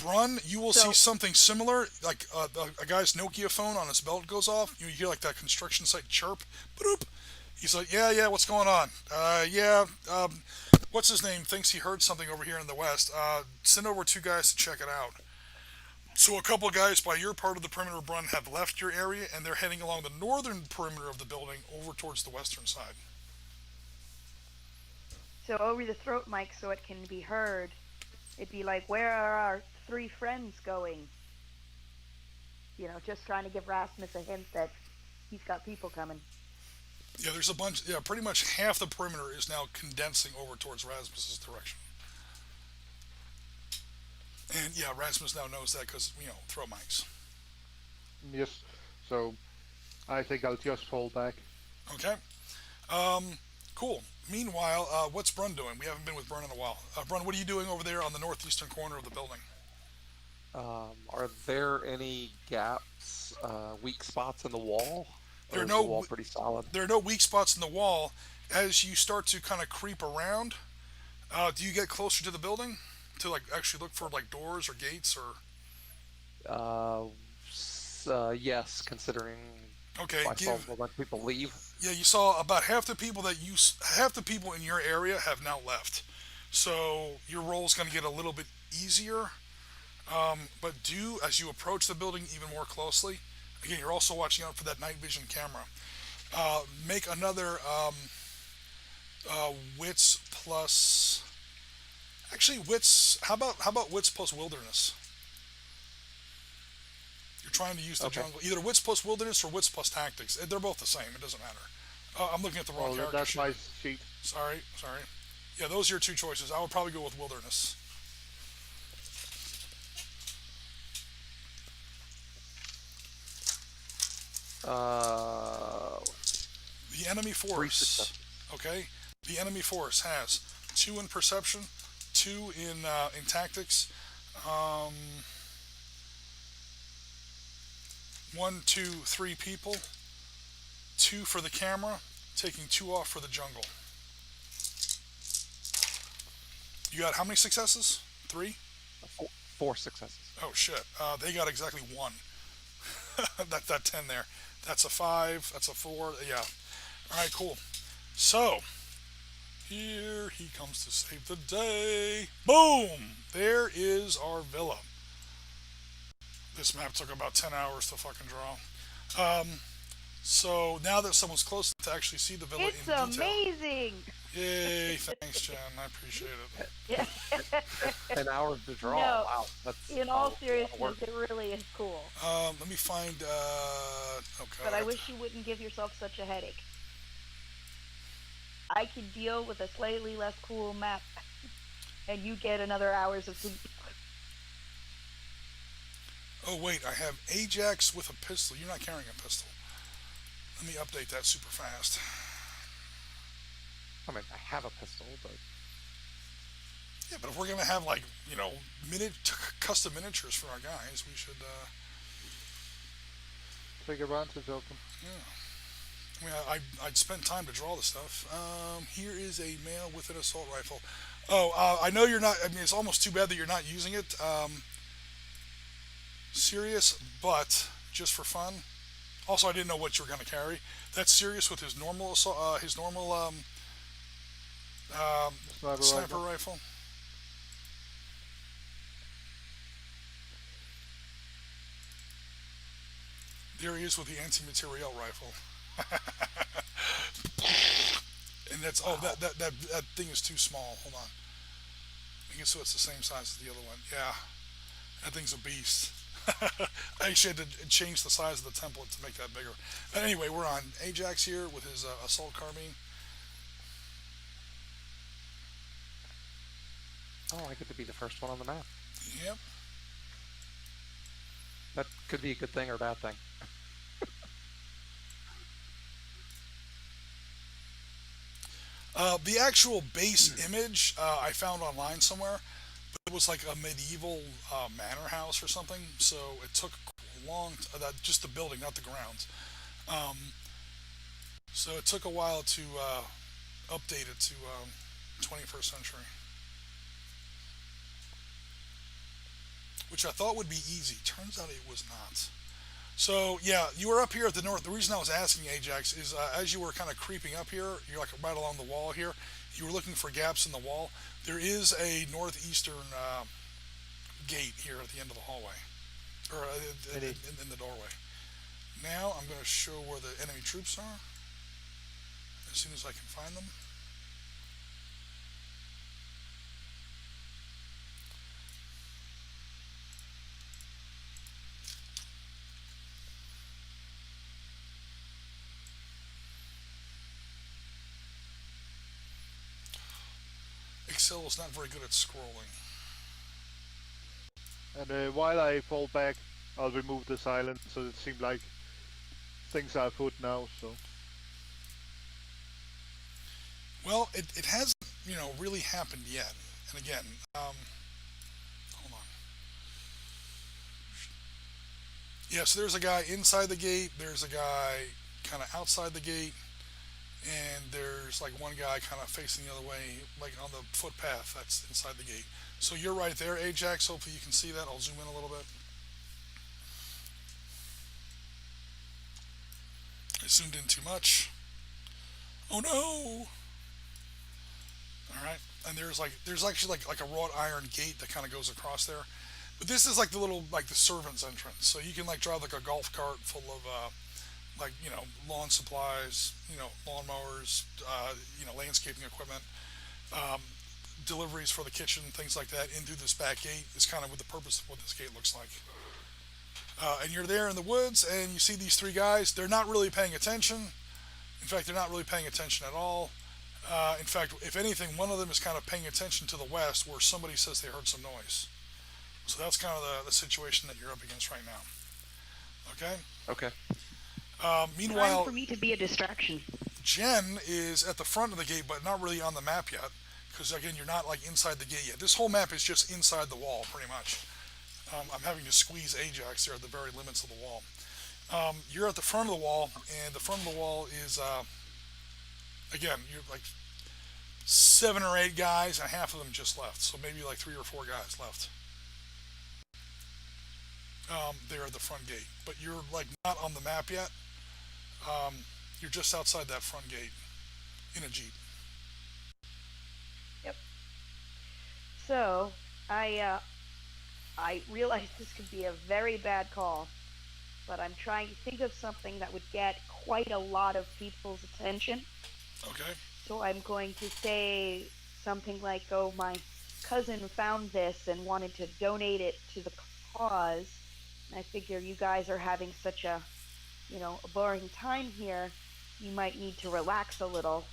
Brun, you will see So, something similar, like a guy's Nokia phone on his belt goes off. You hear like that construction site chirp, boop. He's like, yeah, what's going on? Yeah, what's his name? Thinks he heard something over here in the west. Send over 2 guys to check it out. So a couple guys by your part of the perimeter, Brun, have left your area, and they're heading along the northern perimeter of the building over towards the western side. so over the throat mic so it can be heard, it'd be like, where are our 3 friends going? Just trying to give Rasmus a hint that he's got people coming. Yeah, there's a bunch. Yeah, pretty much half the perimeter is now condensing over towards Rasmus's direction. And yeah, Rasmus now knows that because throw mics. Yes. So I think I'll just fall back. Okay. Cool. Meanwhile, what's Brun doing? We haven't been with Brun in a while. Brun, what are you doing over there on the northeastern corner of the building? Are there any gaps, weak spots in the wall? There Or are is the no wall pretty solid? there are no weak spots in the wall. As you start to kind of creep around, do you get closer to the building to like actually look for like doors or gates or? Yes, considering Okay, I saw a bunch of people leave. yeah, you saw about half the people half the people in your area have now left. So your roll is going to get a little bit easier. But as you approach the building even more closely, again, you're also watching out for that night vision camera. Make another wits plus. Actually, wits. How about wits plus wilderness? You're trying to use the Okay. jungle. Either wits plus wilderness or wits plus tactics. They're both the same. It doesn't matter. I'm looking at the wrong Well, character that's sheet. my sheet. Sorry. Yeah, those are your 2 choices. I would probably go with wilderness. Uh, The enemy 3 force. successes. Okay. The enemy force has 2 in perception, 2 in tactics. Um, 1, 2, 3 people. 2 for the camera, taking 2 off for the jungle. You got how many successes? 3? 4 successes. Oh shit. They got exactly 1. that 10 there. That's a 5. That's a 4. Yeah. All right. Cool. So here he comes to save the day. Boom! There is our villa. This map took about 10 hours to fucking draw. So now that someone's close to actually see the villa It's in detail. amazing. Yay! Thanks, Jen. I appreciate it. Yeah. 10 hours to draw. No, Wow, that's in a all lot of work. seriousness, it really is cool. Let me find. Oh But God, I I have to. wish you wouldn't give yourself such a headache. I could deal with a slightly less cool map, and you get another hours of sleep. Oh wait, I have Ajax with a pistol. You're not carrying a pistol. Let me update that super fast. I mean, I have a pistol, but Yeah, but if we're gonna have like custom miniatures for our guys, we should. Take advantage of them. Yeah. I mean, I'd spend time to draw the stuff. Here is a male with an assault rifle. Oh, I know you're not. I mean, it's almost too bad that you're not using it. Serious, but just for fun. Also, I didn't know what you were going to carry. That's Serious with his normal Sniper sniper rifle. rifle. There he is with the anti-materiel rifle. And that's that thing is too small. Hold on. I guess so. It's the same size as the other one. Yeah, that thing's a beast. I actually had to change the size of the template to make that bigger. But anyway, we're on Ajax here with his assault carbine. oh, I get to be the first one on the map. Yep. That could be a good thing or a bad thing. The actual base image I found online somewhere, but it was like a medieval manor house or something. So it took a long just the building, not the grounds. Um, so it took a while to update it to 21st century, which I thought would be easy. Turns out it was not. So yeah, you were up here at the north. The reason I was asking Ajax is as you were kind of creeping up here, you're like right along the wall here. You were looking for gaps in the wall. There is a northeastern gate here at the end of the hallway, or in the doorway. Now I'm going to show where the enemy troops are as soon as I can find them. Excel is not very good at scrolling. And while I fall back, I'll remove the silence so it seems like things are afoot now. So Well, it hasn't, really happened yet. And again, hold on. Yeah, so there's a guy inside the gate. There's a guy kind of outside the gate, and there's like one guy kind of facing the other way, like on the footpath that's inside the gate. So you're right there, Ajax. Hopefully you can see that. I'll zoom in a little bit. I zoomed in too much. Oh no! All right, and there's actually like a wrought iron gate that kind of goes across there. But this is like the servants entrance. So you can like drive like a golf cart full of lawn supplies, lawnmowers, landscaping equipment, um, deliveries for the kitchen, things like that, in through this back gate is kind of with the purpose of what this gate looks like. And you're there in the woods, and you see these three guys. They're not really paying attention. In fact, they're not really paying attention at all. In fact, if anything, one of them is kind of paying attention to the west, where somebody says they heard some noise. So that's kind of the situation that you're up against right now. Okay. Okay. Time Meanwhile, for me to be a distraction. Jen is at the front of the gate, but not really on the map yet, because again, you're not like inside the gate yet. This whole map is just inside the wall, pretty much. I'm having to squeeze Ajax there at the very limits of the wall. You're at the front of the wall, and the front of the wall is, again, you're like 7 or 8 guys, and half of them just left. So maybe like 3 or 4 guys left. There at the front gate, but you're like not on the map yet. You're just outside that front gate in a jeep. Yep. So I realize this could be a very bad call, but I'm trying to think of something that would get quite a lot of people's attention. Okay. So I'm going to say something like, "Oh, my cousin found this and wanted to donate it to the cause. And I figure you guys are having such a boring time here. You might need to relax a little.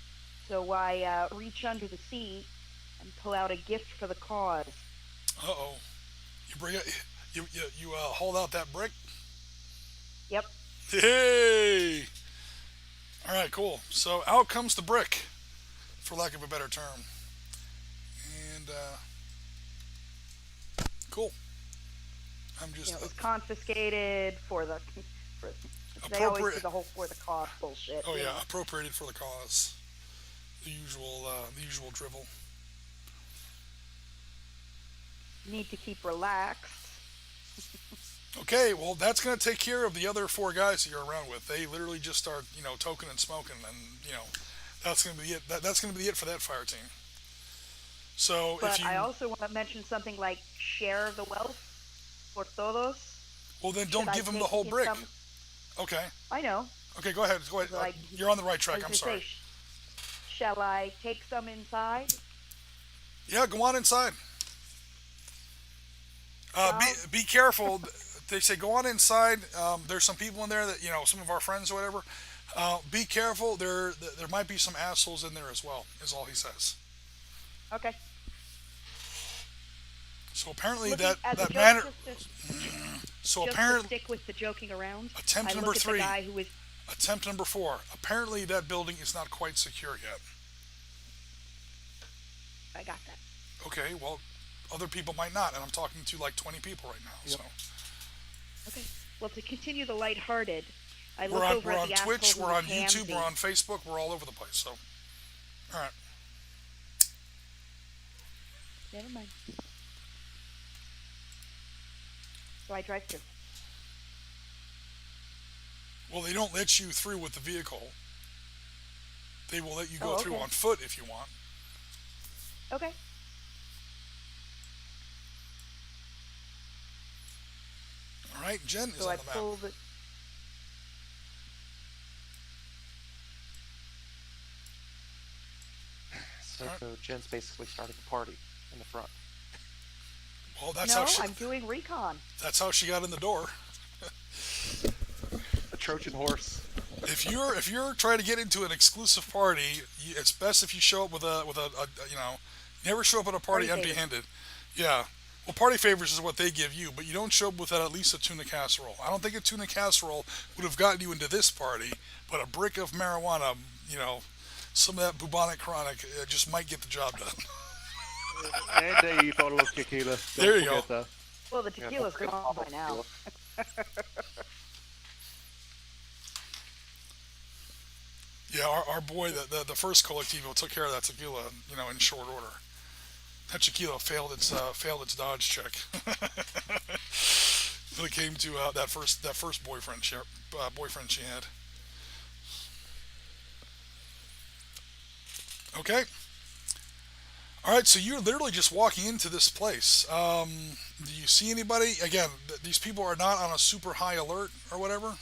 So I reach under the seat and pull out a gift for the cause." Uh-oh. You bring it. You hold out that brick. Yep. Hey. All right, cool. So out comes the brick, for lack of a better term. And cool. I'm just It was confiscated for they always do appropriate. the whole for the cause bullshit. Oh yeah, appropriated for the cause. The usual drivel. You need to keep relaxed. Okay, well that's gonna take care of the other four guys that you're around with. They literally just start, toking and smoking, and that's gonna be it. That's gonna be it for that fire team. So if But you, I also want to mention something like share the wealth por todos. well then Should don't I give them the take whole in brick. some? Okay, I know. okay, go ahead, go ahead. Like You're on the right I track. was I'm gonna say, sorry. shall I take some inside? Yeah, go on inside. Be Well, be careful. They say go on inside. There's some people in there that some of our friends or whatever. Be careful. There might be some assholes in there as well. Is all he says. okay. So apparently Looking that as a that joke, manner. So just to apparently stick with the joking around. attempt I number look at the three. guy who was. Attempt number four. Apparently that building is not quite secure yet. I got that. Okay, well, other people might not, and I'm talking to like 20 people right now. Yep. So Okay. Well, to continue the lighthearted, I we're look on over we're at on the Twitch, asshole we're who on was YouTube, handsy. we're on Facebook, we're all over the place. So all right. Never mind. So I drive through. Well, they don't let you through with the vehicle. They will let you go Oh, through okay. on foot if you want. Okay. All right, Jen is So on I the map. pull the. So Jen's basically starting a party in the front. Well, that's No, how she. I'm doing recon. That's how she got in the door. A Trojan horse. If you're trying to get into an exclusive party, it's best if you show up with never show up at a party Party favors. empty-handed. Yeah. Well, party favors is what they give you, but you don't show up with at least a tuna casserole. I don't think a tuna casserole would have gotten you into this party, but a brick of marijuana, some of that bubonic chronic just might get the job done. And a bottle of tequila. There Don't you go. forget that. Well, the Yeah, tequila's don't gone by forget now. Yeah, our boy, the first collectivo took care of that tequila, in short order. That tequila failed its Dodge check when it came to that first boyfriend she had. Okay. All right, so you're literally just walking into this place. Do you see anybody? Again, these people are not on a super high alert or whatever.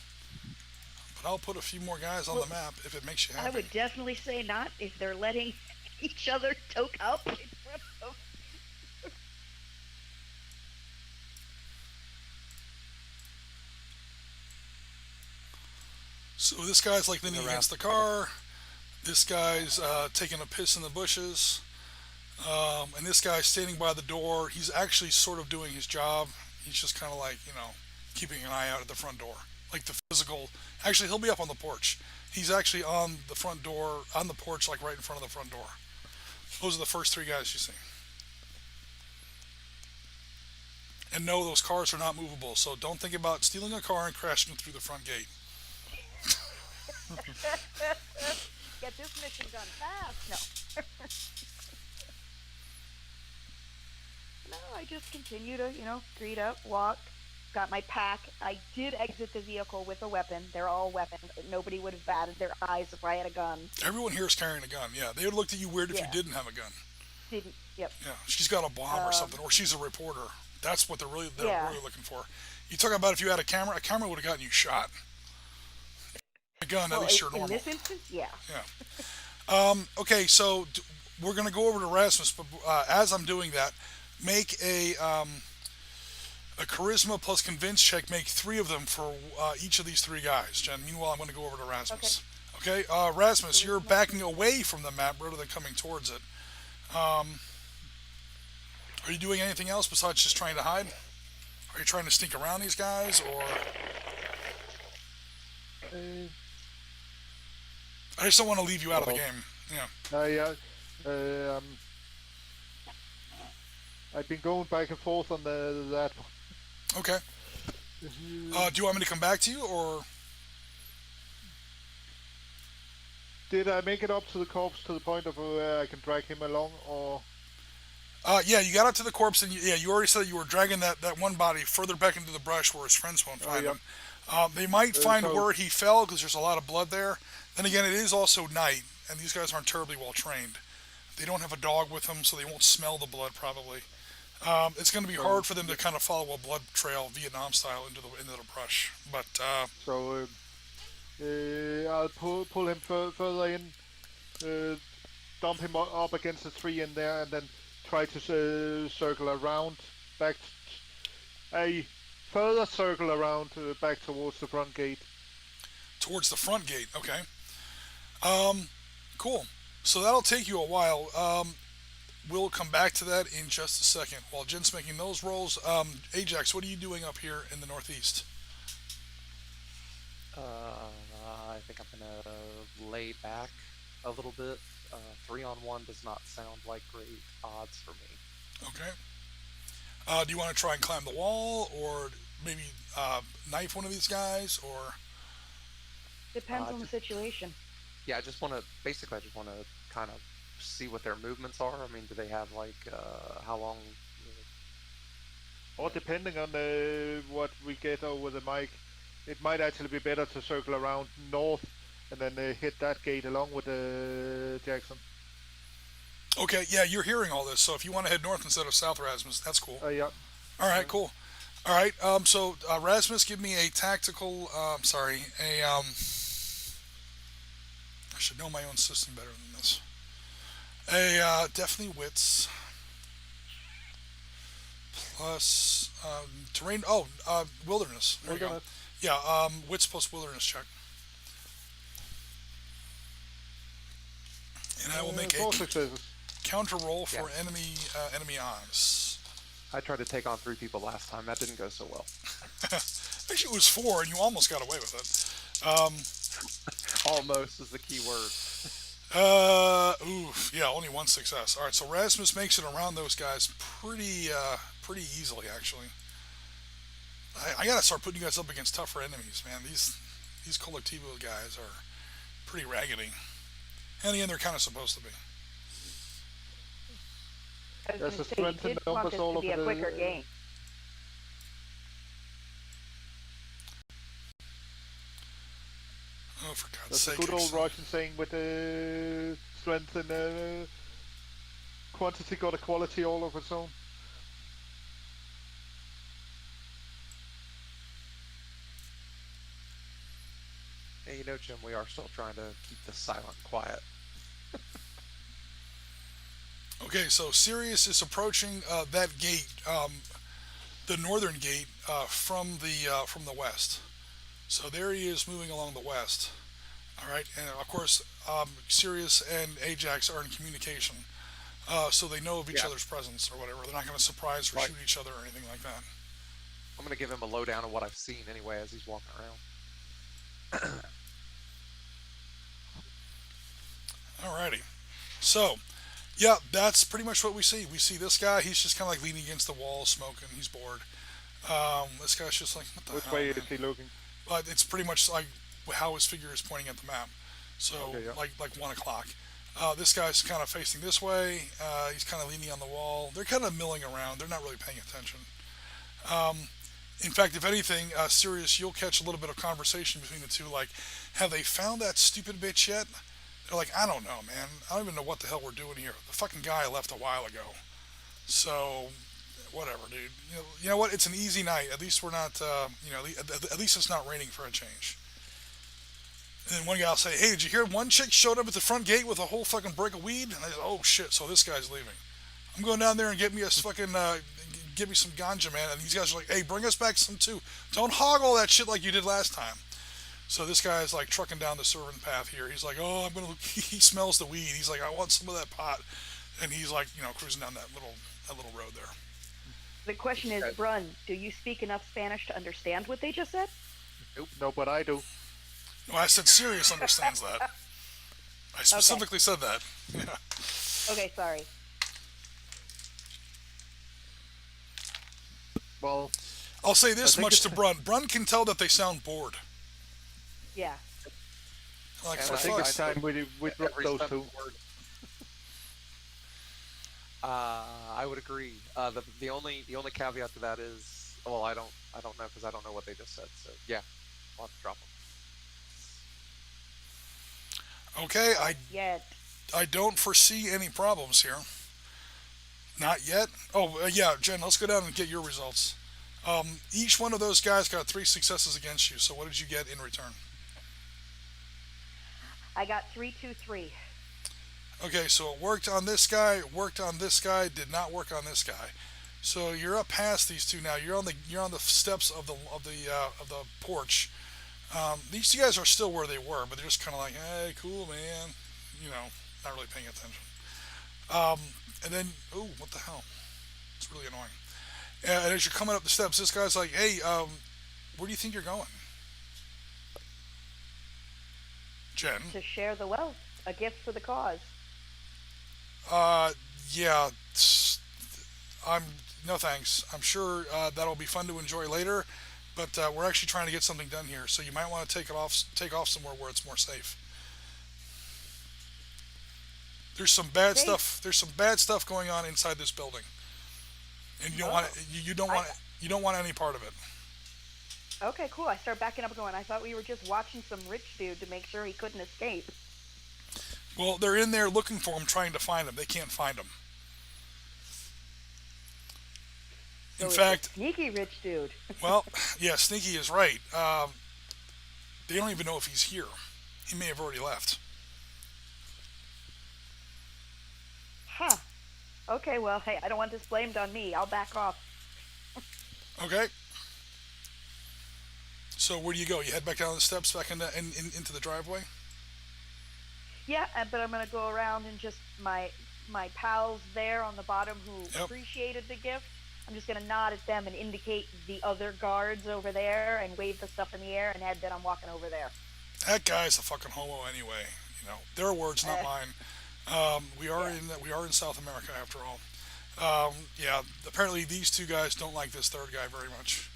But I'll put a few more guys on the map if it makes you I happy. would definitely say not if they're letting each other toke up in front of. So this guy's like leaning Around. against the car. This guy's taking a piss in the bushes. And this guy's standing by the door. He's actually sort of doing his job. He's just kind of like, keeping an eye out at the front door. Like the physical. Actually, he'll be up on the porch. He's actually on the front door, on the porch, like right in front of the front door. Those are the first three guys you see. And no, those cars are not movable. So don't think about stealing a car and crashing it through the front gate. Get this mission done fast. No. No, I just continue to, greet up, walk. Got my pack. I did exit the vehicle with a weapon. They're all weapons. Nobody would have batted their eyes if I had a gun. Everyone here is carrying a gun. Yeah, they would have looked at you weird if you Yeah. didn't have a gun. Didn't. Yep. Yeah, she's got a bomb or something, or she's a reporter. That's what they're Yeah. really looking for. You talk about if you had a camera would have gotten you shot. A gun, at Well, least you're in normal. this instance, yeah. Yeah. Okay, so we're gonna go over to Rasmus, but as I'm doing that, make a charisma plus convince check. Make three of them for each of these three guys. Jen. Meanwhile, I'm going to go over to Okay. Rasmus. Okay, Rasmus, you're Charisma. backing away from the map rather than coming towards it. Um, are you doing anything else besides just trying to hide? Are you trying to sneak around these guys, or Uh, I just don't want to leave you out of the well, game? Yeah. yeah. Um, I've been going back and forth on that Okay. one. Do you want me to come back to you, or Did I make it up to the corpse to the point of where I can drag him along, or? yeah, you got up to the corpse, and yeah, you already said you were dragging that one body further back into the brush where his friends won't Oh, find yeah. him. They might find So, where he fell because there's a lot of blood there. Then again, it is also night, and these guys aren't terribly well trained. They don't have a dog with them, so they won't smell the blood probably. It's going to be hard so, for them to kind of follow a blood trail Vietnam style into the brush. But so I'll pull him further in, uh, dump him up against the tree in there, and then try to circle around back, a further circle around back towards the front gate. towards the front gate, okay. Um, cool. So that'll take you a while. We'll come back to that in just a second. While Jen's making those rolls, Ajax, what are you doing up here in the northeast? I think I'm gonna lay back a little bit. 3-on-1 does not sound like great odds for me. Okay. Do you want to try and climb the wall, or maybe knife one of these guys, or Depends on the Just situation. yeah, I just want to basically I just want to kind of see what their movements are. I mean, do they have like how long? Or depending on what we get over the mic, it might actually be better to circle around north and then hit that gate along with Jackson. okay, yeah, you're hearing all this. So if you want to head north instead of south, Rasmus, that's cool. Yeah. All right, Uh, cool. All right. So Rasmus, give me a tactical. Sorry, a I should know my own system better than this. A definitely wits plus terrain. Oh, wilderness. There Hold you on. go. Yeah, wits plus wilderness check, and I will make a Four successes. counter roll Yeah, for enemy eyes. I tried to take on 3 people last time. That didn't go so well. Actually, it was four, and you almost got away with it. Almost is the key word. Oof, yeah, only one success. All right, so Rasmus makes it around those guys pretty easily, actually. I gotta start putting you guys up against tougher enemies, man. These Collectivo guys are pretty raggedy. And in the end, they're kind of supposed to be. I was There's going a to say, you strength in did want numbers this all to be over a quicker the. game. Oh, for God's That's a sake! good old Russian saying with strength and quantity got a quality all of its own. Hey, Jim, we are still trying to keep this silent and quiet. Okay, so Sirius is approaching that gate, the northern gate, from the west. So there he is, moving along the west. All right, and of course, Sirius and Ajax are in communication, so they know of each Yeah, other's presence or whatever. They're not going to surprise or right. shoot each other or anything like that. I'm gonna give him a lowdown of what I've seen anyway as he's walking around. Alrighty. So, yeah, that's pretty much what we see. We see this guy. He's just kind of like leaning against the wall, smoking. He's bored. This guy's just like, what the Which hell, way is man? he looking? But it's pretty much like how his figure is pointing at the map. So, Okay, yeah. like 1 o'clock. This guy's kind of facing this way. He's kind of leaning on the wall. They're kind of milling around. They're not really paying attention. In fact, if anything, Sirius, you'll catch a little bit of conversation between the two. Like, have they found that stupid bitch yet? They're like, I don't know, man. I don't even know what the hell we're doing here. The fucking guy left a while ago. So, whatever, dude. You know what? It's an easy night. At least we're not, at least it's not raining for a change. And then one guy will say, "Hey, did you hear one chick showed up at the front gate with a whole fucking brick of weed?" And I say, "Oh shit, so this guy's leaving. I'm going down there and get me a fucking get me some ganja, man." And these guys are like, "Hey, bring us back some too. Don't hog all that shit like you did last time." So this guy is like trucking down the servant path here. He's like, "Oh, I'm gonna." He smells the weed. He's like, "I want some of that pot," and he's like, cruising down that little road there. The question is, Brun, do you speak enough Spanish to understand what they just said? Nope. No, but I do. No, I said Sirius understands that. I specifically said that. Yeah. Okay, sorry. Well, I'll say I this think much to it's- Brun. Brun can tell that they sound bored. Yeah. Like, And for I think fuck's it's sake. time we drop Every those step two. of the word. I would agree. The only caveat to that is, well, I don't know because I don't know what they just said. So yeah, I'll have to drop them. Okay, Yet. I don't foresee any problems here. Not yet. Oh, yeah, Jen, let's go down and get your results. Each one of those guys got 3 successes against you, so what did you get in return? I got 323. Okay, so it worked on this guy, worked on this guy, did not work on this guy. So you're up past these two now. You're on the steps of the porch. These two guys are still where they were, but they're just kind of like, "Hey, cool, man," not really paying attention. And then, oh, what the hell? It's really annoying. And as you're coming up the steps, this guy's like, "Hey, where do you think you're going?" Jen? To share the wealth, a gift for the cause. Yeah, I'm no thanks. I'm sure that'll be fun to enjoy later, but we're actually trying to get something done here, so you might want to take off somewhere where it's more safe. There's some bad Safe? stuff. There's some bad stuff going on inside this building, and you don't want it, you don't want any part of it. Okay, cool. I start backing up going, I thought we were just watching some rich dude to make sure he couldn't escape. Well, they're in there looking for him, trying to find him. They can't find him. So In it's fact, a sneaky rich dude. well, yeah, Sneaky is right. They don't even know if he's here. He may have already left. Huh. Okay, well, hey, I don't want this blamed on me. I'll back off. Okay. So where do you go? You head back down the steps, back into the driveway. Yeah, but I'm gonna go around and just my pals there on the bottom who Yep. appreciated the gift. I'm just gonna nod at them and indicate the other guards over there and wave the stuff in the air and head that I'm walking over there. That guy's a fucking homo anyway. Their words, not mine. We are in South America after all. Yeah, apparently these two guys don't like this third guy very much.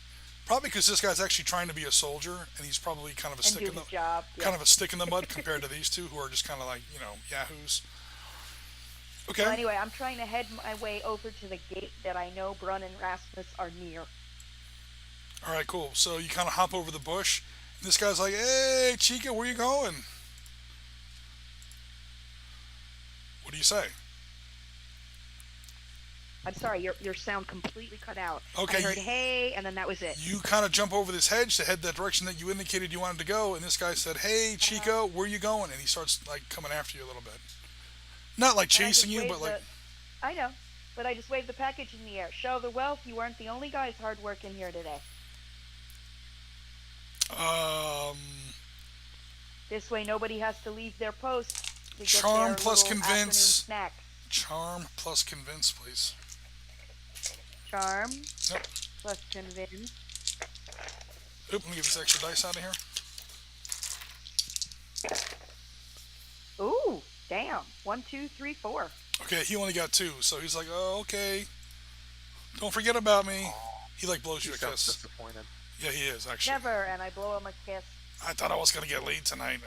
Probably because this guy's actually trying to be a soldier, and he's probably kind of a And stick do in the his job. Yeah. kind of a stick in the mud compared to these two who are just kind of like yahoos. Okay. Well, anyway, I'm trying to head my way over to the gate that I know Brun and Rasmus are near. All right, cool. So you kind of hop over the bush, and this guy's like, "Hey, Chica, where you going?" What do you say? I'm sorry, your sound completely cut out. Okay, I heard hey, and then that was it. You kind of jump over this hedge to head that direction that you indicated you wanted to go, and this guy said, "Hey, Chico, where you going?" And he starts like coming after you a little bit. Not like And I just chasing you, waved but like, I know, but I just waved the package in the air. Show the wealth. You weren't the only guys hard working here today. um, This way, nobody has to leave their post to get Charm their plus little convince. afternoon snack. charm plus convince, please. Charm Yep. plus convince. Oop, let me get this extra dice out of here. Ooh, damn! 1, 2, 3, 4. Okay, he only got 2, so he's like, "Oh, okay. Don't forget about me." He like blows you He a sounds kiss. disappointed. Yeah, he is actually. Never, and I blow him a kiss. I thought I was gonna get laid tonight.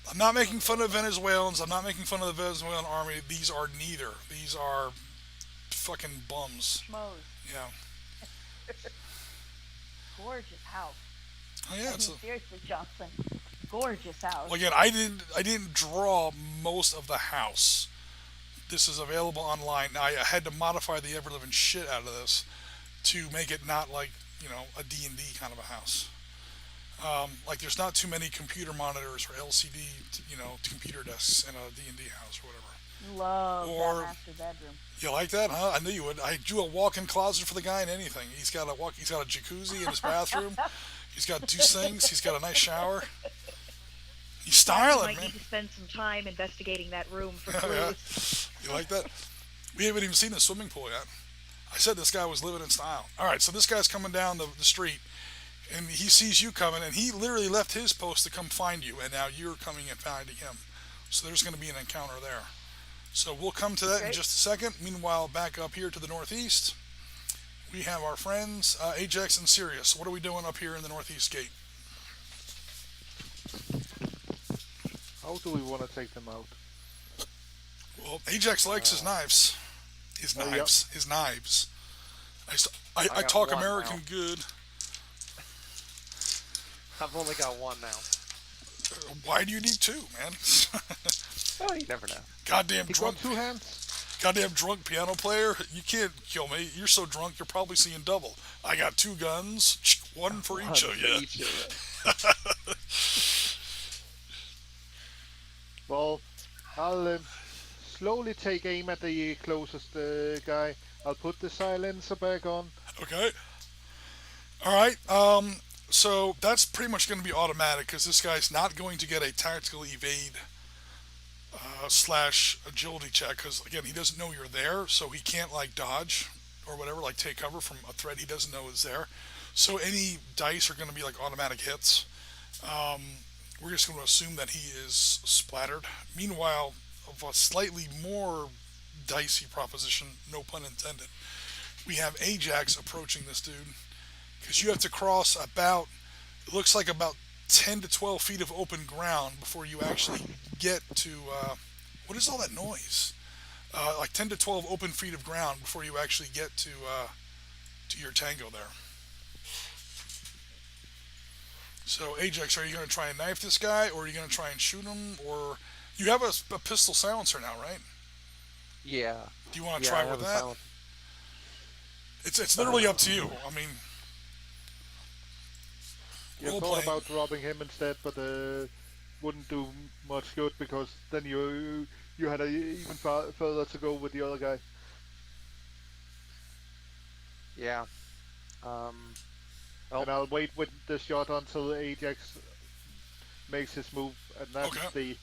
I'm not making fun of Venezuelans. I'm not making fun of the Venezuelan army. These are neither. These are fucking bums. Schmoes. Yeah. Gorgeous house. Oh yeah. I mean, seriously, Johnson. Gorgeous house. Well, again, I didn't draw most of the house. This is available online. Now, I had to modify the ever living shit out of this to make it not like a D&D kind of a house. Like there's not too many computer monitors or LCD, computer desks in a D&D house or whatever. Love that Or master bedroom. you like that, huh? I knew you would. I drew a walk-in closet for the guy and anything. He's got a jacuzzi in his bathroom. He's got two sinks. He's got a nice shower. He's Matt, you styling, might man. need to spend some time investigating that room for Oh, yeah. clues. You like that? We haven't even seen the swimming pool yet. I said this guy was living in style. All right, so this guy's coming down the street, and he sees you coming, and he literally left his post to come find you, and now you're coming and finding him. So there's going to be an encounter there. So we'll come to that in Great. just a second. Meanwhile, back up here to the northeast, we have our friends Ajax and Sirius. What are we doing up here in the northeast gate? How do we want to take them out? Well, Ajax likes his knives. Oh, yep. His knives. I got talk one American now. good. I've only got one now. Why do you need two, man? Oh, you never know. Goddamn He drunk, got two hands. goddamn drunk piano player. You can't kill me. You're so drunk, you're probably seeing double. I got two guns, one for each One of for you. each of you. Well, I'll slowly take aim at the closest guy. I'll put the silencer back on. Okay. All right. So that's pretty much going to be automatic because this guy's not going to get a tactical evade slash agility check because again he doesn't know you're there, so he can't like dodge or whatever, like take cover from a threat he doesn't know is there. So any dice are going to be like automatic hits. We're just going to assume that he is splattered. Meanwhile, of a slightly more dicey proposition, no pun intended, we have Ajax approaching this dude because you have to cross about, it looks like about 10 to 12 feet of open ground before you actually get to, what is all that noise? Like 10 to 12 open feet of ground before you actually get to your tango there. So Ajax, are you going to try and knife this guy, or are you going to try and shoot him, or you have a pistol silencer now, right? Yeah. Do you want to Yeah, try I with have a that? silent. It's literally up to you. I mean, You role thought playing. about robbing him instead, but wouldn't do much good because then you had even further to go with the other guy. Yeah. Oh. And I'll wait with the shot until Ajax makes his move, and that's Okay.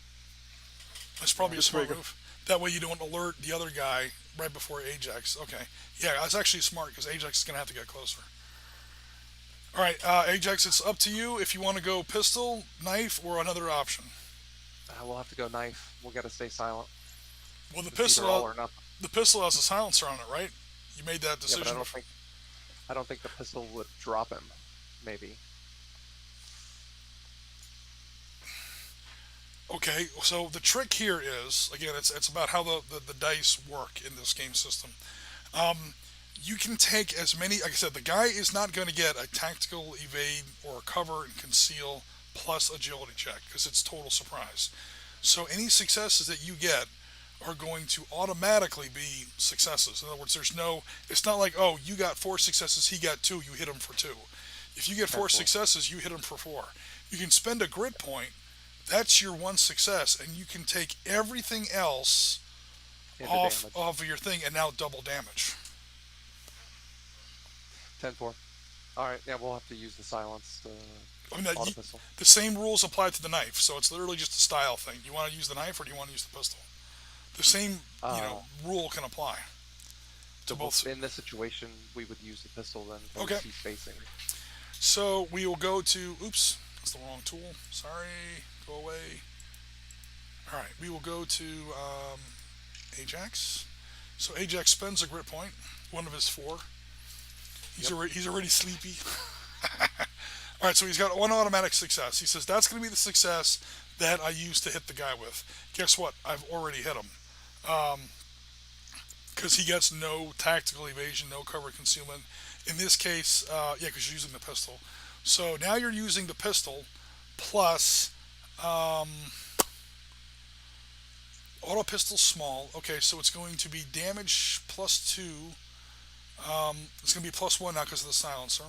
That's probably a the smart trigger. move. That way you don't alert the other guy right before Ajax. Okay. Yeah, that's actually smart because Ajax is going to have to get closer. All right, Ajax, it's up to you if you want to go pistol, knife, or another option. We'll have to go knife. We'll got to stay silent. Well, the It's either all pistol, or nothing. the pistol has a silencer on it, right? You made that Yeah, decision. but I don't think the pistol would drop him. Maybe. Okay, so the trick here is, again, it's about how the dice work in this game system. You can take as many, like I said, the guy is not going to get a tactical evade or cover and conceal plus agility check because it's total surprise. So any successes that you get are going to automatically be successes. In other words, it's not like, oh, you got 4 successes, he got 2, you hit him for 2. If you get 4 successes, you hit him for 4. You can spend a grit point, that's your 1 success, and you can take everything else Into off damage. of your thing and now double damage. 10-4. All right. Yeah, we'll have to use the silenced I mean, auto pistol. the same rules apply to the knife, so it's literally just a style thing. Do you want to use the knife or do you want to use the pistol? The same, rule can apply to both. In this situation, we would use the pistol then. 'cause Okay. He's facing. So we will go to, oops, that's the wrong tool. Sorry, go away. All right, we will go to Ajax. So Ajax spends a grit point, one of his 4. He's already sleepy. All right, so he's got 1 automatic success. He says that's going to be the success that I used to hit the guy with. Guess what? I've already hit him. Because he gets no tactical evasion, no cover concealment. In this case, because you're using the pistol. So now you're using the pistol plus auto pistol small. Okay, so it's going to be damage plus 2. It's going to be plus 1 now because of the silencer.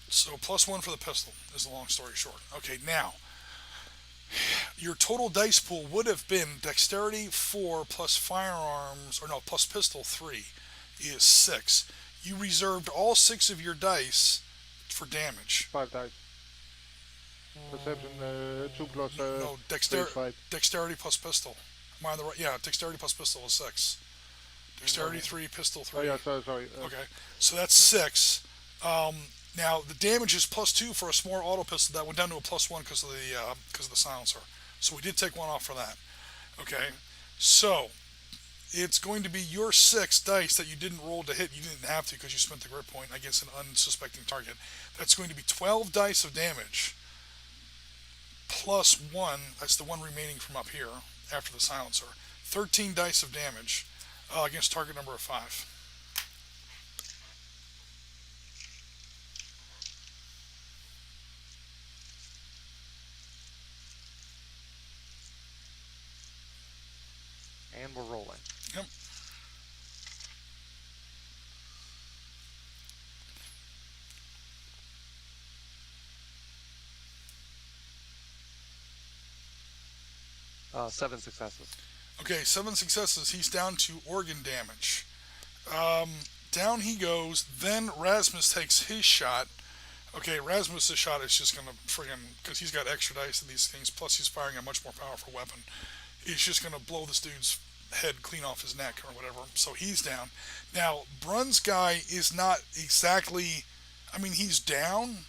So +1 for the pistol is the long story short. Okay, now your total dice pool would have been dexterity 4 plus firearms, or no, plus pistol 3 is 6. You reserved all 6 of your dice for damage. 5 dice. Perception 2 plus No, 5. dexterity plus pistol. Am I on the right? Yeah, dexterity plus pistol is 6. Dexterity 3, pistol 3. Oh yeah, sorry. Okay, so that's 6. Now the damage is +2 for a small auto pistol. That went down to a +1 because of the silencer. So we did take 1 off for that. Okay, so it's going to be your 6 dice that you didn't roll to hit. You didn't have to because you spent the grip point against an unsuspecting target. That's going to be 12 dice of damage +1. That's the one remaining from up here after the silencer. 13 dice of damage against target number of 5. And we're rolling. Yep. Seven successes. Okay, 7 successes. He's down to organ damage. Down he goes. Then Rasmus takes his shot. Okay, Rasmus's shot is just going to friggin', because he's got extra dice in these things, plus he's firing a much more powerful weapon. He's just going to blow this dude's head clean off his neck or whatever. So he's down. Now, Brun's guy is not exactly, I mean, he's down,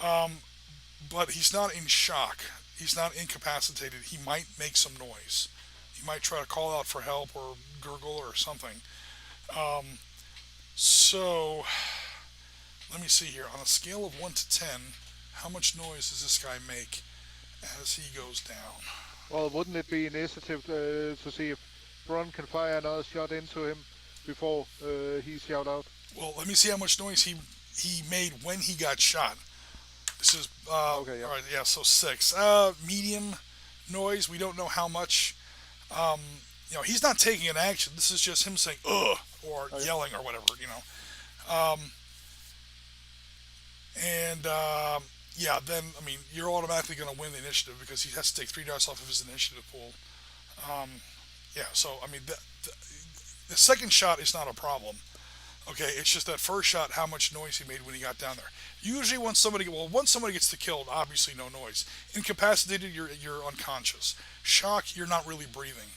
but he's not in shock. He's not incapacitated. He might make some noise. He might try to call out for help or gurgle or something. So, let me see here. On a scale of 1 to 10, how much noise does this guy make as he goes down? Well, wouldn't it be initiative to see if Bron can fire another shot into him before he shout out? Well, let me see how much noise he made when he got shot. This is Okay, yeah. All right, yeah. So 6. Medium noise. We don't know how much. He's not taking an action. This is just him saying "ugh" or yelling or whatever. Then I mean, you're automatically going to win the initiative because he has to take 3 dice off of his initiative pool. So I mean, the second shot is not a problem. Okay, it's just that first shot, how much noise he made when he got down there. Usually, once somebody gets killed, obviously no noise. Incapacitated, you're unconscious. Shock, you're not really breathing.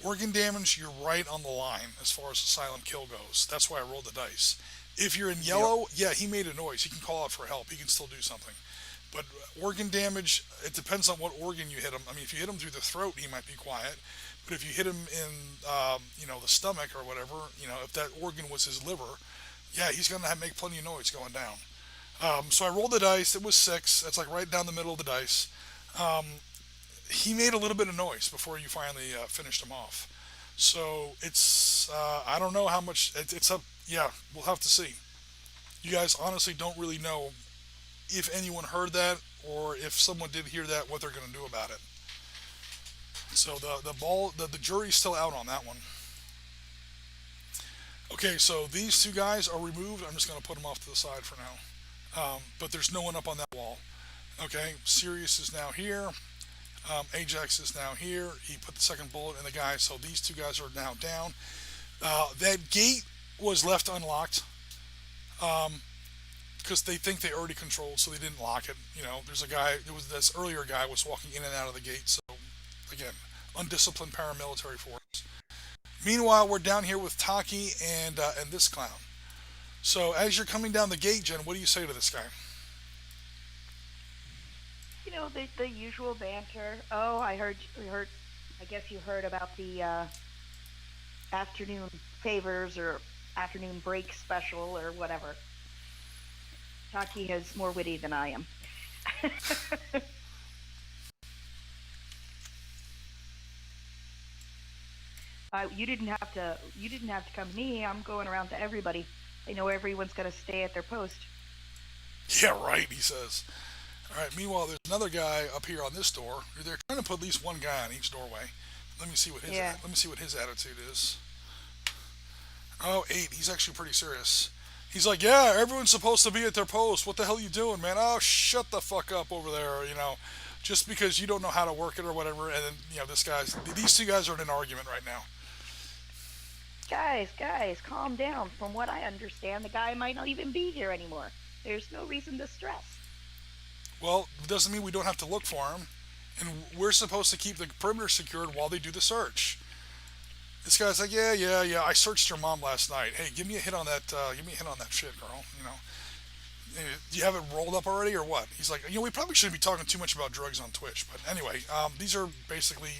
Organ damage, you're right on the line as far as a silent kill goes. That's why I rolled the dice. If you're in yellow, yeah, he made a noise. He can call out for help. He can still do something. But organ damage, it depends on what organ you hit him. I mean, if you hit him through the throat, he might be quiet. But if you hit him in, the stomach or whatever, if that organ was his liver, yeah, he's going to make plenty of noise going down. So I rolled the dice. It was 6. That's like right down the middle of the dice. He made a little bit of noise before you finally finished him off. So it's, I don't know how much, it's up, yeah, we'll have to see. You guys honestly don't really know if anyone heard that or if someone did hear that, what they're going to do about it. So the jury's still out on that one. Okay, so these 2 guys are removed. I'm just going to put them off to the side for now. But there's no one up on that wall. Okay, Sirius is now here. Ajax is now here. He put the second bullet in the guy, so these 2 guys are now down. That gate was left unlocked because they think they already controlled, so they didn't lock it. There's a guy. This earlier guy was walking in and out of the gate, so again, undisciplined paramilitary force. Meanwhile, we're down here with Taki and this clown. So as you're coming down the gate, Jen, what do you say to this guy? The usual banter. Oh, I heard. I guess you heard about the afternoon favors or afternoon break special or whatever. Taki is more witty than I am. You didn't have to come to me. I'm going around to everybody. I know everyone's got to stay at their post. Yeah, right, he says. All right, meanwhile, there's another guy up here on this door. They're trying to put at least one guy on each doorway. Let me see what his attitude is. Oh, 8. He's actually pretty serious. He's like, yeah, everyone's supposed to be at their post. What the hell are you doing, man? Oh, shut the fuck up over there, just because you don't know how to work it or whatever. And then, these two guys are in an argument right now. Guys, calm down. From what I understand, the guy might not even be here anymore. There's no reason to stress. Well, it doesn't mean we don't have to look for him. And we're supposed to keep the perimeter secured while they do the search. This guy's like, yeah. I searched your mom last night. Hey, give me a hit on that. Give me a hit on that shit, girl. Do you have it rolled up already or what? He's like, we probably shouldn't be talking too much about drugs on Twitch, but anyway, these are basically,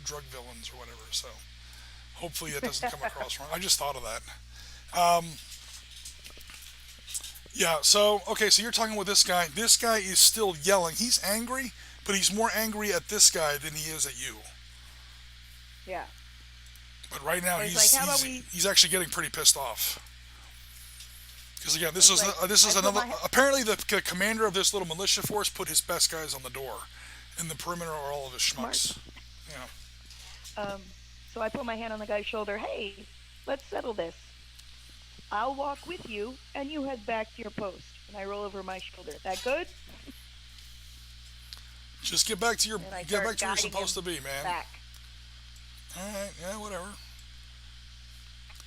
drug villains or whatever. So hopefully that doesn't come across wrong. I just thought of that. Yeah. So okay. So you're talking with this guy. This guy is still yelling. He's angry, but he's more angry at this guy than he is at you. Yeah. But right now He's he's like, how about he's actually getting pretty pissed off. Because again, this is like, this is I put another. my- Apparently, the commander of this little militia force put his best guys on the door, and the perimeter are all of his schmucks. Um, so I put my hand on the guy's shoulder. Hey, let's settle this. I'll walk with you, and you head back to your post. And I roll over my shoulder. That good? Just get back to And I get start back to where you're guiding supposed to him be, man. back. All right, yeah, whatever.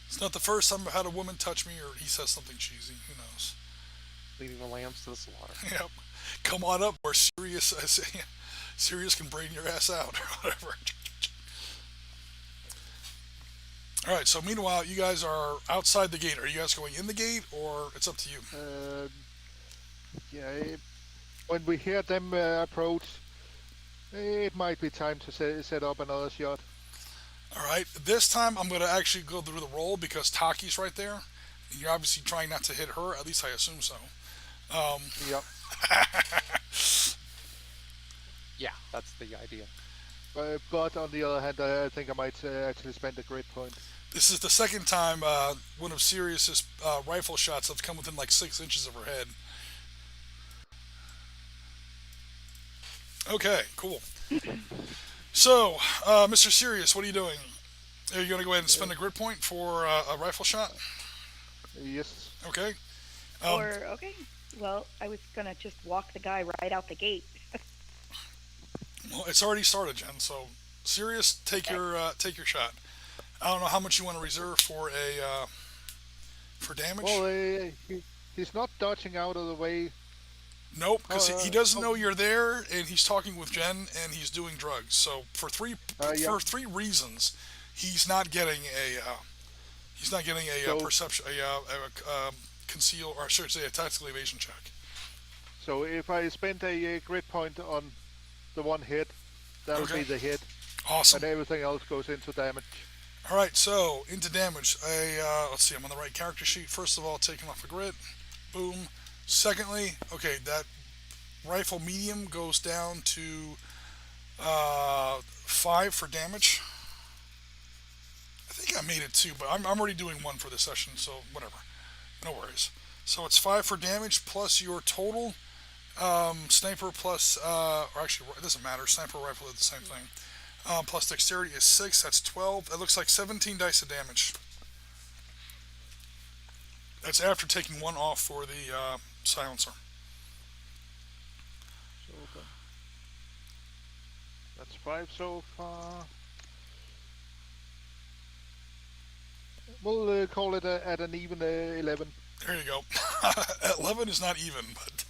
It's not the first time I've had a woman touch me, or he says something cheesy. Who knows? Leading the lambs to the slaughter. Yep. Come on up, where Sirius can bring your ass out, or whatever. All right. So meanwhile, you guys are outside the gate. Are you guys going in the gate, or it's up to you? Yeah, when we hear them approach, it might be time to set up another shot. All right. This time, I'm going to actually go through the roll because Taki's right there. And you're obviously trying not to hit her. At least I assume so. Yep. Yeah, that's the idea. But on the other hand, I think I might actually spend a grid point. This is the second time one of Sirius's rifle shots have come within like 6 inches of her head. Okay, cool. So, Mr. Sirius, what are you doing? Are you going to go ahead and spend a grid point for a rifle shot? Yes. Okay. Okay. Well, I was gonna just walk the guy right out the gate. Well, it's already started, Jen. So, Sirius, take your shot. I don't know how much you want to reserve for for damage. Well, he's not dodging out of the way. Nope, because he doesn't know you're there, and he's talking with Jen, and he's doing drugs. So for three reasons, he's not getting a perception, conceal, or I should say, a tactical evasion check. So if I spend a grid point on the one hit, that'll be the hit. Awesome. And everything else goes into damage. All right, so into damage. Let's see, I'm on the right character sheet. First of all, taking off a grid. Boom. Secondly, okay, that rifle medium goes down to 5 for damage. I think I made it 2, but I'm already doing 1 for this session, so whatever. No worries. So it's 5 for damage plus your total sniper plus, or actually, it doesn't matter. Sniper rifle is the same thing. Plus dexterity is 6. That's 12. It looks like 17 dice of damage. That's after taking 1 off for the silencer. So that's 5 so far. We'll call it at an even 11. There you go. 11 is not even, but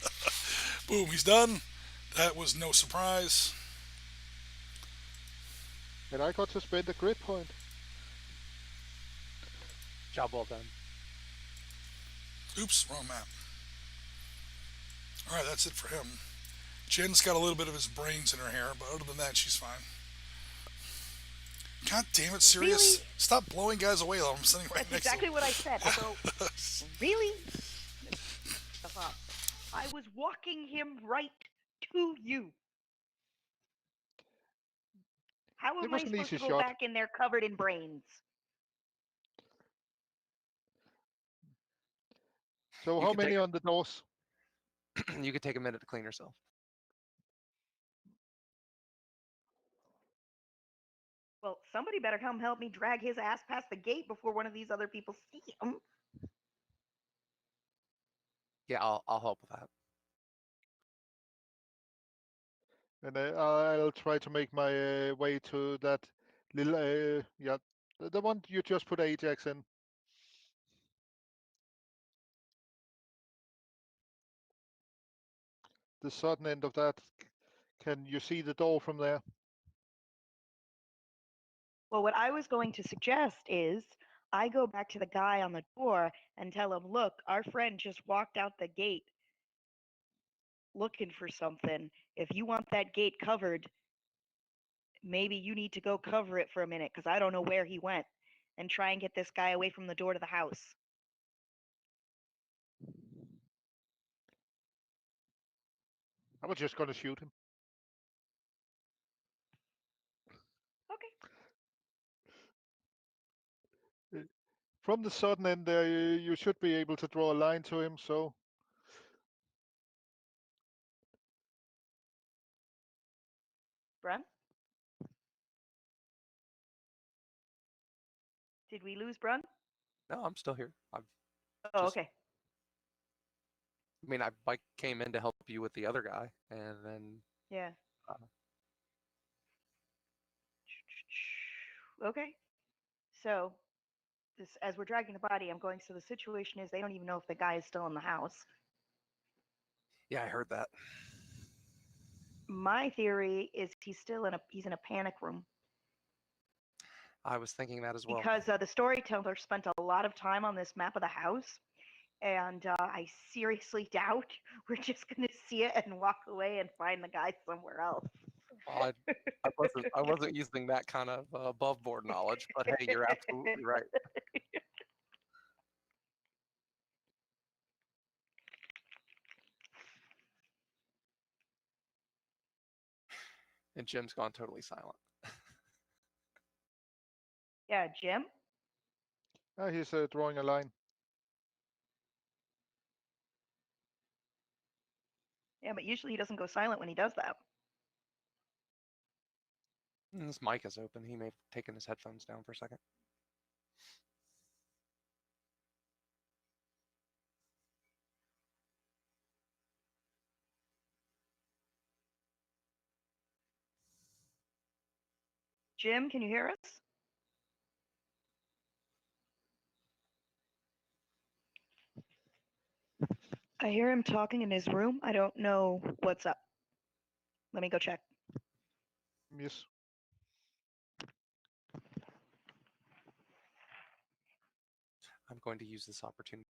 boom, he's done. That was no surprise. And I got to spend a grid point. Job well done. Oops, wrong map. Alright, that's it for him. Jen's got a little bit of his brains in her hair, but other than that, she's fine. God damn it, Sirius. Really? Stop blowing guys away while I'm sitting right That's next exactly to what I said. I go, really? I was walking him right to you. How It am I was an supposed to easy go shot. back in there covered in brains? So You how can take many on the doors? You could take a minute to clean yourself. Well, somebody better come help me drag his ass past the gate before one of these other people see him. Yeah, I'll help with that. And I'll try to make my way to that little, yeah, the one you just put Ajax in. The southern end of that. Can you see the door from there? Well, what I was going to suggest is I go back to the guy on the door and tell him, look, our friend just walked out the gate looking for something. If you want that gate covered, maybe you need to go cover it for a minute because I don't know where he went, and try and get this guy away from the door to the house. I was just going to shoot him. Okay. From the southern end there, you should be able to draw a line to him, so... Brun? Did we lose Brun? No, I'm still here. Oh, just- okay. I mean, I came in to help you with the other guy, and then Yeah. Okay. So, this, as we're dragging the body, I'm going, so the situation is they don't even know if the guy is still in the house. yeah, I heard that. My theory is he's in a panic room I was thinking that as well. because the storyteller spent a lot of time on this map of the house, and I seriously doubt we're just going to see it and walk away and find the guy somewhere else. Well, I wasn't using that kind of above board knowledge, but hey, you're absolutely right. And Jim's gone totally silent. Yeah, Jim? He's drawing a line. Yeah, but usually he doesn't go silent when he does that. His mic is open. He may have taken his headphones down for a second. Jim, can you hear us? I hear him talking in his room. I don't know what's up. Let me go check. Yes. I'm going to use this opportunity